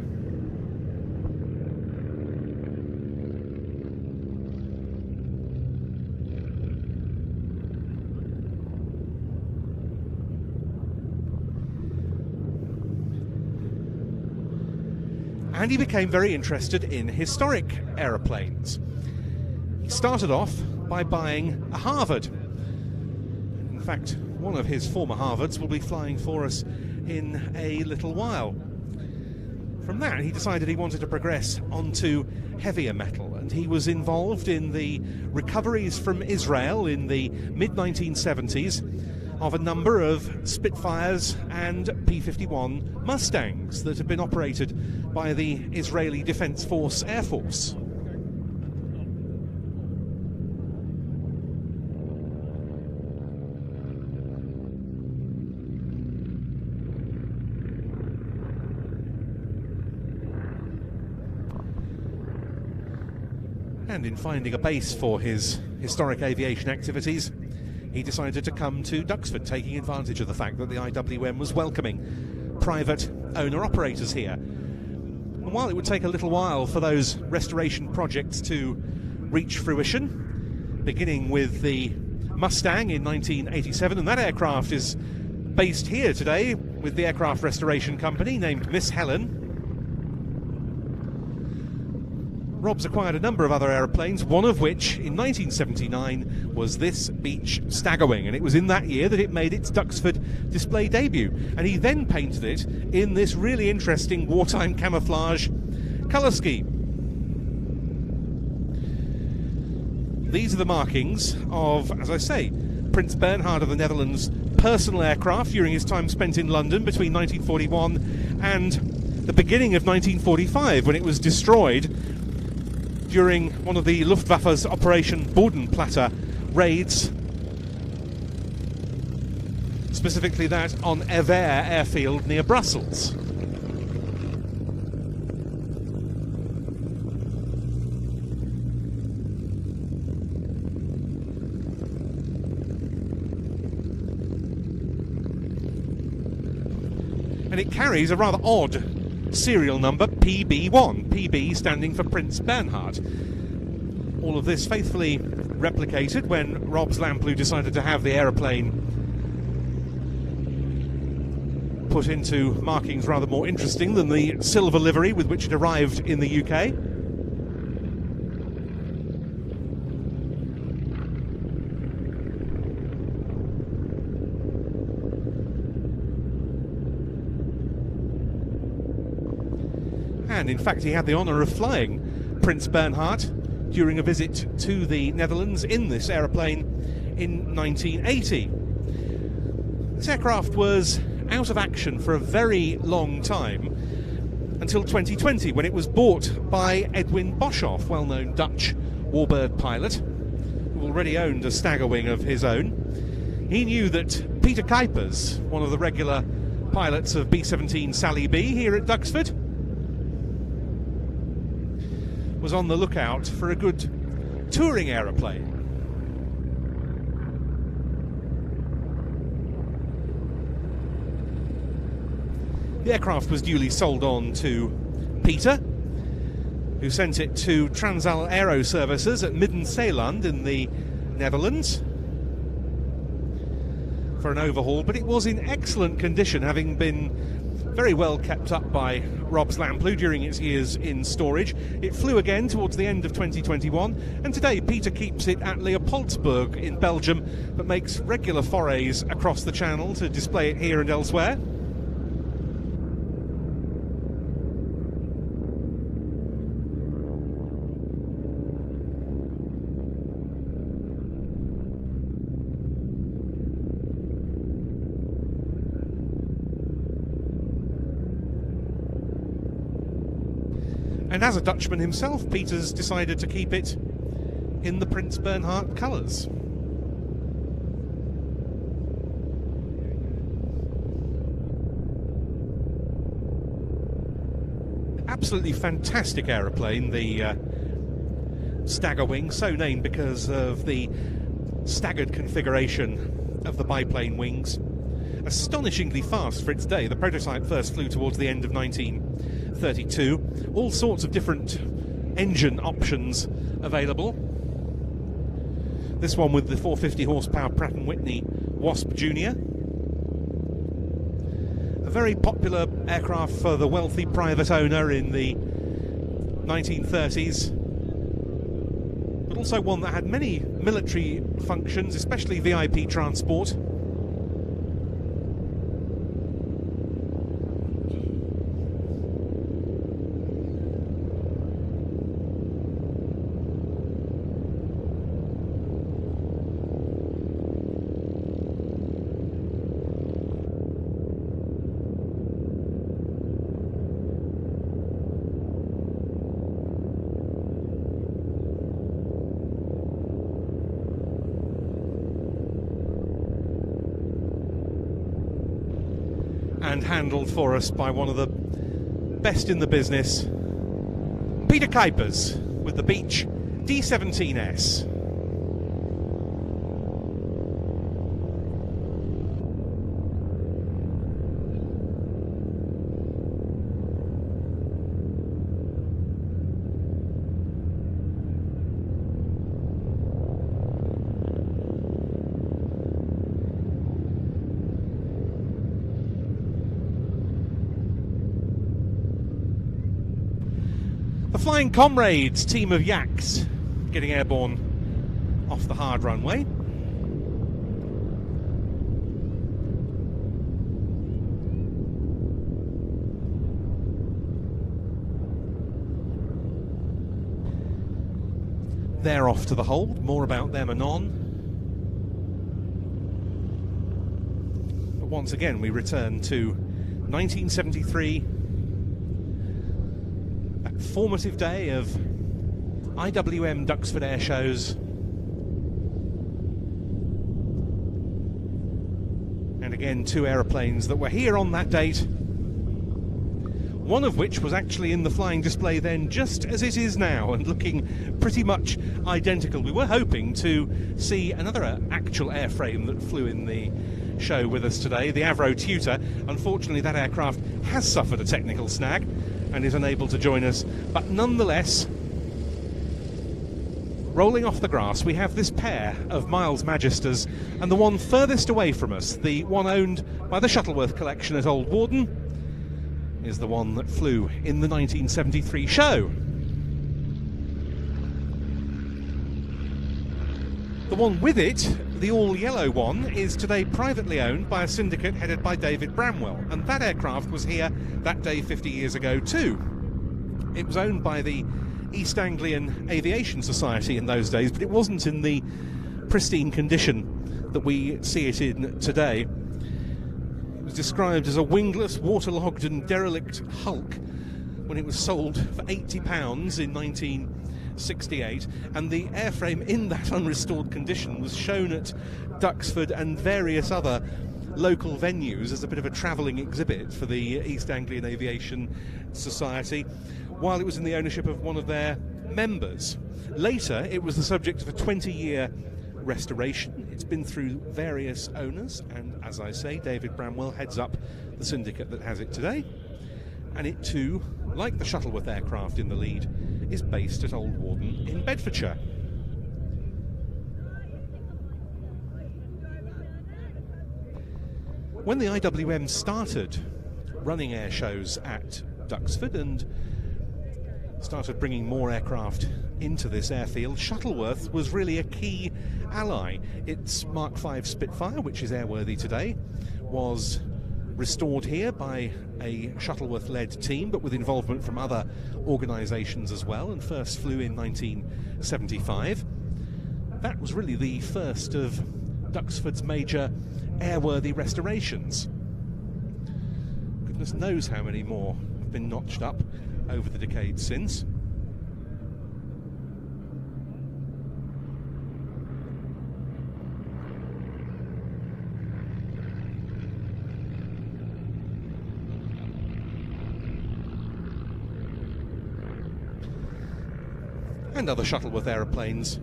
And he became very interested in historic aeroplanes. He started off by buying a Harvard. In fact, one of his former Harvards will be flying for us in a little while. From that, he decided he wanted to progress onto heavier metal, and he was involved in the recoveries from Israel in the mid-1970s of a number of Spitfires and P-51 Mustangs that had been operated by the Israeli Defense Force Air Force. And in finding a base for his historic aviation activities, he decided to come to Duxford, taking advantage of the fact that the IWM was welcoming private owner-operators here. And while it would take a little while for those restoration projects to reach fruition, beginning with the Mustang in 1987, and that aircraft is based here today with the aircraft restoration company named Miss Helen. Rob's acquired a number of other aeroplanes, one of which in 1979 was this Beech Staggerwing, and it was in that year that it made its Duxford display debut, and he then painted it in this really interesting wartime camouflage colour scheme. These are the markings of, as I say, Prince Bernhard of the Netherlands' personal aircraft during his time spent in London between 1941 and the beginning of 1945, when it was destroyed during one of the Luftwaffe's Operation Bodenplatte raids, specifically that on Evere airfield near Brussels. And it carries a rather odd serial number, PB1, PB standing for Prince Bernhard. All of this faithfully replicated when Rob's Lamplugh decided to have the aeroplane put into markings rather more interesting than the silver livery with which it arrived in the UK. And in fact, he had the honour of flying Prince Bernhard during a visit to the Netherlands in this aeroplane in 1980. This aircraft was out of action for a very long time, until 2020, when it was bought by Edwin Boshoff, well-known Dutch warbird pilot, who already owned a Staggerwing of his own. He knew that Peter Kuipers, one of the regular pilots of B-17 Sally B here at Duxford, was on the lookout for a good touring aeroplane. The aircraft was duly sold on to Peter, who sent it to Transal Aero Services at Midden-Zeeland in the Netherlands for an overhaul, but it was in excellent condition, having been very well kept up by Rob's Lamplugh during its years in storage. It flew again towards the end of 2021, and today Peter keeps it at Leopoldsburg in Belgium, but makes regular forays across the channel to display it here and elsewhere. And as a Dutchman himself, Peter's decided to keep it in the Prince Bernhard colours. Absolutely fantastic aeroplane, the Staggerwing, so named because of the staggered configuration of the biplane wings. Astonishingly fast for its day. The prototype first flew towards the end of 1932. All sorts of different engine options available. This one with the 450 horsepower Pratt & Whitney Wasp Junior. A very popular aircraft for the wealthy private owner in the 1930s, but also one that had many military functions, especially VIP transport. And handled for us by one of the best in the business, Peter Kuipers. with the Beech D17S. The Flying Comrades team of yaks getting airborne off the hard runway. They're off to the hold, more about them anon. But once again we return to 1973. Formative day of IWM Duxford air shows, and again 2 aeroplanes that were here on that date, one of which was actually in the flying display then just as it is now and looking pretty much identical. We were hoping to see another actual airframe that flew in the show with us today, the Avro Tutor. Unfortunately that aircraft has suffered a technical snag and is unable to join us, but nonetheless, rolling off the grass we have this pair of Miles Magisters, and the one furthest away from us, the one owned by the Shuttleworth collection at Old Warden, is the one that flew in the 1973 show. The one with it, the all-yellow one, is today privately owned by a syndicate headed by David Bramwell, and that aircraft was here that day 50 years ago too. It was owned by the East Anglian Aviation Society in those days, but it wasn't in the pristine condition that we see it in today. It was described as a wingless, waterlogged and derelict hulk when it was sold for £80 in 1968, and the airframe in that unrestored condition was shown at Duxford and various other local venues as a bit of a travelling exhibit for the East Anglian Aviation Society, while it was in the ownership of one of their members. Later it was the subject of a 20-year restoration. It's been through various owners, and as I say, David Bramwell heads up the syndicate that has it today, and it too, like the Shuttleworth aircraft in the lead, is based at Old Warden in Bedfordshire. When the IWM started running air shows at Duxford and started bringing more aircraft into this airfield, Shuttleworth was really a key ally. Its Mark V Spitfire, which is airworthy today, was restored here by a Shuttleworth-led team, but with involvement from other organisations as well, and first flew in 1975. That was really the first of Duxford's major airworthy restorations. Goodness knows how many more have been notched up over the decades since. And other Shuttleworth aeroplanes,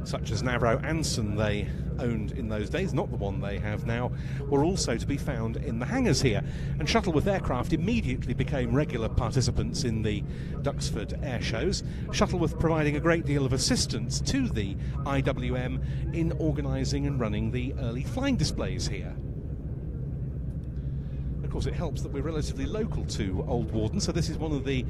such as Navro Anson they owned in those days, not the one they have now, were also to be found in the hangars here. And Shuttleworth aircraft immediately became regular participants in the Duxford air shows, Shuttleworth providing a great deal of assistance to the IWM in organising and running the early flying displays here. Of course, it helps that we're relatively local to Old Warden, so this is one of the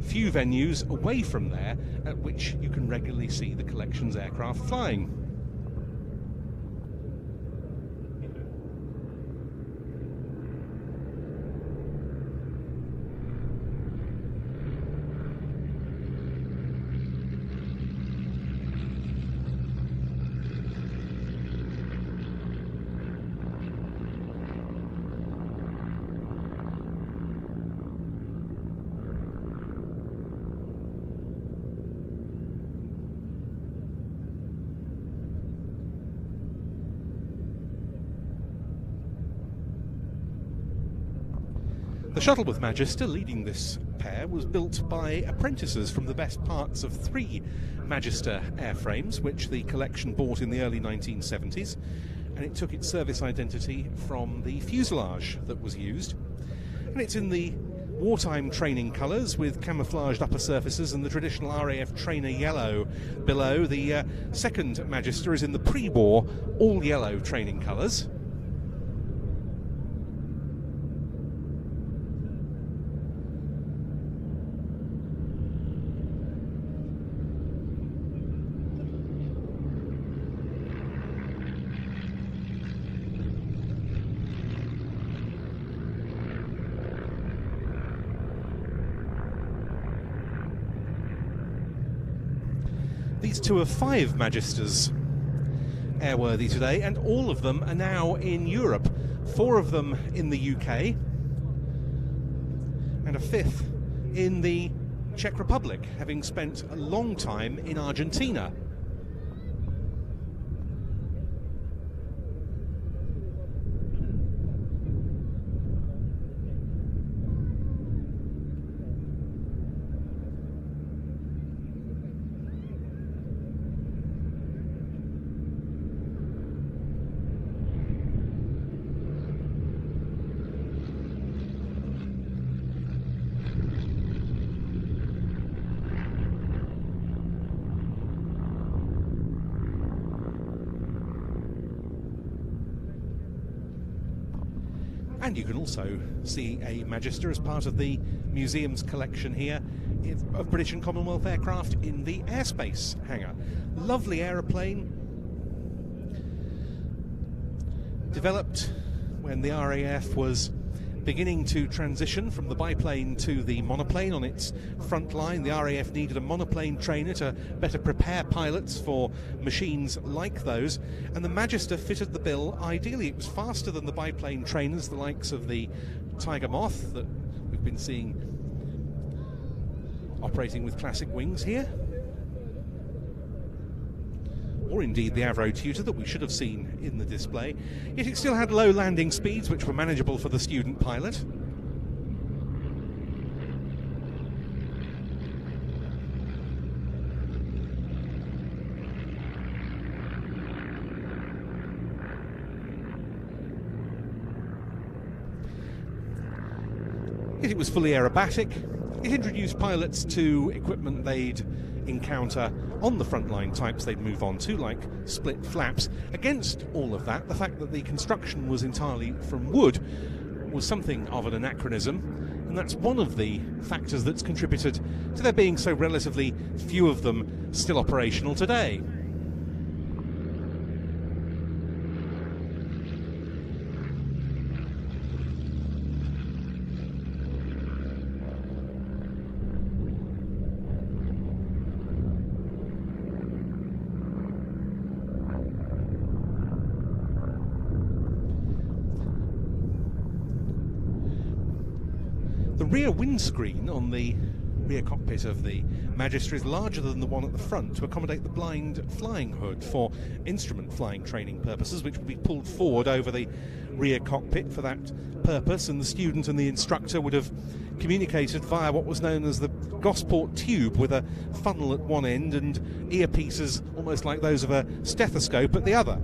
few venues away from there at which you can regularly see the collection's aircraft flying. The Shuttleworth Magister leading this pair was built by apprentices from the best parts of 3 Magister airframes, which the collection bought in the early 1970s, and it took its service identity from the fuselage that was used. And it's in the wartime training colours with camouflaged upper surfaces and the traditional RAF trainer yellow below. The second Magister is in the pre-war all yellow training colours. These 2 are 5 Magisters airworthy today, and all of them are now in Europe. 4 of them in the UK, and a 5th in the Czech Republic, having spent a long time in Argentina. And you can also see a Magister as part of the museum's collection here of British and Commonwealth aircraft in the airspace hangar. Lovely aeroplane, developed when the RAF was beginning to transition from the biplane to the monoplane on its front line. The RAF needed a monoplane trainer to better prepare pilots for machines like those, and the Magister fitted the bill ideally. It was faster than the biplane trainers, the likes of the Tiger Moth that we've been seeing operating with classic wings here, or indeed the Avro Tutor that we should have seen in the display. Yet it still had low landing speeds which were manageable for the student pilot. Yet it was fully aerobatic. It introduced pilots to equipment they'd encounter on the frontline types they'd move on to, like split flaps. Against all of that, the fact that the construction was entirely from wood was something of an anachronism, and that's one of the factors that's contributed to there being so relatively few of them still operational today. The rear windscreen on the rear cockpit of the Magister is larger than the one at the front to accommodate the blind flying hood for instrument flying training purposes, which would be pulled forward over the rear cockpit for that purpose, and the student and the instructor would have communicated via what was known as the Gosport tube, with a funnel at one end and earpieces almost like those of a stethoscope at the other.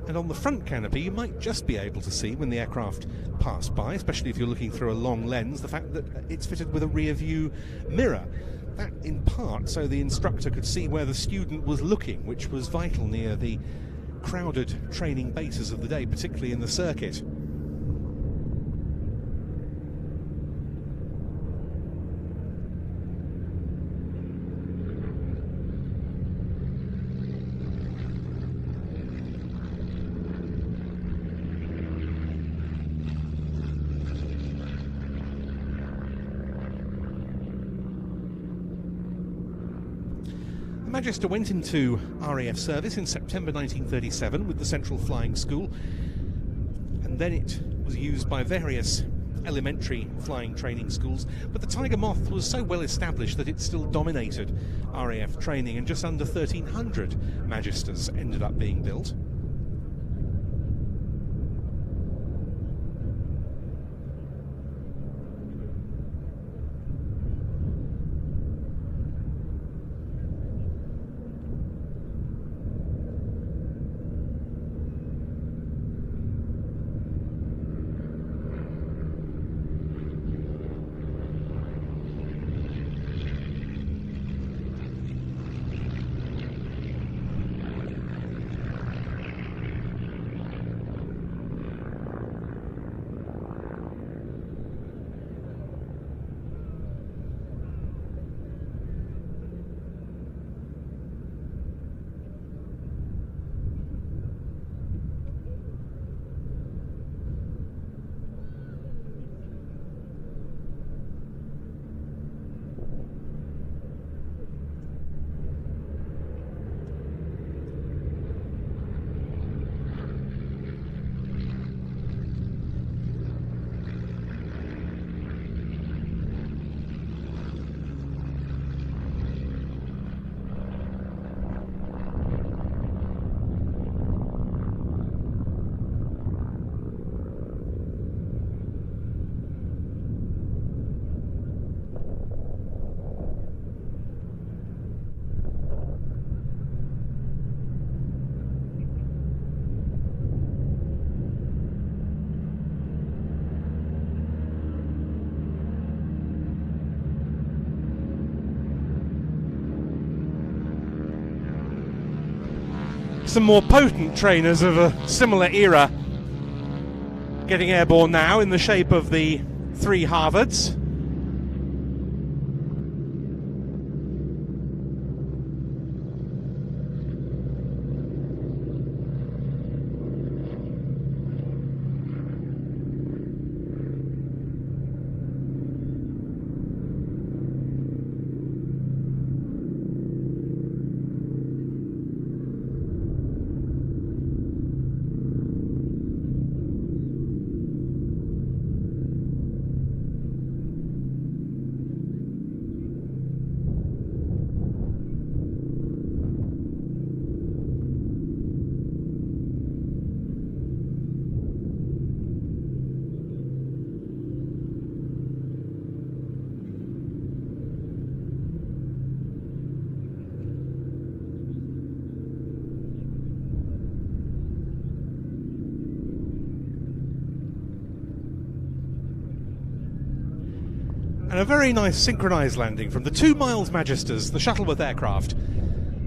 And on the front canopy you might just be able to see, when the aircraft pass by, especially if you're looking through a long lens, the fact that it's fitted with a rear view mirror. That in part so the instructor could see where the student was looking, which was vital near the crowded training bases of the day, particularly in the circuit. The Magister went into RAF service in September 1937 with the Central Flying School, and then it was used by various elementary flying training schools, but the Tiger Moth was so well established that it still dominated RAF training, and just under 1,300 Magisters ended up being built. Some more potent trainers of a similar era getting airborne now in the shape of the 3 Harvards. And a very nice synchronised landing from the 2 Miles Magisters, the Shuttleworth aircraft,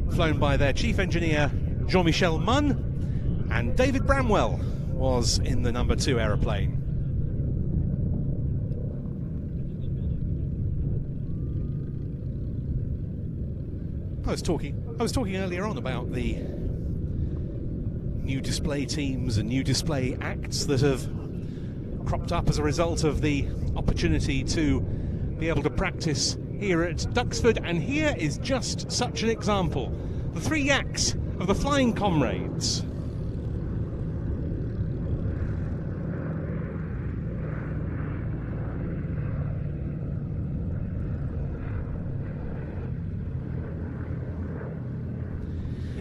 flown by their chief engineer Jean-Michel Munn, and David Bramwell was in the number 2 aeroplane. I was talking earlier on about the new display teams and new display acts that have cropped up as a result of the opportunity to be able to practice here at Duxford, and here is just such an example. The 3 yaks of the Flying Comrades.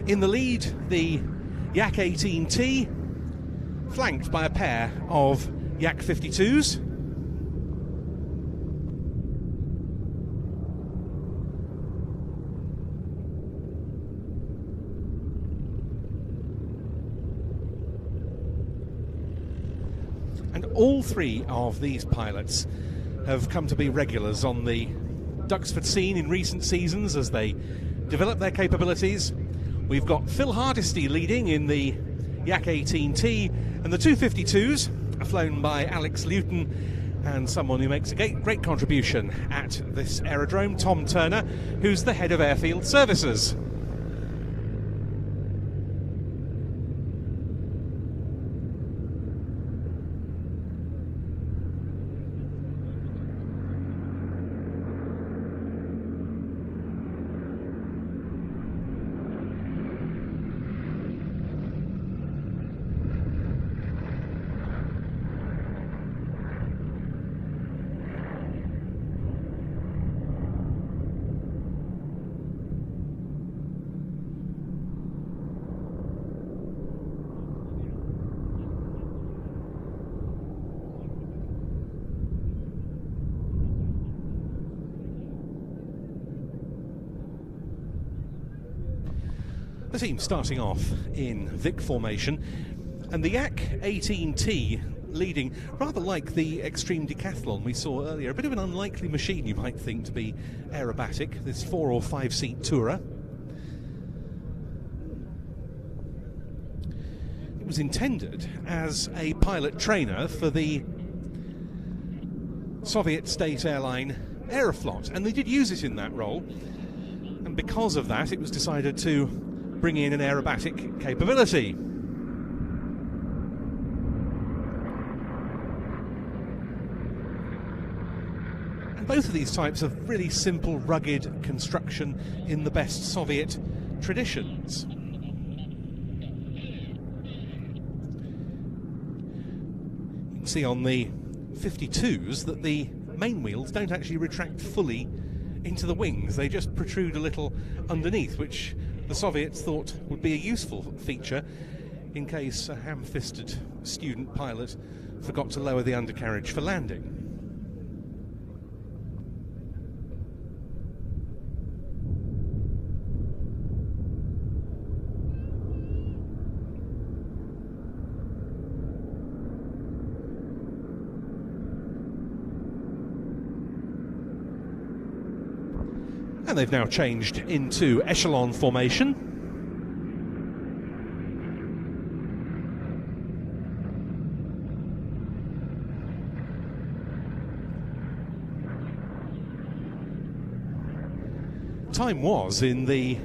In the lead, the Yak 18T, flanked by a pair of Yak 52s. And all 3 of these pilots have come to be regulars on the Duxford scene in recent seasons as they develop their capabilities. We've got Phil Hardesty leading in the Yak 18T, and the 252s are flown by Alex Luton and someone who makes a great contribution at this aerodrome, Tom Turner, who's the head of airfield services. The team starting off in Vic formation, and the Yak 18T leading, rather like the Extreme Decathlon we saw earlier. A bit of an unlikely machine, you might think, to be aerobatic, this 4 or 5 seat tourer. It was intended as a pilot trainer for the Soviet state airline Aeroflot, and they did use it in that role, and because of that it was decided to bring in an aerobatic capability. And both of these types of really simple, rugged construction in the best Soviet traditions. You can see on the 52s that the main wheels don't actually retract fully into the wings, they just protrude a little underneath, which the Soviets thought would be a useful feature in case a ham-fisted student pilot forgot to lower the undercarriage for landing. And they've now changed into echelon formation. Time was in the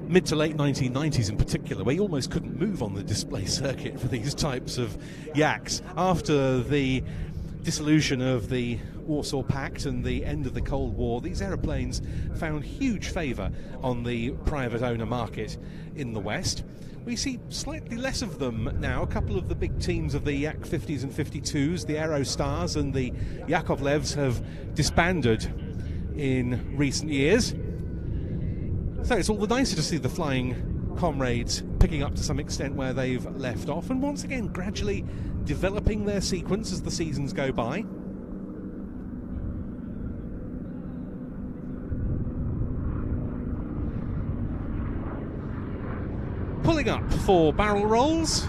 mid to late 1990s in particular, where you almost couldn't move on the display circuit for these types of yaks. After the dissolution of the Warsaw Pact and the end of the Cold War, these aeroplanes found huge favour on the private owner market in the West. We see slightly less of them now. A couple of the big teams of the Yak 50s and 52s, the Aerostars and the Yakovlevs, have disbanded in recent years. So it's all the nicer to see the flying comrades picking up to some extent where they've left off, and once again gradually developing their sequence as the seasons go by. Pulling up for barrel rolls.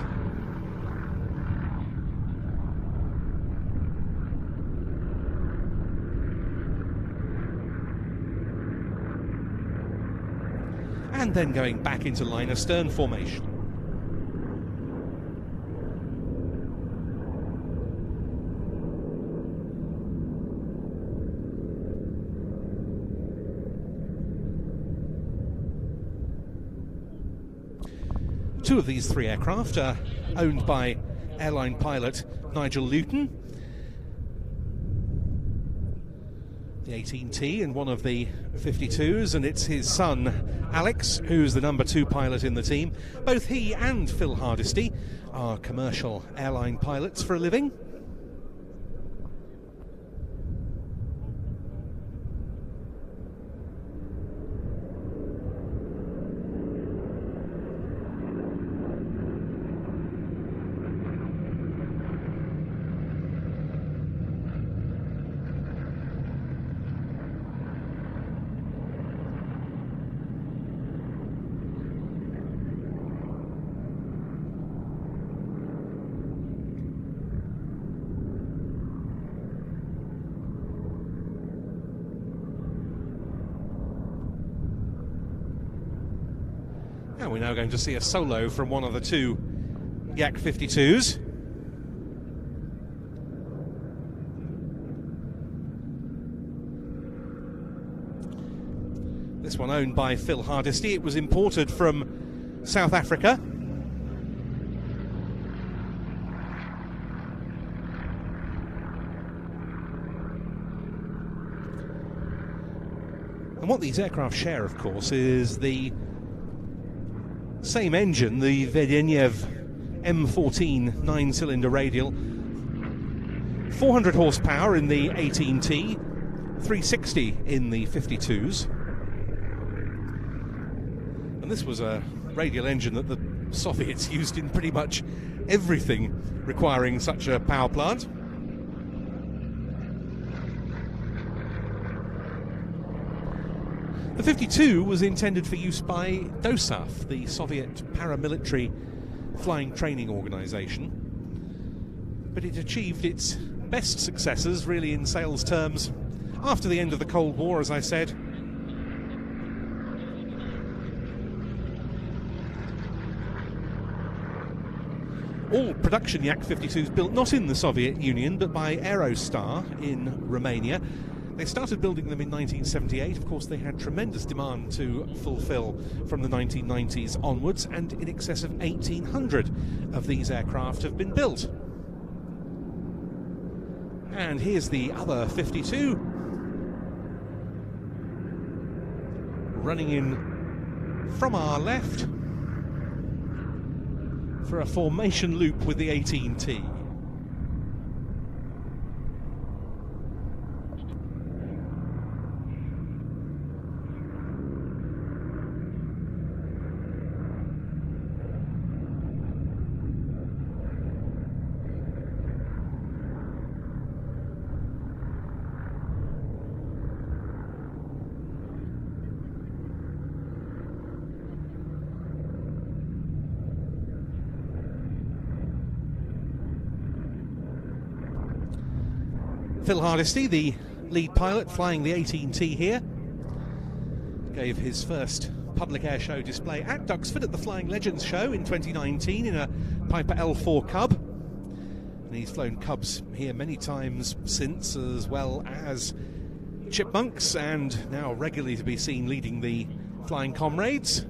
And then going back into line astern formation. Two of these three aircraft are owned by airline pilot Nigel Luton. The 18T and one of the 52s, and it's his son Alex who's the number 2 pilot in the team. Both he and Phil Hardisty are commercial airline pilots for a living. And we're now going to see a solo from one of the 2 Yak 52s. This one owned by Phil Hardisty. It was imported from South Africa. And what these aircraft share, of course, is the same engine, the Vedenev M14 9-cylinder radial. 400 horsepower in the 18T, 360 in the 52s. And this was a radial engine that the Soviets used in pretty much everything requiring such a power plant. The 52 was intended for use by DOSAF, the Soviet paramilitary flying training organisation, but it achieved its best successes, really, in sales terms after the end of the Cold War, as I said. All production Yak-52s built not in the Soviet Union but by Aerostar in Romania. They started building them in 1978. Of course, they had tremendous demand to fulfill from the 1990s onwards, and in excess of 1,800 of these aircraft have been built. And here's the other 52 running in from our left for a formation loop with the 18T. Phil Hardesty, the lead pilot flying the 18T here, gave his first public air show display at Duxford at the Flying Legends show in 2019 in a Piper L4 Cub. And he's flown Cubs here many times since, as well as Chipmunks, and now regularly to be seen leading the Flying Comrades.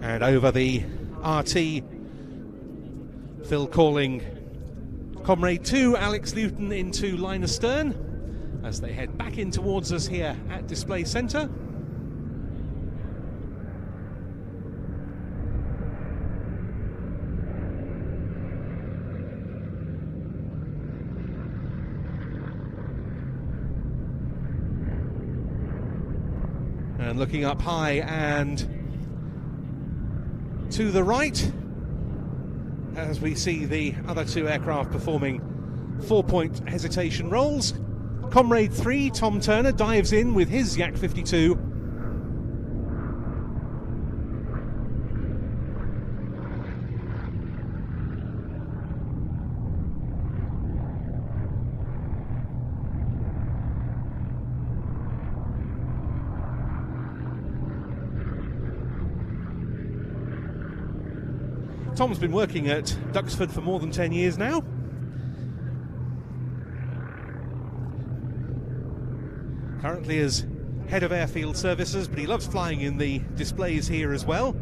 And over the RT, Phil calling Comrade 2, Alex Luton, into line astern as they head back in towards us here at Display Centre. And looking up high and to the right, as we see the other two aircraft performing 4-point hesitation rolls. Comrade 3, Tom Turner, dives in with his Yak-52. Tom's been working at Duxford for more than 10 years now. Currently as head of airfield services, but he loves flying in the displays here as well.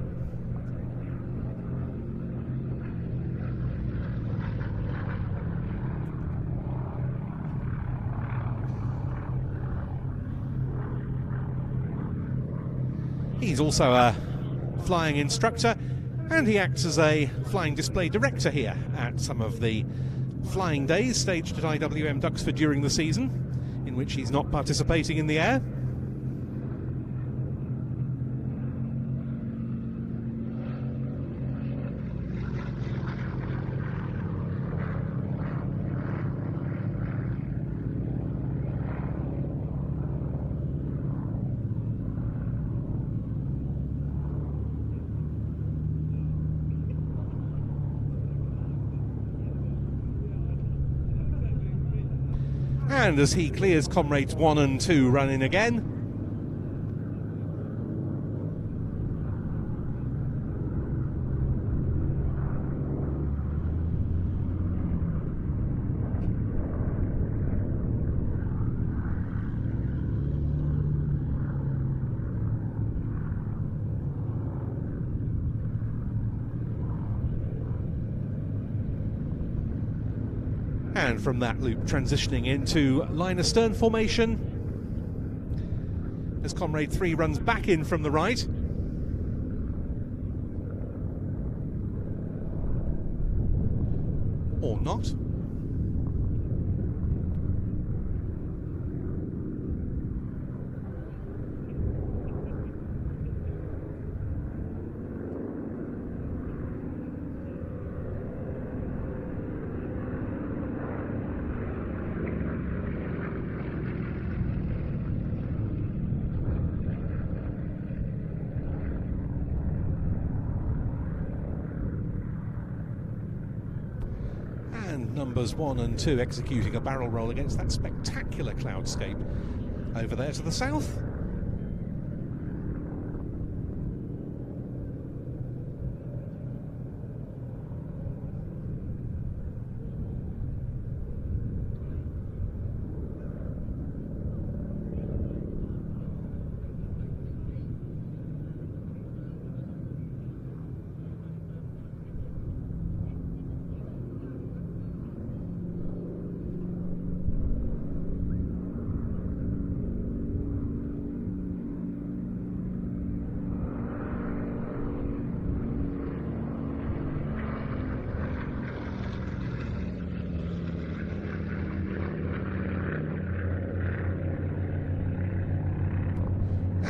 He's also a flying instructor, and he acts as a flying display director here at some of the flying days staged at IWM Duxford during the season, in which he's not participating in the air. And as he clears Comrades 1 and 2 run in again. And from that loop transitioning into line astern formation as Comrade 3 runs back in from the right. Or not. And numbers 1 and 2 executing a barrel roll against that spectacular cloudscape over there to the south.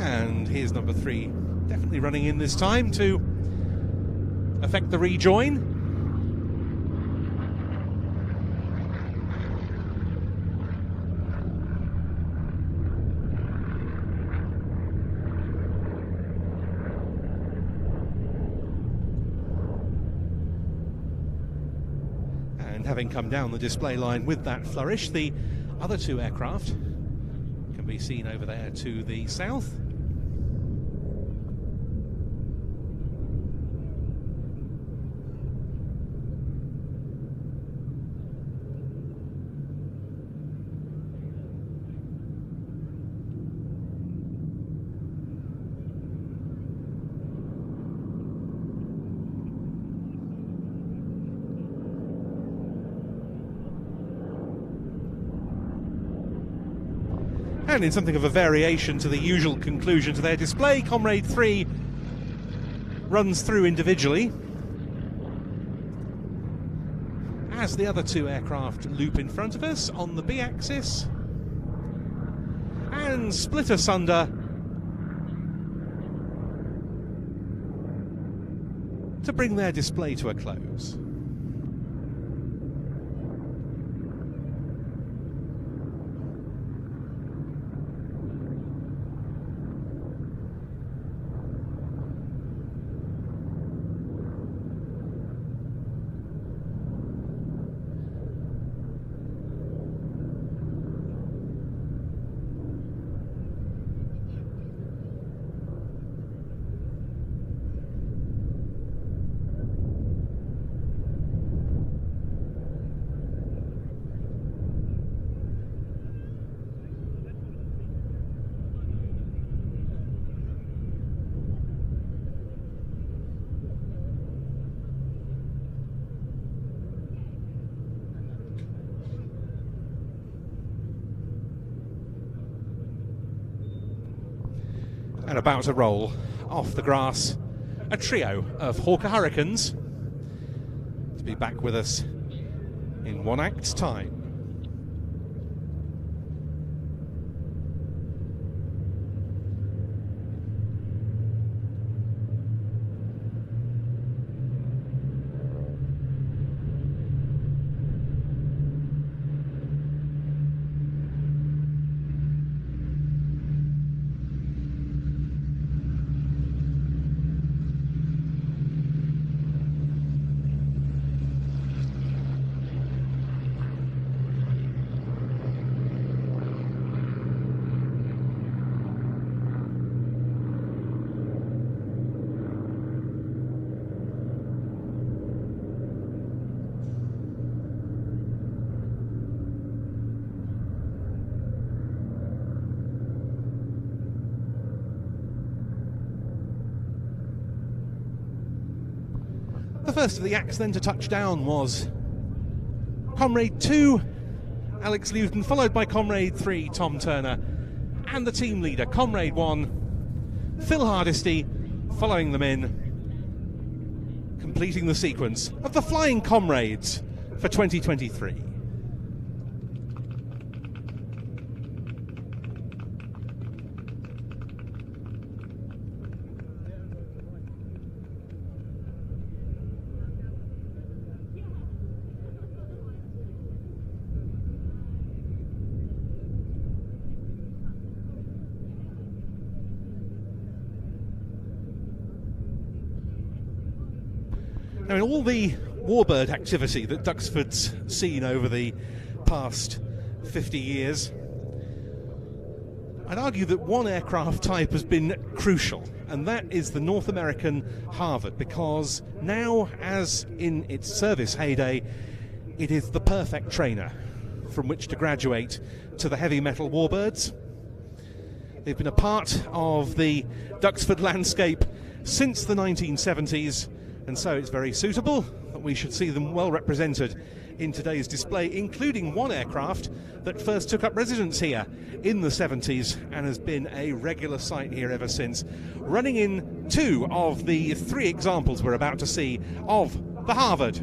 And here's number 3, definitely running in this time to affect the rejoin. And having come down the display line with that flourish, the other 2 aircraft can be seen over there to the south. And in something of a variation to the usual conclusion to their display, Comrade 3 runs through individually as the other 2 aircraft loop in front of us on the B-axis and split asunder to bring their display to a close. And about to roll off the grass, a trio of Hawker Hurricanes to be back with us in 1 act's time. The first of the acts then to touch down was Comrade 2, Alex Luton, followed by Comrade 3, Tom Turner, and the team leader, Comrade 1, Phil Hardisty, following them in, completing the sequence of the Flying Comrades for 2023. Now, in all the warbird activity that Duxford's seen over the past 50 years, I'd argue that one aircraft type has been crucial, and that is the North American Harvard, because now, as in its service heyday, it is the perfect trainer from which to graduate to the heavy metal warbirds. They've been a part of the Duxford landscape since the 1970s, and so it's very suitable that we should see them well represented in today's display, including one aircraft that first took up residence here in the 70s and has been a regular sight here ever since, running in 2 of the 3 examples we're about to see of the Harvard.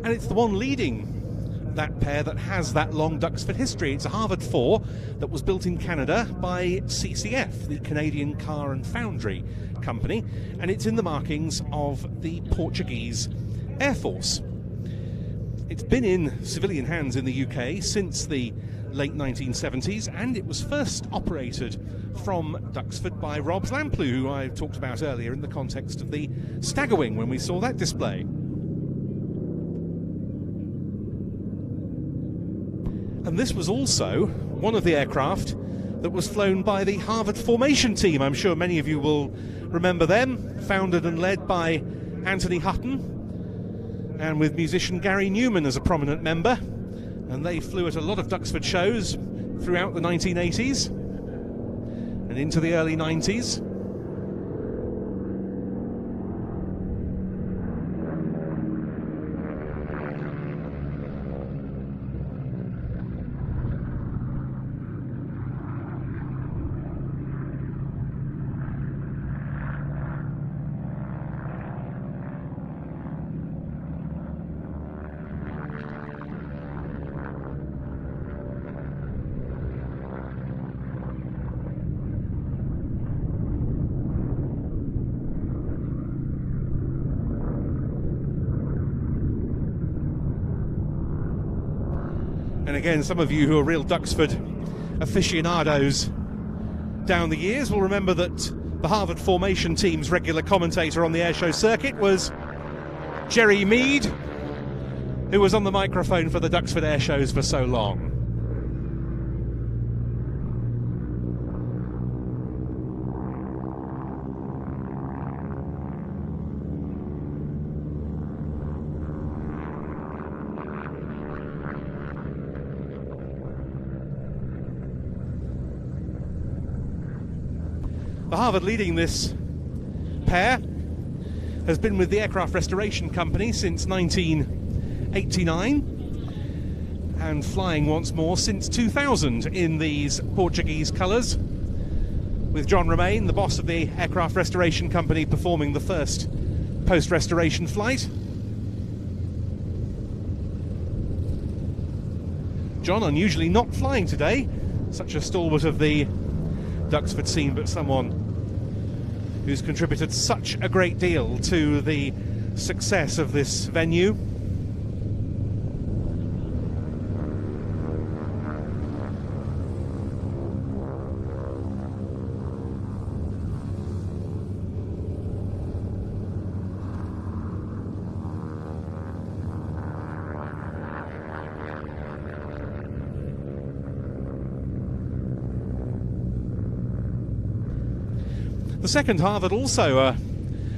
And it's the one leading that pair that has that long Duxford history. It's a Harvard 4 that was built in Canada by CCF, the Canadian Car and Foundry Company, and it's in the markings of the Portuguese Air Force. It's been in civilian hands in the UK since the late 1970s, and it was first operated from Duxford by Robs Lamplugh, who I talked about earlier in the context of the Staggerwing when we saw that display. And this was also one of the aircraft that was flown by the Harvard Formation Team. I'm sure many of you will remember them, founded and led by Anthony Hutton, and with musician Gary Newman as a prominent member. And they flew at a lot of Duxford shows throughout the 1980s and into the early 90s. And again, some of you who are real Duxford aficionados down the years will remember that the Harvard Formation Team's regular commentator on the airshow circuit was Jerry Mead, who was on the microphone for the Duxford airshows for so long. The Harvard leading this pair has been with the Aircraft Restoration Company since 1989 and flying once more since 2000 in these Portuguese colours, with John Romain, the boss of the Aircraft Restoration Company, performing the first post-restoration flight. John unusually not flying today, such a stalwart of the Duxford scene, but someone who's contributed such a great deal to the success of this venue. The second Harvard, also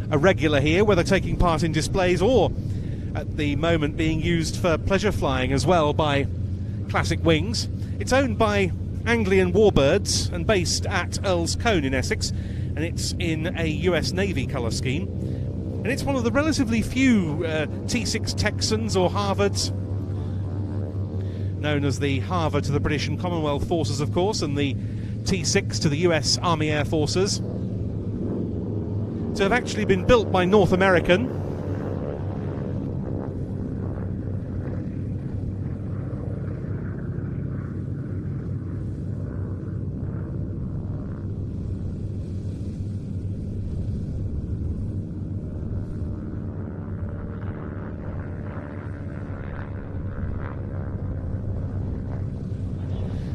a regular here, whether taking part in displays or at the moment being used for pleasure flying as well by Classic Wings. It's owned by Anglian Warbirds and based at Earl's Cone in Essex, and it's in a US Navy colour scheme. And it's one of the relatively few T6 Texans or Harvards, known as the Harvard to the British and Commonwealth Forces, of course, and the T6 to the US Army Air Forces, to have actually been built by North American.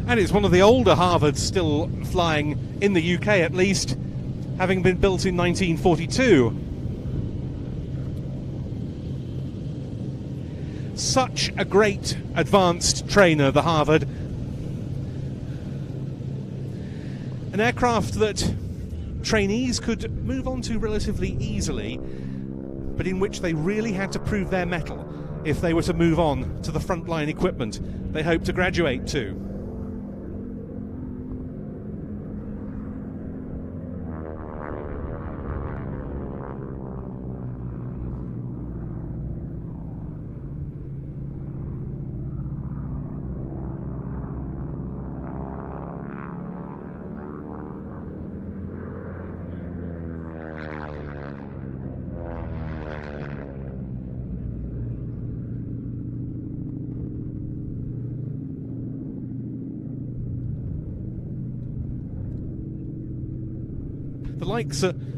And it's one of the older Harvards still flying in the UK, at least, having been built in 1942. Such a great advanced trainer, the Harvard. An aircraft that trainees could move on to relatively easily, but in which they really had to prove their mettle if they were to move on to the frontline equipment they hope to graduate to.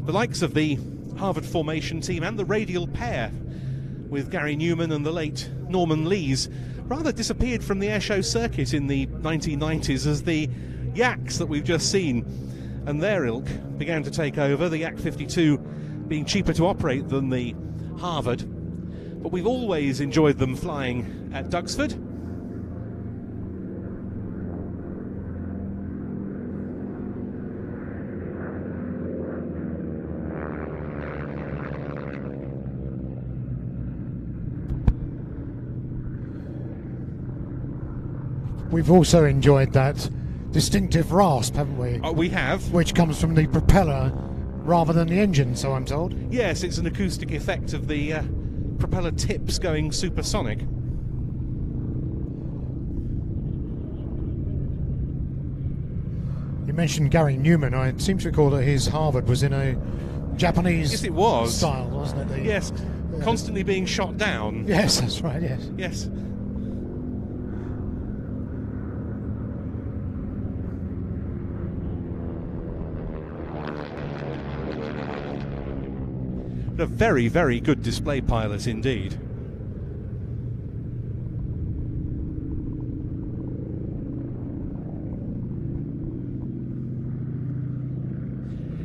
The likes of the Harvard formation team and the radial pair with Gary Newman and the late Norman Lees rather disappeared from the airshow circuit in the 1990s as the Yaks that we've just seen and their ilk began to take over, the Yak 52 being cheaper to operate than the Harvard. But we've always enjoyed them flying at Duxford. We've also enjoyed that distinctive rasp, haven't we? We have. Which comes from the propeller rather than the engine, so I'm told. Yes, it's an acoustic effect of the propeller tips going supersonic. You mentioned Gary Newman. I seem to recall that his Harvard was in a Japanese yes, it was. style, wasn't it? Yes, constantly being shot down. Yes, that's right, yes. Yes. A very, very good display pilot indeed.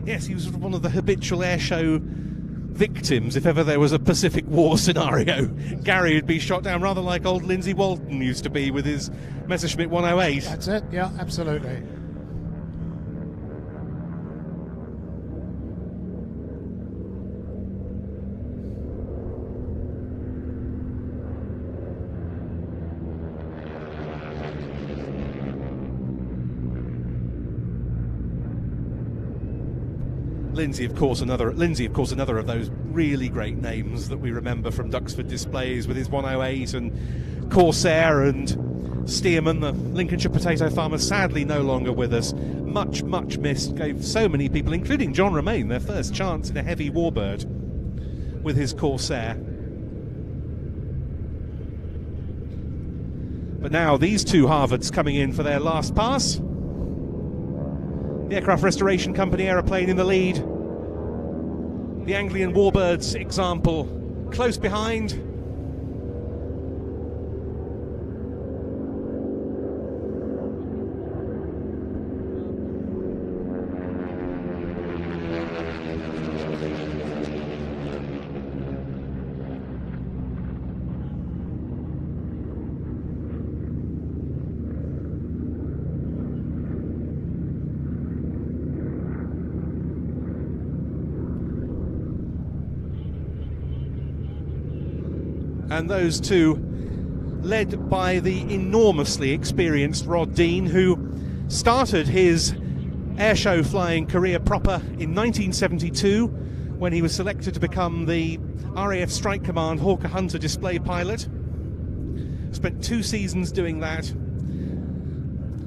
Yes, he was one of the habitual airshow victims. If ever there was a Pacific War scenario, Gary would be shot down, rather like old Lindsay Walton used to be with his Messerschmitt 108. That's it, yeah, absolutely. Lindsay, of course, another of those really great names that we remember from Duxford displays with his 108 and Corsair and Stearman, the Lincolnshire potato farmer, sadly no longer with us. Much, much missed. Gave so many people, including John Romaine, their first chance in a heavy warbird with his Corsair. But now these two Harvards coming in for their last pass. The Aircraft Restoration Company aeroplane in the lead. The Anglian Warbirds example close behind. And those two, led by the enormously experienced Rod Dean, who started his airshow flying career proper in 1972 when he was selected to become the RAF Strike Command Hawker Hunter display pilot. Spent 2 seasons doing that.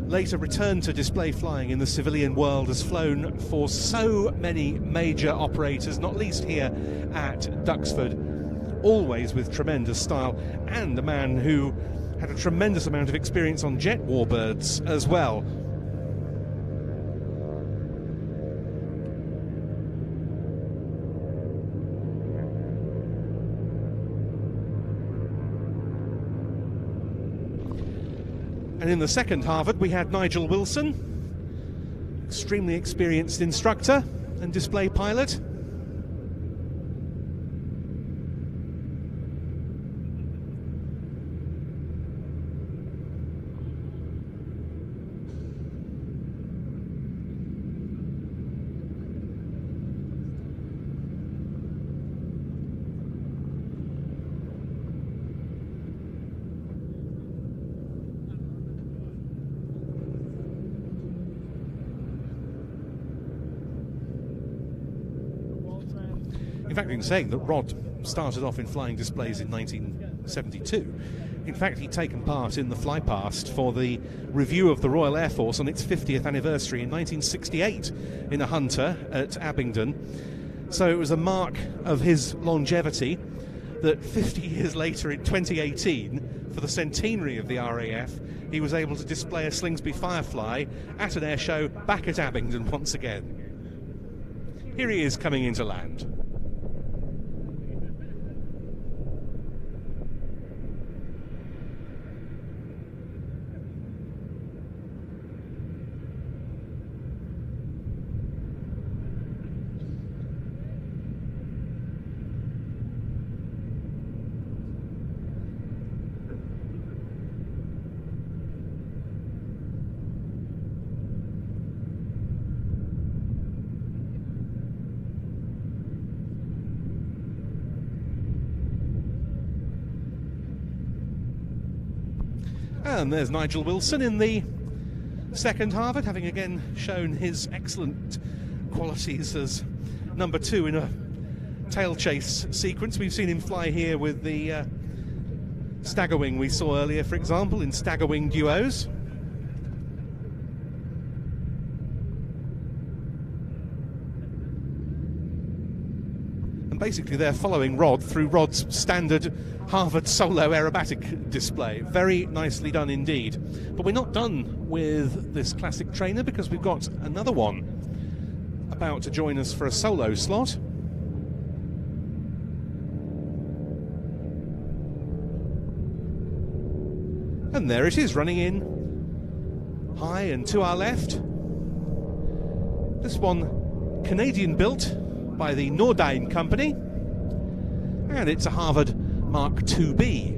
Later returned to display flying in the civilian world, has flown for so many major operators, not least here at Duxford. Always with tremendous style, and a man who had a tremendous amount of experience on jet warbirds as well. And in the second Harvard, we had Nigel Wilson, extremely experienced instructor and display pilot. In fact, in saying that Rod started off in flying displays in 1972, in fact, he'd taken part in the fly past for the review of the Royal Air Force on its 50th anniversary in 1968 in a Hunter at Abingdon. So it was a mark of his longevity that 50 years later in 2018, for the centenary of the RAF, he was able to display a Slingsby Firefly at an air show back at Abingdon once again. Here he is coming into land. And there's Nigel Wilson in the second Harvard, having again shown his excellent qualities as number 2 in a tail chase sequence. We've seen him fly here with the stagger wing we saw earlier, for example, in stagger wing duos. And basically they're following Rod through Rod's standard Harvard solo aerobatic display. Very nicely done indeed. But we're not done with this classic trainer, because we've got another one about to join us for a solo slot. And there it is, running in high and to our left. This one Canadian built by the Nordine company, and it's a Harvard Mark IIB.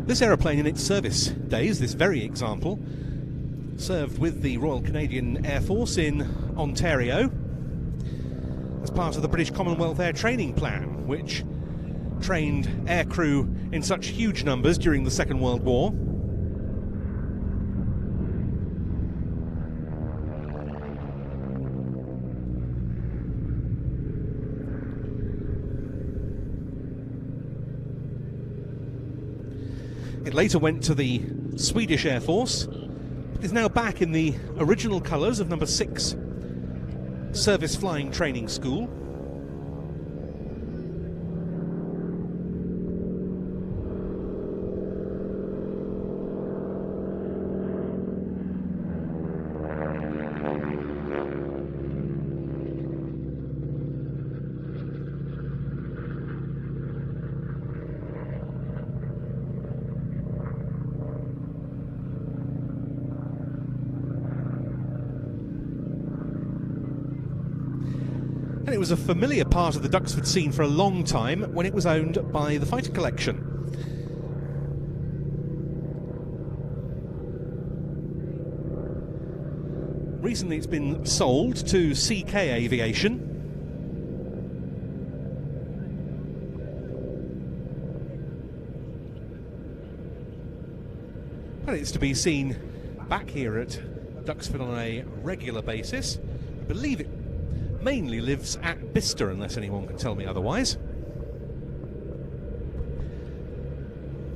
This aeroplane in its service days, this very example, served with the Royal Canadian Air Force in Ontario as part of the British Commonwealth Air Training Plan, which trained aircrew in such huge numbers during the Second World War. It later went to the Swedish Air Force, but is now back in the original colours of number 6 Service Flying Training School. And it was a familiar part of the Duxford scene for a long time when it was owned by the Fighter Collection. Recently it's been sold to CK Aviation. And it's to be seen back here at Duxford on a regular basis. I believe it mainly lives at Bicester, unless anyone can tell me otherwise.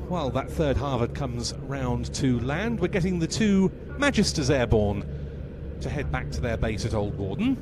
While that third Harvard comes round to land, we're getting the 2 Magisters airborne to head back to their base at Old Gordon.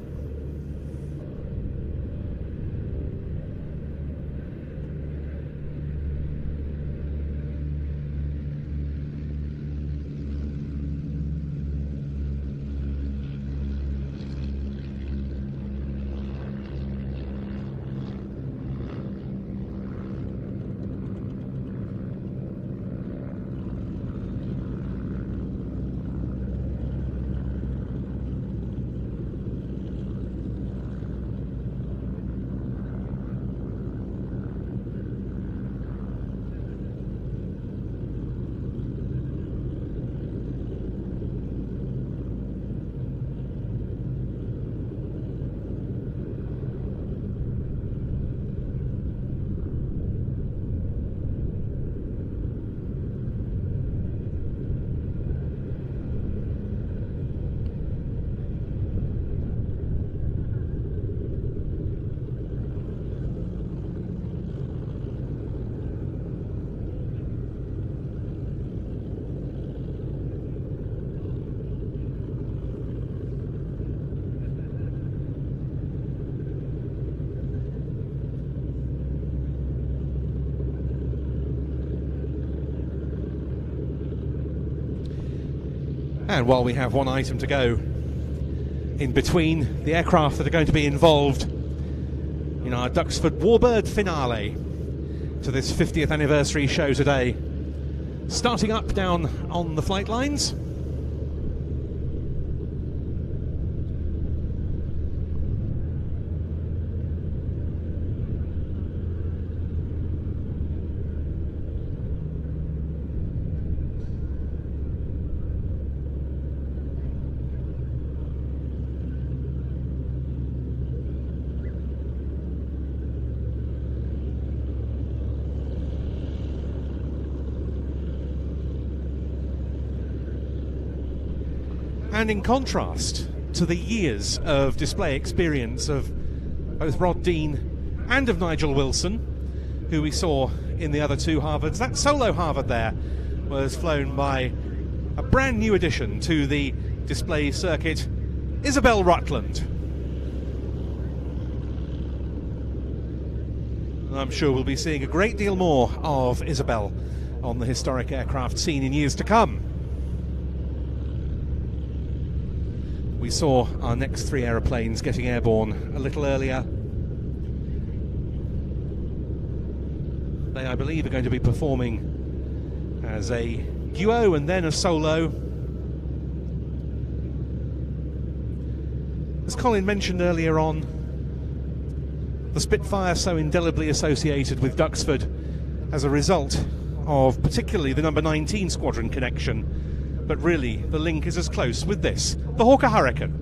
And while we have one item to go in between the aircraft that are going to be involved in our Duxford Warbird finale to this 50th anniversary show today, starting up down on the flight lines. And in contrast to the years of display experience of both Rod Dean and of Nigel Wilson, who we saw in the other 2 Harvards, that solo Harvard there was flown by a brand new addition to the display circuit, Isabel Rutland. And I'm sure we'll be seeing a great deal more of Isabel on the historic aircraft scene in years to come. We saw our next 3 aeroplanes getting airborne a little earlier. They, I believe, are going to be performing as a duo and then a solo. As Colin mentioned earlier on, the Spitfire so indelibly associated with Duxford as a result of particularly the number 19 squadron connection, but really the link is as close with this, the Hawker Hurricane.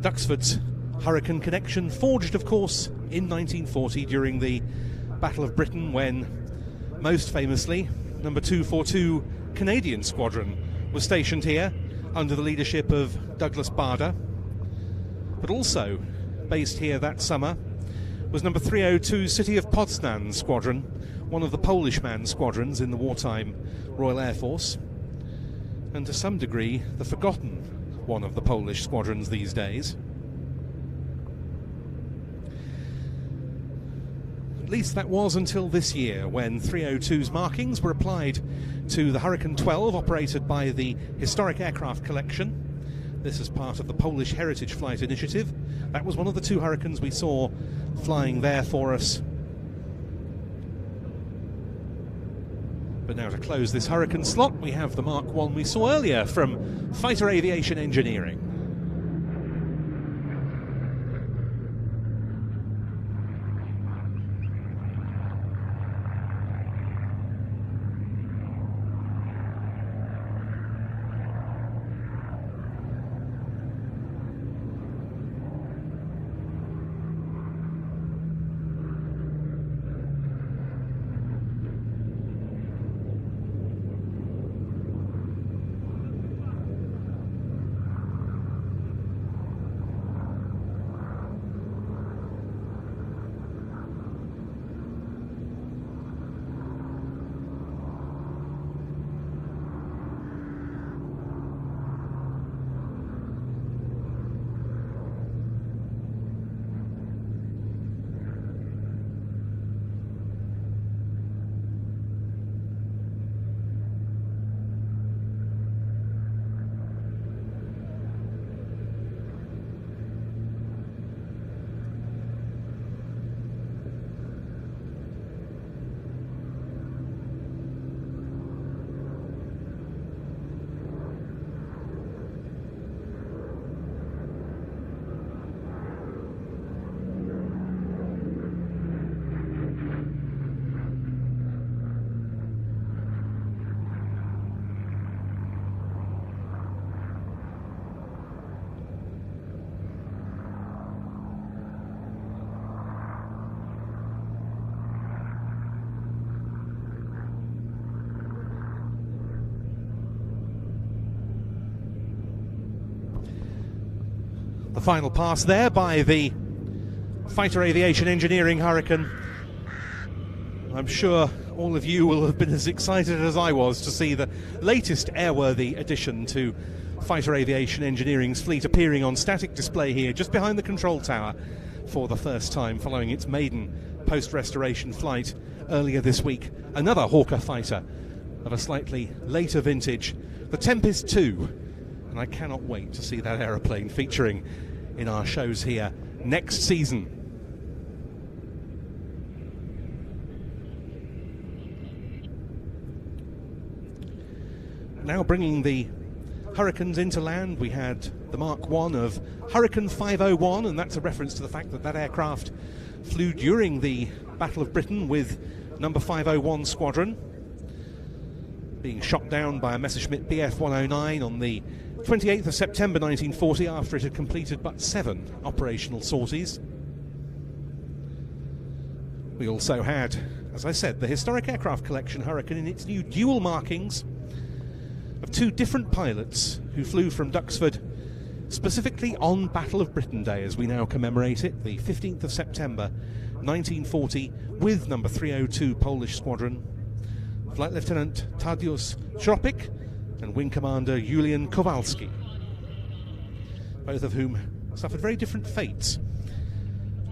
Duxford's Hurricane connection, forged of course in 1940 during the Battle of Britain, when most famously number 242 Canadian Squadron was stationed here under the leadership of Douglas Bader. But also based here that summer was number 302 City of Poznan Squadron, one of the Polish man squadrons in the wartime Royal Air Force, and to some degree the forgotten one of the Polish squadrons these days. At least that was until this year, when 302's markings were applied to the Hurricane 12 operated by the Historic Aircraft Collection. This is part of the Polish Heritage Flight Initiative. That was one of the two Hurricanes we saw flying there for us. But now to close this Hurricane slot, we have the Mark 1 we saw earlier from Fighter Aviation Engineering. The final pass there by the Fighter Aviation Engineering Hurricane. I'm sure all of you will have been as excited as I was to see the latest airworthy addition to Fighter Aviation Engineering's fleet appearing on static display here just behind the control tower for the first time following its maiden post-restoration flight earlier this week. Another Hawker fighter of a slightly later vintage, the Tempest 2. And I cannot wait to see that aeroplane featuring in our shows here next season. Now bringing the Hurricanes into land, we had the Mark 1 of Hurricane 501, and that's a reference to the fact that that aircraft flew during the Battle of Britain with number 501 Squadron, being shot down by a Messerschmitt Bf 109 on the 28th of September 1940 after it had completed but 7 operational sorties. We also had, as I said, the Historic Aircraft Collection Hurricane in its new dual markings of 2 different pilots who flew from Duxford specifically on Battle of Britain Day, as we now commemorate it, the 15th of September 1940, with number 302 Polish Squadron, Flight Lieutenant Tadeusz Szropik and Wing Commander Julian Kowalski, both of whom suffered very different fates.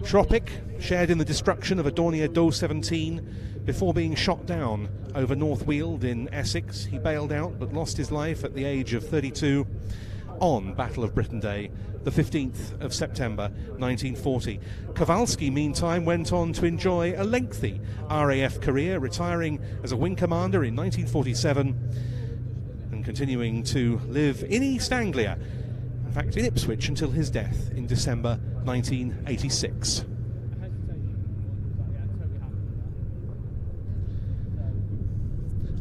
Szropik shared in the destruction of a Dornier Do-17 before being shot down over North Weald in Essex. He bailed out but lost his life at the age of 32 on Battle of Britain Day, the 15th of September 1940. Kowalski, meantime, went on to enjoy a lengthy RAF career, retiring as a wing commander in 1947 and continuing to live in East Anglia, in fact in Ipswich, until his death in December 1986.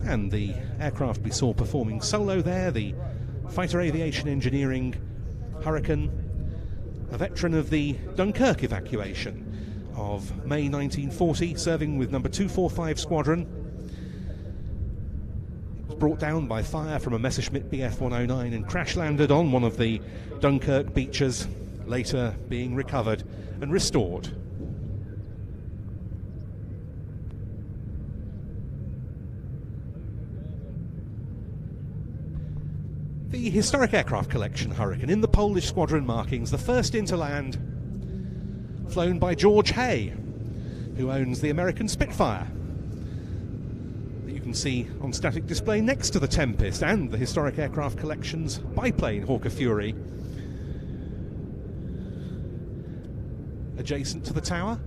And the aircraft we saw performing solo there, the Fighter Aviation Engineering Hurricane, a veteran of the Dunkirk evacuation of May 1940, serving with number 245 Squadron. It was brought down by fire from a Messerschmitt Bf 109 and crash landed on one of the Dunkirk beaches, later being recovered and restored. The Historic Aircraft Collection Hurricane in the Polish Squadron markings, the first into land, flown by George Hay, who owns the American Spitfire, that you can see on static display next to the Tempest and the Historic Aircraft Collection's biplane Hawker Fury, adjacent to the tower.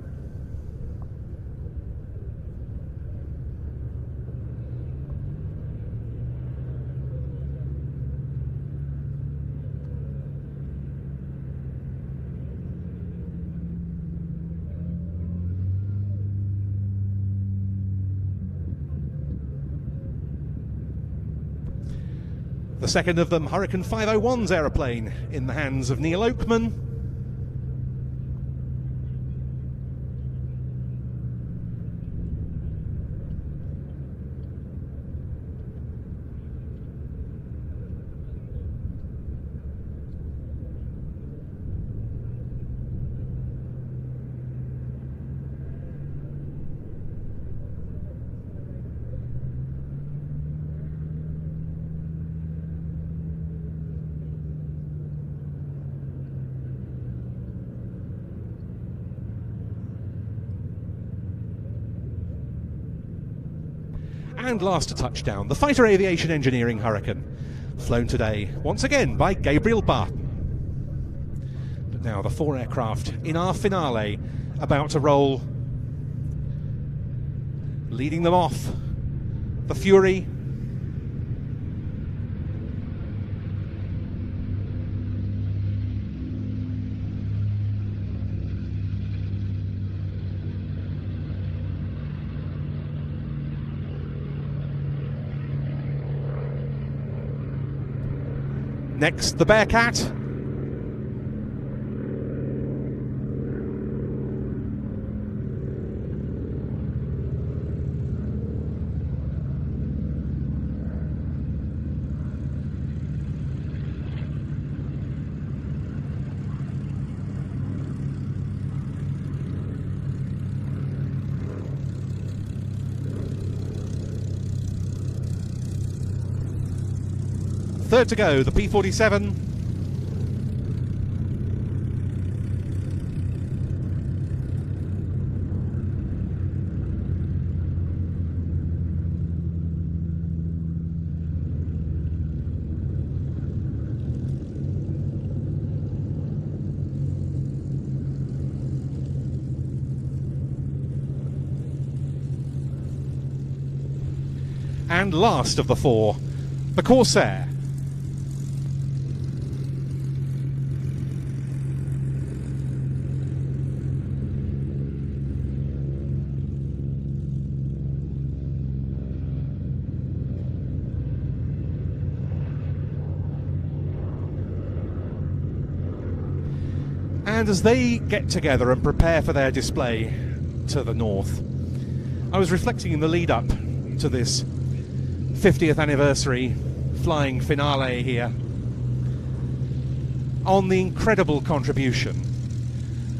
The second of them, Hurricane 501's aeroplane, in the hands of Neil Oakman. And last to touchdown, the Fighter Aviation Engineering Hurricane, flown today once again by Gabriel Barton. But now the 4 aircraft in our finale, about to roll. Leading them off, the Fury, next, the Bearcat. Third to go, the P-47. And last of the four, the Corsair. And as they get together and prepare for their display to the north, I was reflecting in the lead up to this 50th anniversary flying finale here on the incredible contribution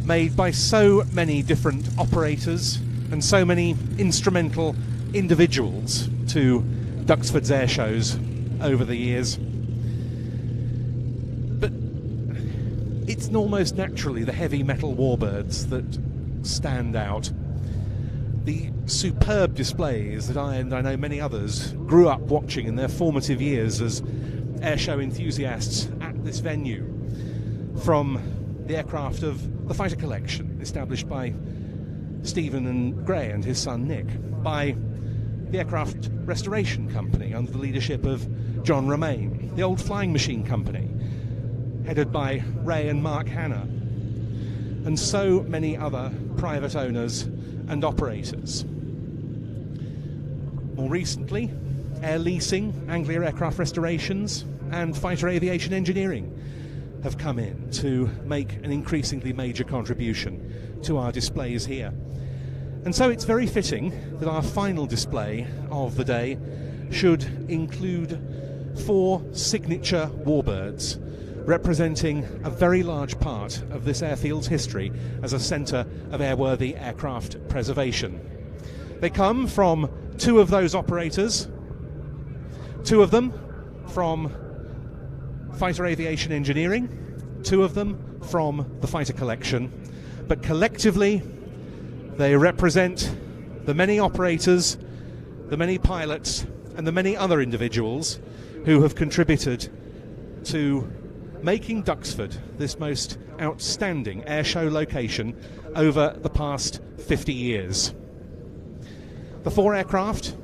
made by so many different operators and so many instrumental individuals to Duxford's air shows over the years. But it's almost naturally the heavy metal warbirds that stand out. The superb displays that I, and I know many others, grew up watching in their formative years as airshow enthusiasts at this venue, from the aircraft of the Fighter Collection, established by Stephen and Gray and his son Nick, by the Aircraft Restoration Company under the leadership of John Romaine, the Old Flying Machine Company, headed by Ray and Mark Hanna, and so many other private owners and operators. More recently, Air Leasing, Anglia Aircraft Restorations and Fighter Aviation Engineering have come in to make an increasingly major contribution to our displays here. And so it's very fitting that our final display of the day should include 4 signature warbirds representing a very large part of this airfield's history as a centre of airworthy aircraft preservation. They come from 2 of those operators, 2 of them from Fighter Aviation Engineering, 2 of them from the Fighter Collection, but collectively they represent the many operators, the many pilots and the many other individuals who have contributed to making Duxford this most outstanding airshow location over the past 50 years. The 4 aircraft,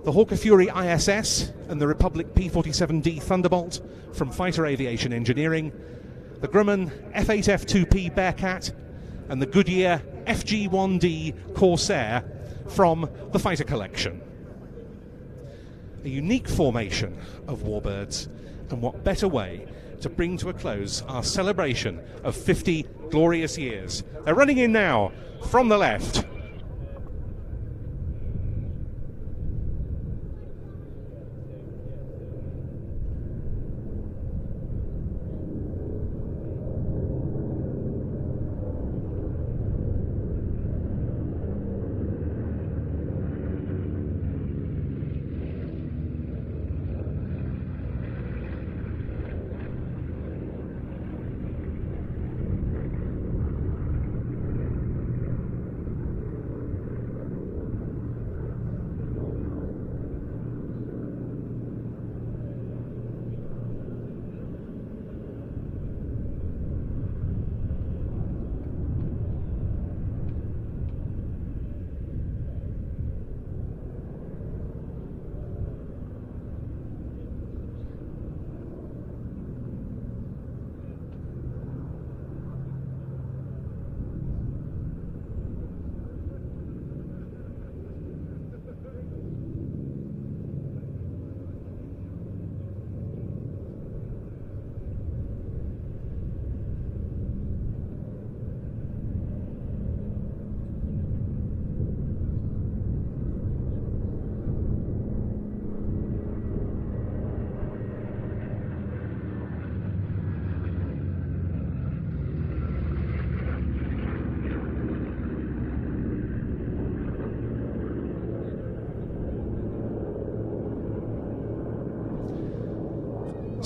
the Hawker Fury ISS and the Republic P-47D Thunderbolt from Fighter Aviation Engineering, the Grumman F8F2P Bearcat and the Goodyear FG-1D Corsair from the Fighter Collection. A unique formation of warbirds, and what better way to bring to a close our celebration of 50 glorious years. They're running in now from the left.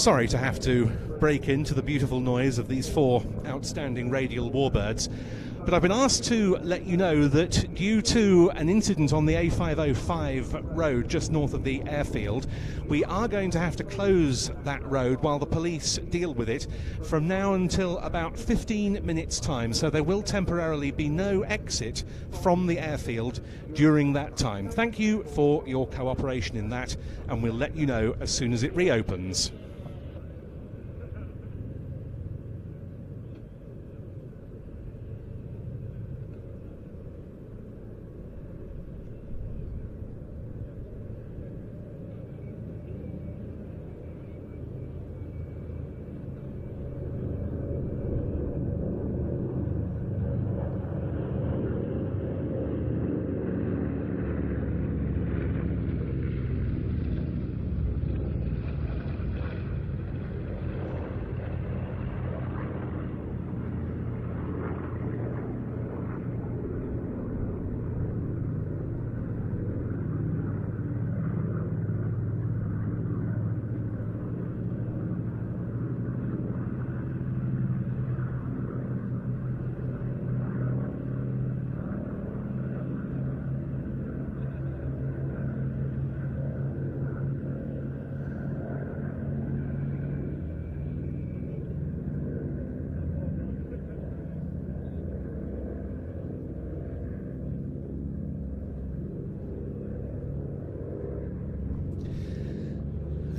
Sorry to have to break into the beautiful noise of these 4 outstanding radial warbirds, but I've been asked to let you know that due to an incident on the A505 road just north of the airfield, we are going to have to close that road while the police deal with it from now until about 15 minutes time. So there will temporarily be no exit from the airfield during that time. Thank you for your cooperation in that, and we'll let you know as soon as it reopens.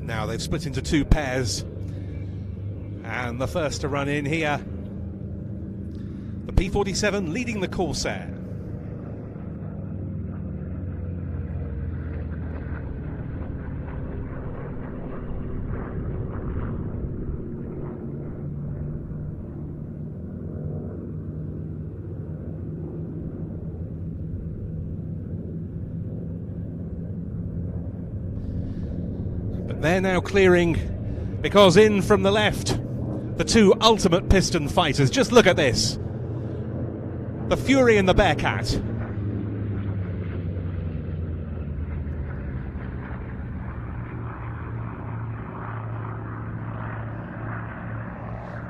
Now they've split into 2 pairs, and the first to run in here, the P-47 leading the Corsair. They're now clearing, because in from the left, the 2 ultimate piston fighters. Just look at this. The Fury and the Bearcat.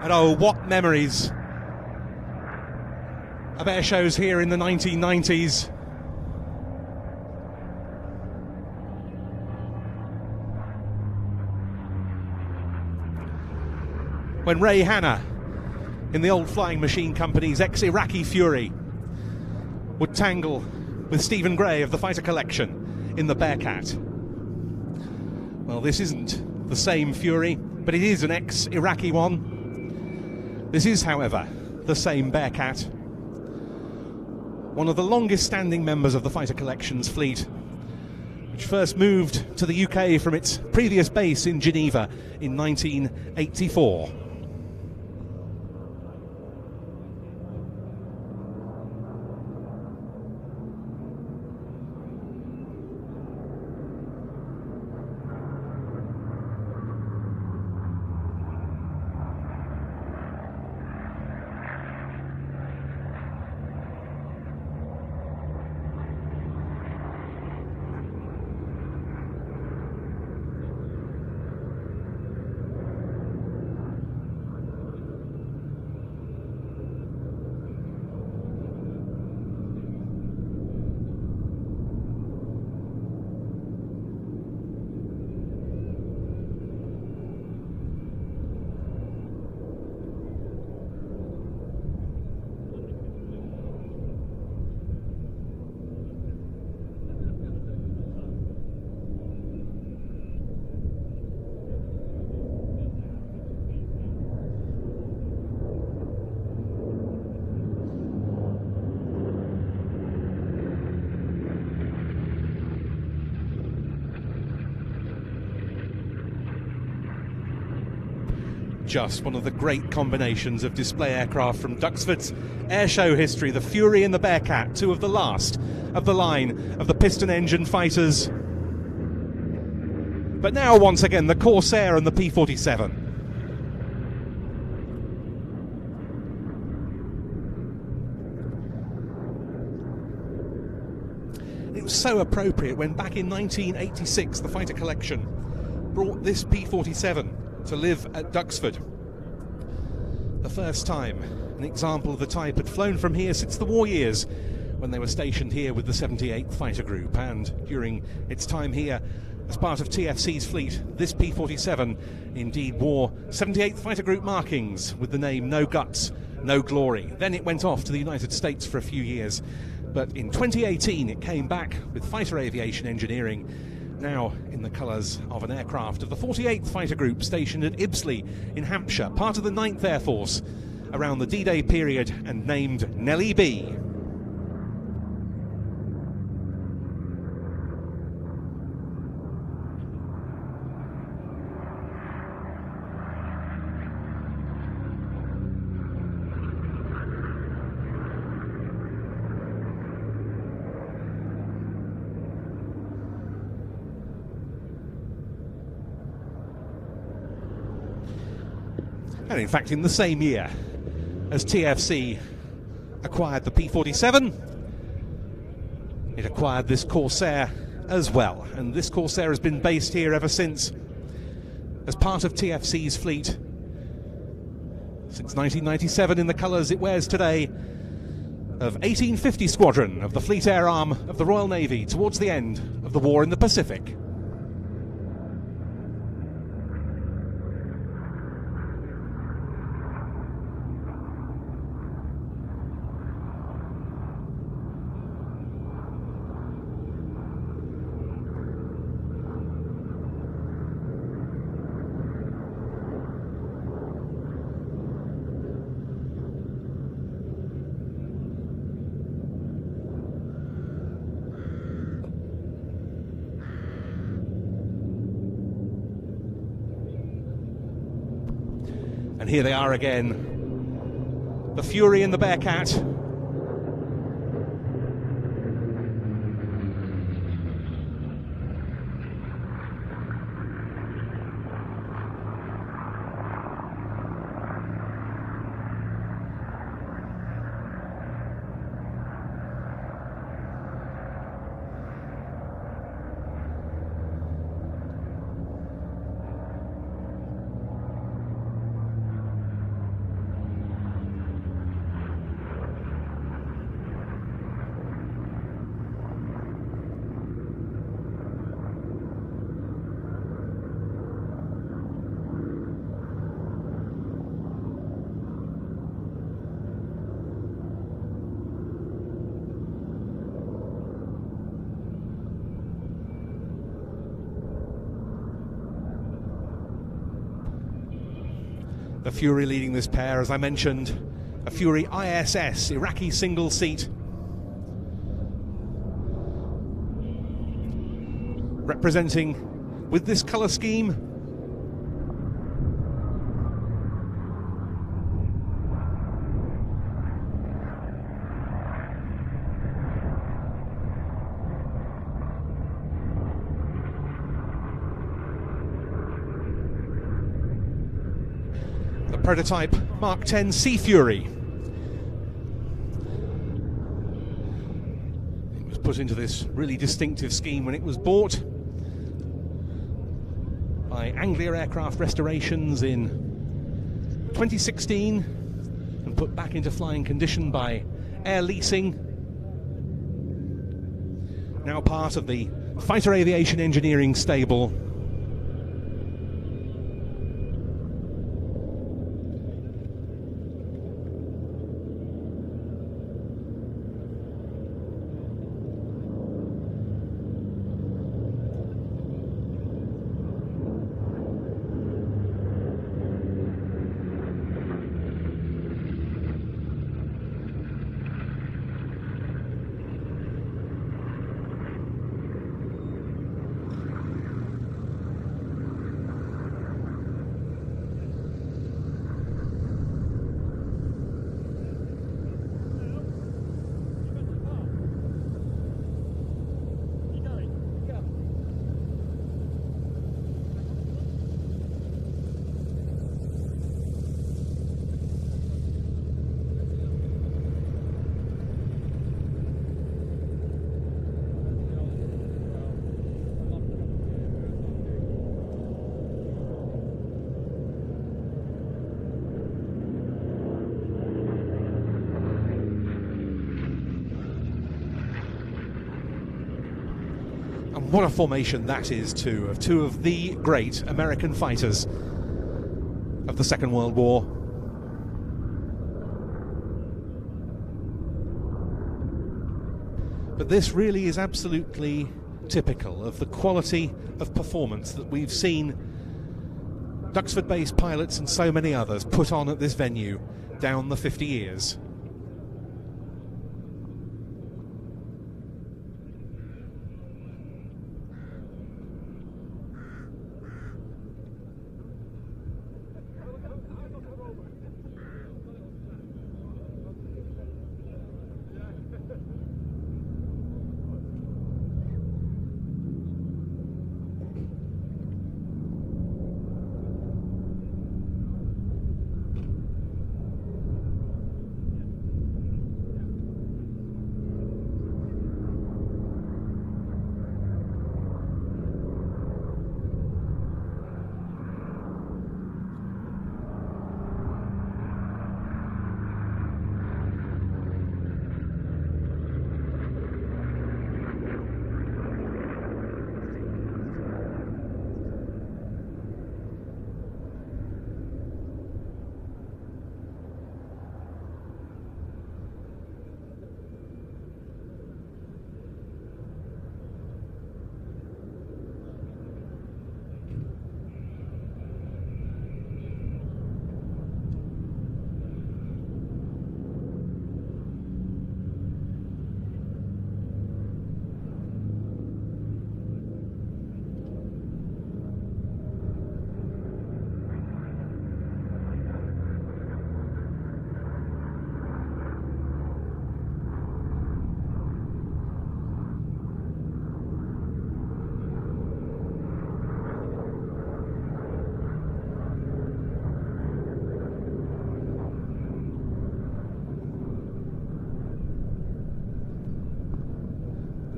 And oh, what memories of air shows here in the 1990s. When Ray Hanna, in the old Flying Machine Company's ex-Iraqi Fury, would tangle with Stephen Gray of the Fighter Collection in the Bearcat. Well, this isn't the same Fury, but it is an ex-Iraqi one. This is, however, the same Bearcat. One of the longest standing members of the Fighter Collection's fleet, which first moved to the UK from its previous base in Geneva in 1984. Just one of the great combinations of display aircraft from Duxford's airshow history, the Fury and the Bearcat, 2 of the last of the line of the piston engine fighters. But now once again the Corsair and the P-47. It was so appropriate when back in 1986 the Fighter Collection brought this P-47 to live at Duxford. The first time an example of the type had flown from here since the war years, when they were stationed here with the 78th Fighter Group, and during its time here as part of TFC's fleet, this P-47 indeed wore 78th Fighter Group markings with the name No Guts, No Glory. Then it went off to the United States for a few years, but in 2018 it came back with fighter aviation engineering, now in the colours of an aircraft of the 48th Fighter Group stationed at Ibsley in Hampshire, part of the 9th Air Force around the D-Day period, and named Nellie B. And in fact, in the same year as TFC acquired the P-47, it acquired this Corsair as well. And this Corsair has been based here ever since, as part of TFC's fleet, since 1997 in the colours it wears today of 1850 Squadron of the Fleet Air Arm of the Royal Navy towards the end of the war in the Pacific. And here they are again, the Fury and the Bearcat. The Fury leading this pair, as I mentioned, a Fury ISS, Iraqi single seat. Representing, with this colour scheme, prototype Mark 10 Sea Fury. It was put into this really distinctive scheme when it was bought by Anglia Aircraft Restorations in 2016 and put back into flying condition by Air Leasing. Now part of the Fighter Aviation Engineering stable. what a formation that is, too, of two of the great American fighters of the Second World War. But this really is absolutely typical of the quality of performance that we've seen Duxford-based pilots and so many others put on at this venue down the 50 years.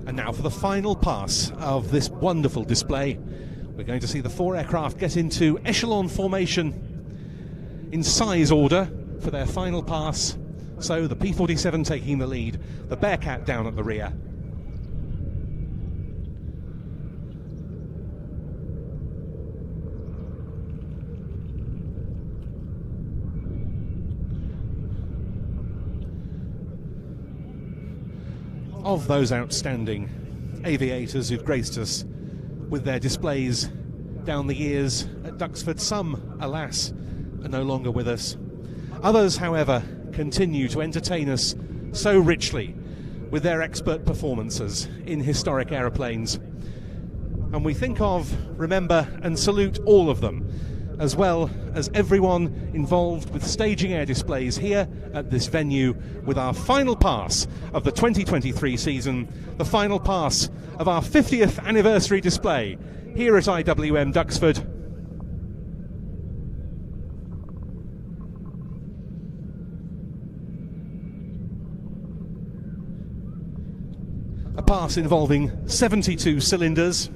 And now for the final pass of this wonderful display. We're going to see the four aircraft get into echelon formation in size order for their final pass. So the P-47 taking the lead, the Bearcat down at the rear. Of those outstanding aviators who've graced us with their displays down the years at Duxford, some, alas, are no longer with us. Others, however, continue to entertain us so richly with their expert performances in historic aeroplanes. And we think of, remember, and salute all of them, as well as everyone involved with staging air displays here at this venue with our final pass of the 2023 season, the final pass of our 50th anniversary display here at IWM Duxford. A pass involving 72 cylinders,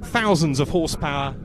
thousands of horsepower,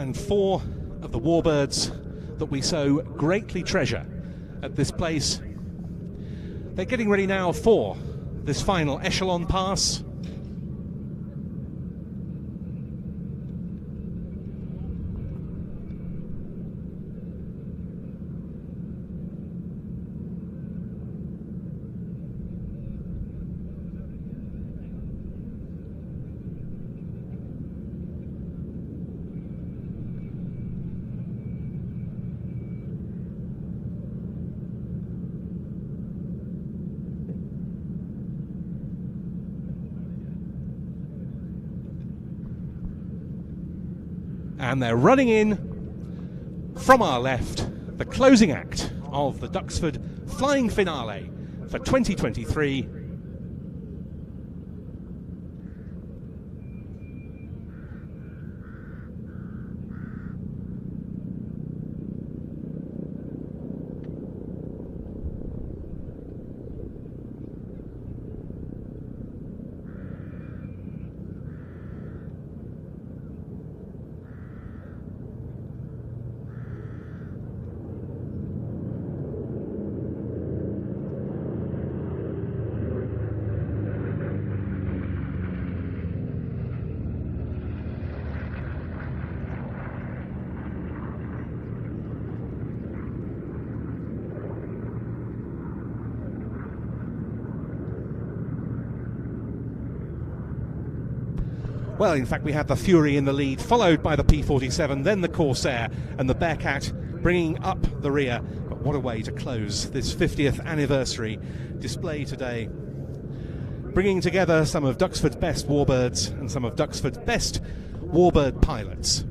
and four of the warbirds that we so greatly treasure at this place. They're getting ready now for this final echelon pass. And they're running in from our left, the closing act of the Duxford flying finale for 2023. Well, in fact, we have the Fury in the lead, followed by the P-47, then the Corsair, and the Bearcat bringing up the rear. But what a way to close this 50th anniversary display today. Bringing together some of Duxford's best warbirds and some of Duxford's best warbird pilots.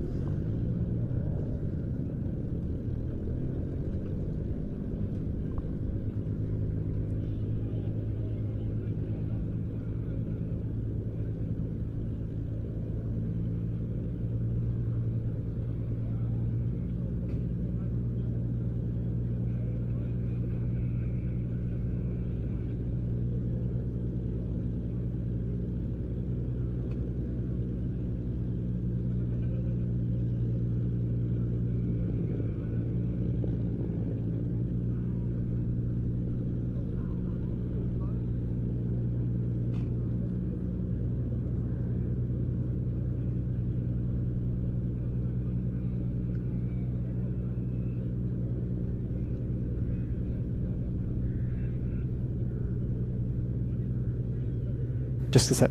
Just a sec.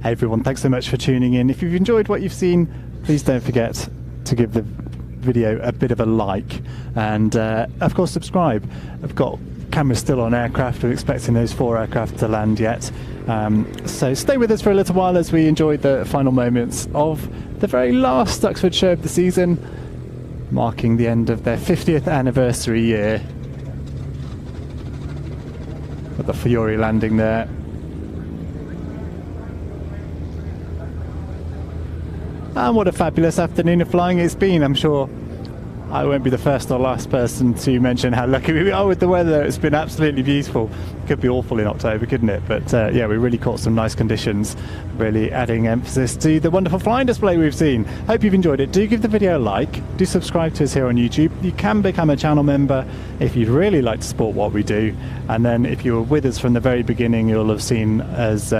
Hey everyone, thanks so much for tuning in. If you've enjoyed what you've seen, please don't forget to give the video a bit of a like and of course subscribe. I've got cameras still on aircraft. We're expecting those 4 aircraft to land yet. So stay with us for a little while as we enjoy the final moments of the very last Duxford show of the season, marking the end of their 50th anniversary year. Got the Fury landing there. And what a fabulous afternoon of flying it's been. I'm sure I won't be the first or last person to mention how lucky we are with the weather. It's been absolutely beautiful. It could be awful in October, couldn't it? But yeah, we really caught some nice conditions, really adding emphasis to the wonderful flying display we've seen. Hope you've enjoyed it. Do give the video a like. Do subscribe to us here on YouTube. You can become a channel member if you'd really like to support what we do. And then if you were with us from the very beginning, you'll have seen us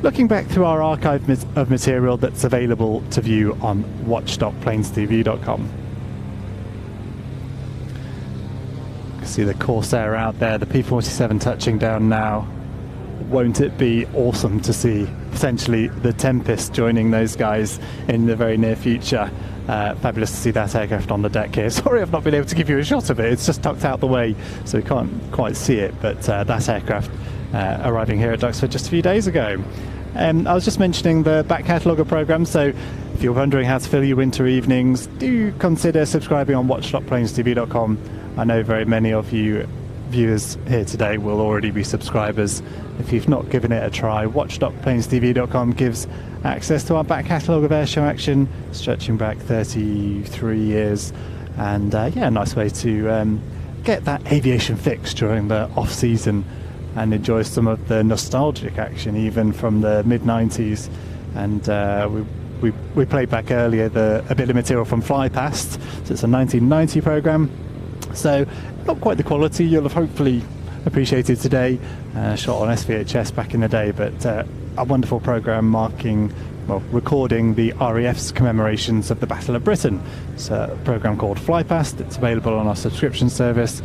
looking back through our archive of material that's available to view on watch.planestv.com. You can see the Corsair out there, the P-47 touching down now. Won't it be awesome to see potentially the Tempest joining those guys in the very near future? Fabulous to see that aircraft on the deck here. Sorry I've not been able to give you a shot of it, it's just tucked out the way so you can't quite see it, but that aircraft arriving here at Duxford just a few days ago. I was just mentioning the back catalogue of programmes, so if you're wondering how to fill your winter evenings, do consider subscribing on watch.planestv.com. I know very many of you viewers here today will already be subscribers. If you've not given it a try, watch.planestv.com gives access to our back catalogue of airshow action stretching back 33 years, and yeah, a nice way to get that aviation fix during the off-season and enjoy some of the nostalgic action even from the mid-90s. And we played back earlier a bit of material from Fly Past, so it's a 1990 programme, so not quite the quality you'll have hopefully appreciated today, shot on SVHS back in the day, but a wonderful programme recording the RAF's commemorations of the Battle of Britain. It's a programme called Fly Past. It's available on our subscription service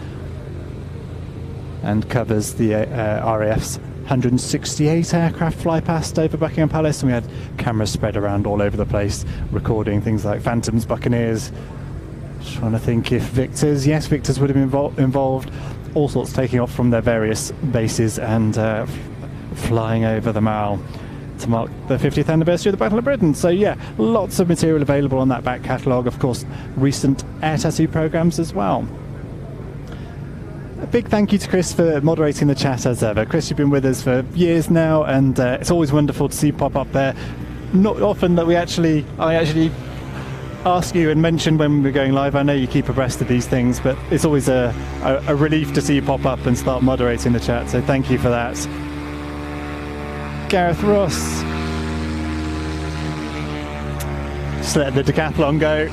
and covers the RAF's 168 aircraft fly past over Buckingham Palace, and we had cameras spread around all over the place recording things like Phantoms, Buccaneers. Just trying to think if Victors, yes, Victors would have been involved, all sorts taking off from their various bases and flying over the Mall. to mark the 50th anniversary of the Battle of Britain. So yeah, lots of material available on that back catalogue. Of course, recent air tattoo programmes as well. A big thank you to Chris for moderating the chat as ever. Chris, you've been with us for years now, and it's always wonderful to see you pop up there. Not often that I actually ask you and mention when we're going live. I know you keep abreast of these things, but it's always a relief to see you pop up and start moderating the chat, so thank you for that. Gareth Ross, just let the decathlon go.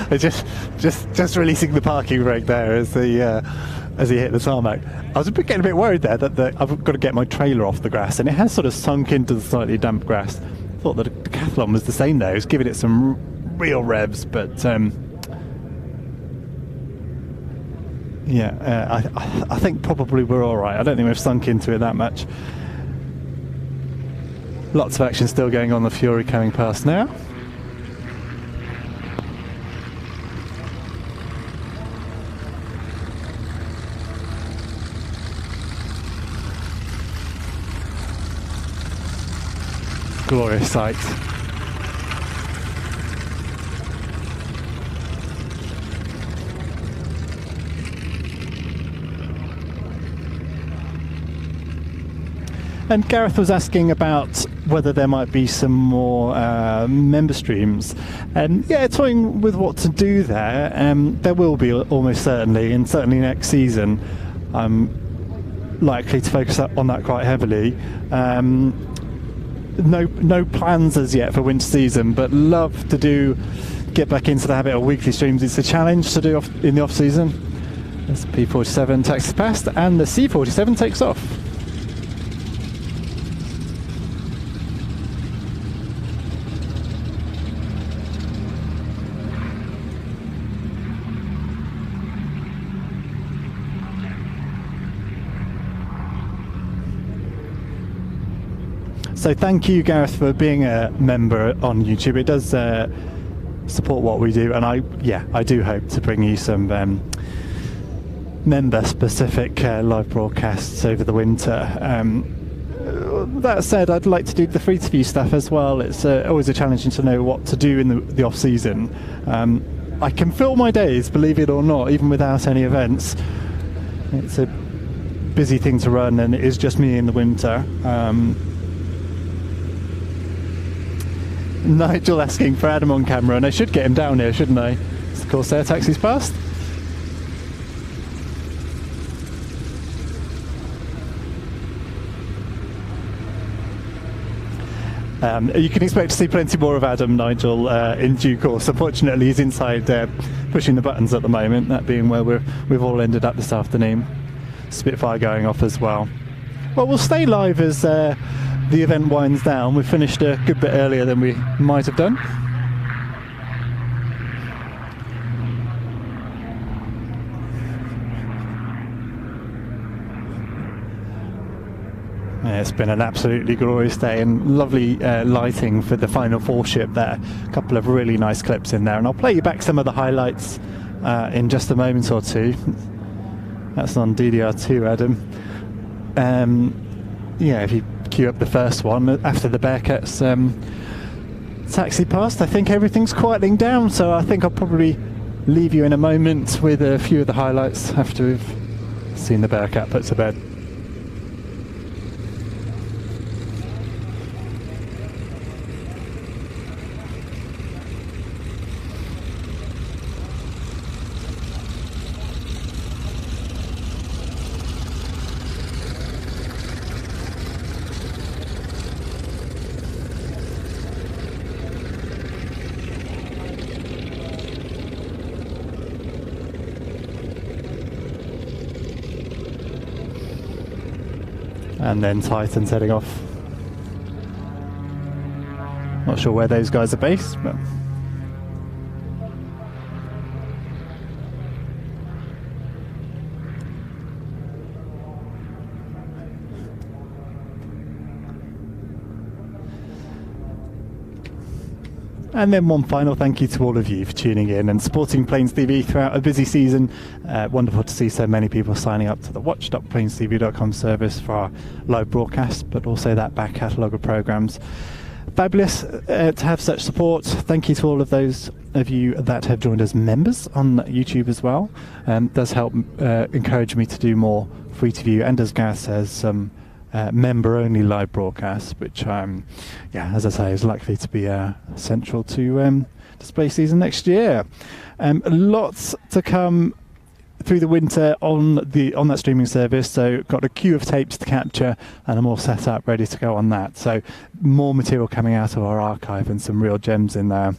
just releasing the parking brake there as he hit the tarmac. I was getting a bit worried there that I've got to get my trailer off the grass, and it has sort of sunk into the slightly damp grass. I thought that the decathlon was the same though. It was giving it some real revs, but I think probably we're all right. I don't think we've sunk into it that much. Lots of action still going on. The Fury coming past now. Glorious sight. And Gareth was asking about whether there might be some more member streams, and yeah, toying with what to do there. There will be almost certainly, and certainly next season I'm likely to focus on that quite heavily. No plans as yet for winter season, but love to get back into the habit of weekly streams. It's a challenge to do in the off season. As P47 taxis past and the C47 takes off. So thank you, Gareth, for being a member on YouTube. It does support what we do, and I do hope to bring you some member-specific live broadcasts over the winter. That said, I'd like to do the free-to-view stuff as well. It's always a challenge to know what to do in the off-season. I can fill my days, believe it or not, even without any events. It's a busy thing to run, and it is just me in the winter. Nigel asking for Adam on camera, and I should get him down here, shouldn't I? Of course, their taxi's past. You can expect to see plenty more of Adam, Nigel, in due course. Unfortunately, he's inside pushing the buttons at the moment, that being where we've all ended up this afternoon. Spitfire going off as well. Well, we'll stay live as the event winds down. We finished a good bit earlier than we might have done. Yeah, it's been an absolutely glorious day, and lovely lighting for the final four ship there. A couple of really nice clips in there, and I'll play you back some of the highlights in just a moment or two. That's on DDR2, Adam. Yeah, if you queue up the first one after the Bearcats taxi past, I think everything's quieting down, so I think I'll probably leave you in a moment with a few of the highlights after we've seen the Bearcat put to bed. And then Titan's heading off. Not sure where those guys are based, but And then one final thank you to all of you for tuning in and supporting Plains TV throughout a busy season. Wonderful to see so many people signing up to the watch.plainstv.com service for our live broadcast, but also that back catalogue of programmes. Fabulous to have such support. Thank you to all of those of you that have joined as members on YouTube as well. Does help encourage me to do more free to view, and as Gareth says, member only live broadcasts, which as I say, is likely to be central to display season next year. Lots to come through the winter on that streaming service, so got a queue of tapes to capture, and I'm all set up ready to go on that. So more material coming out of our archive and some real gems in there.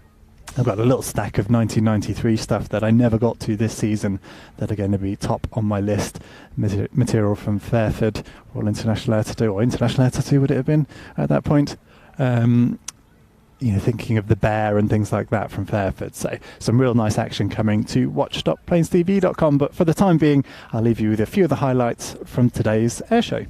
I've got a little stack of 1993 stuff that I never got to this season that are going to be top on my list. Material from Fairford, Royal International Air Tattoo, or International Air Tattoo would it have been at that point? Thinking of the bear and things like that from Fairford. So some real nice action coming to watch.plainstv.com. But for the time being, I'll leave you with a few of the highlights from today's air show.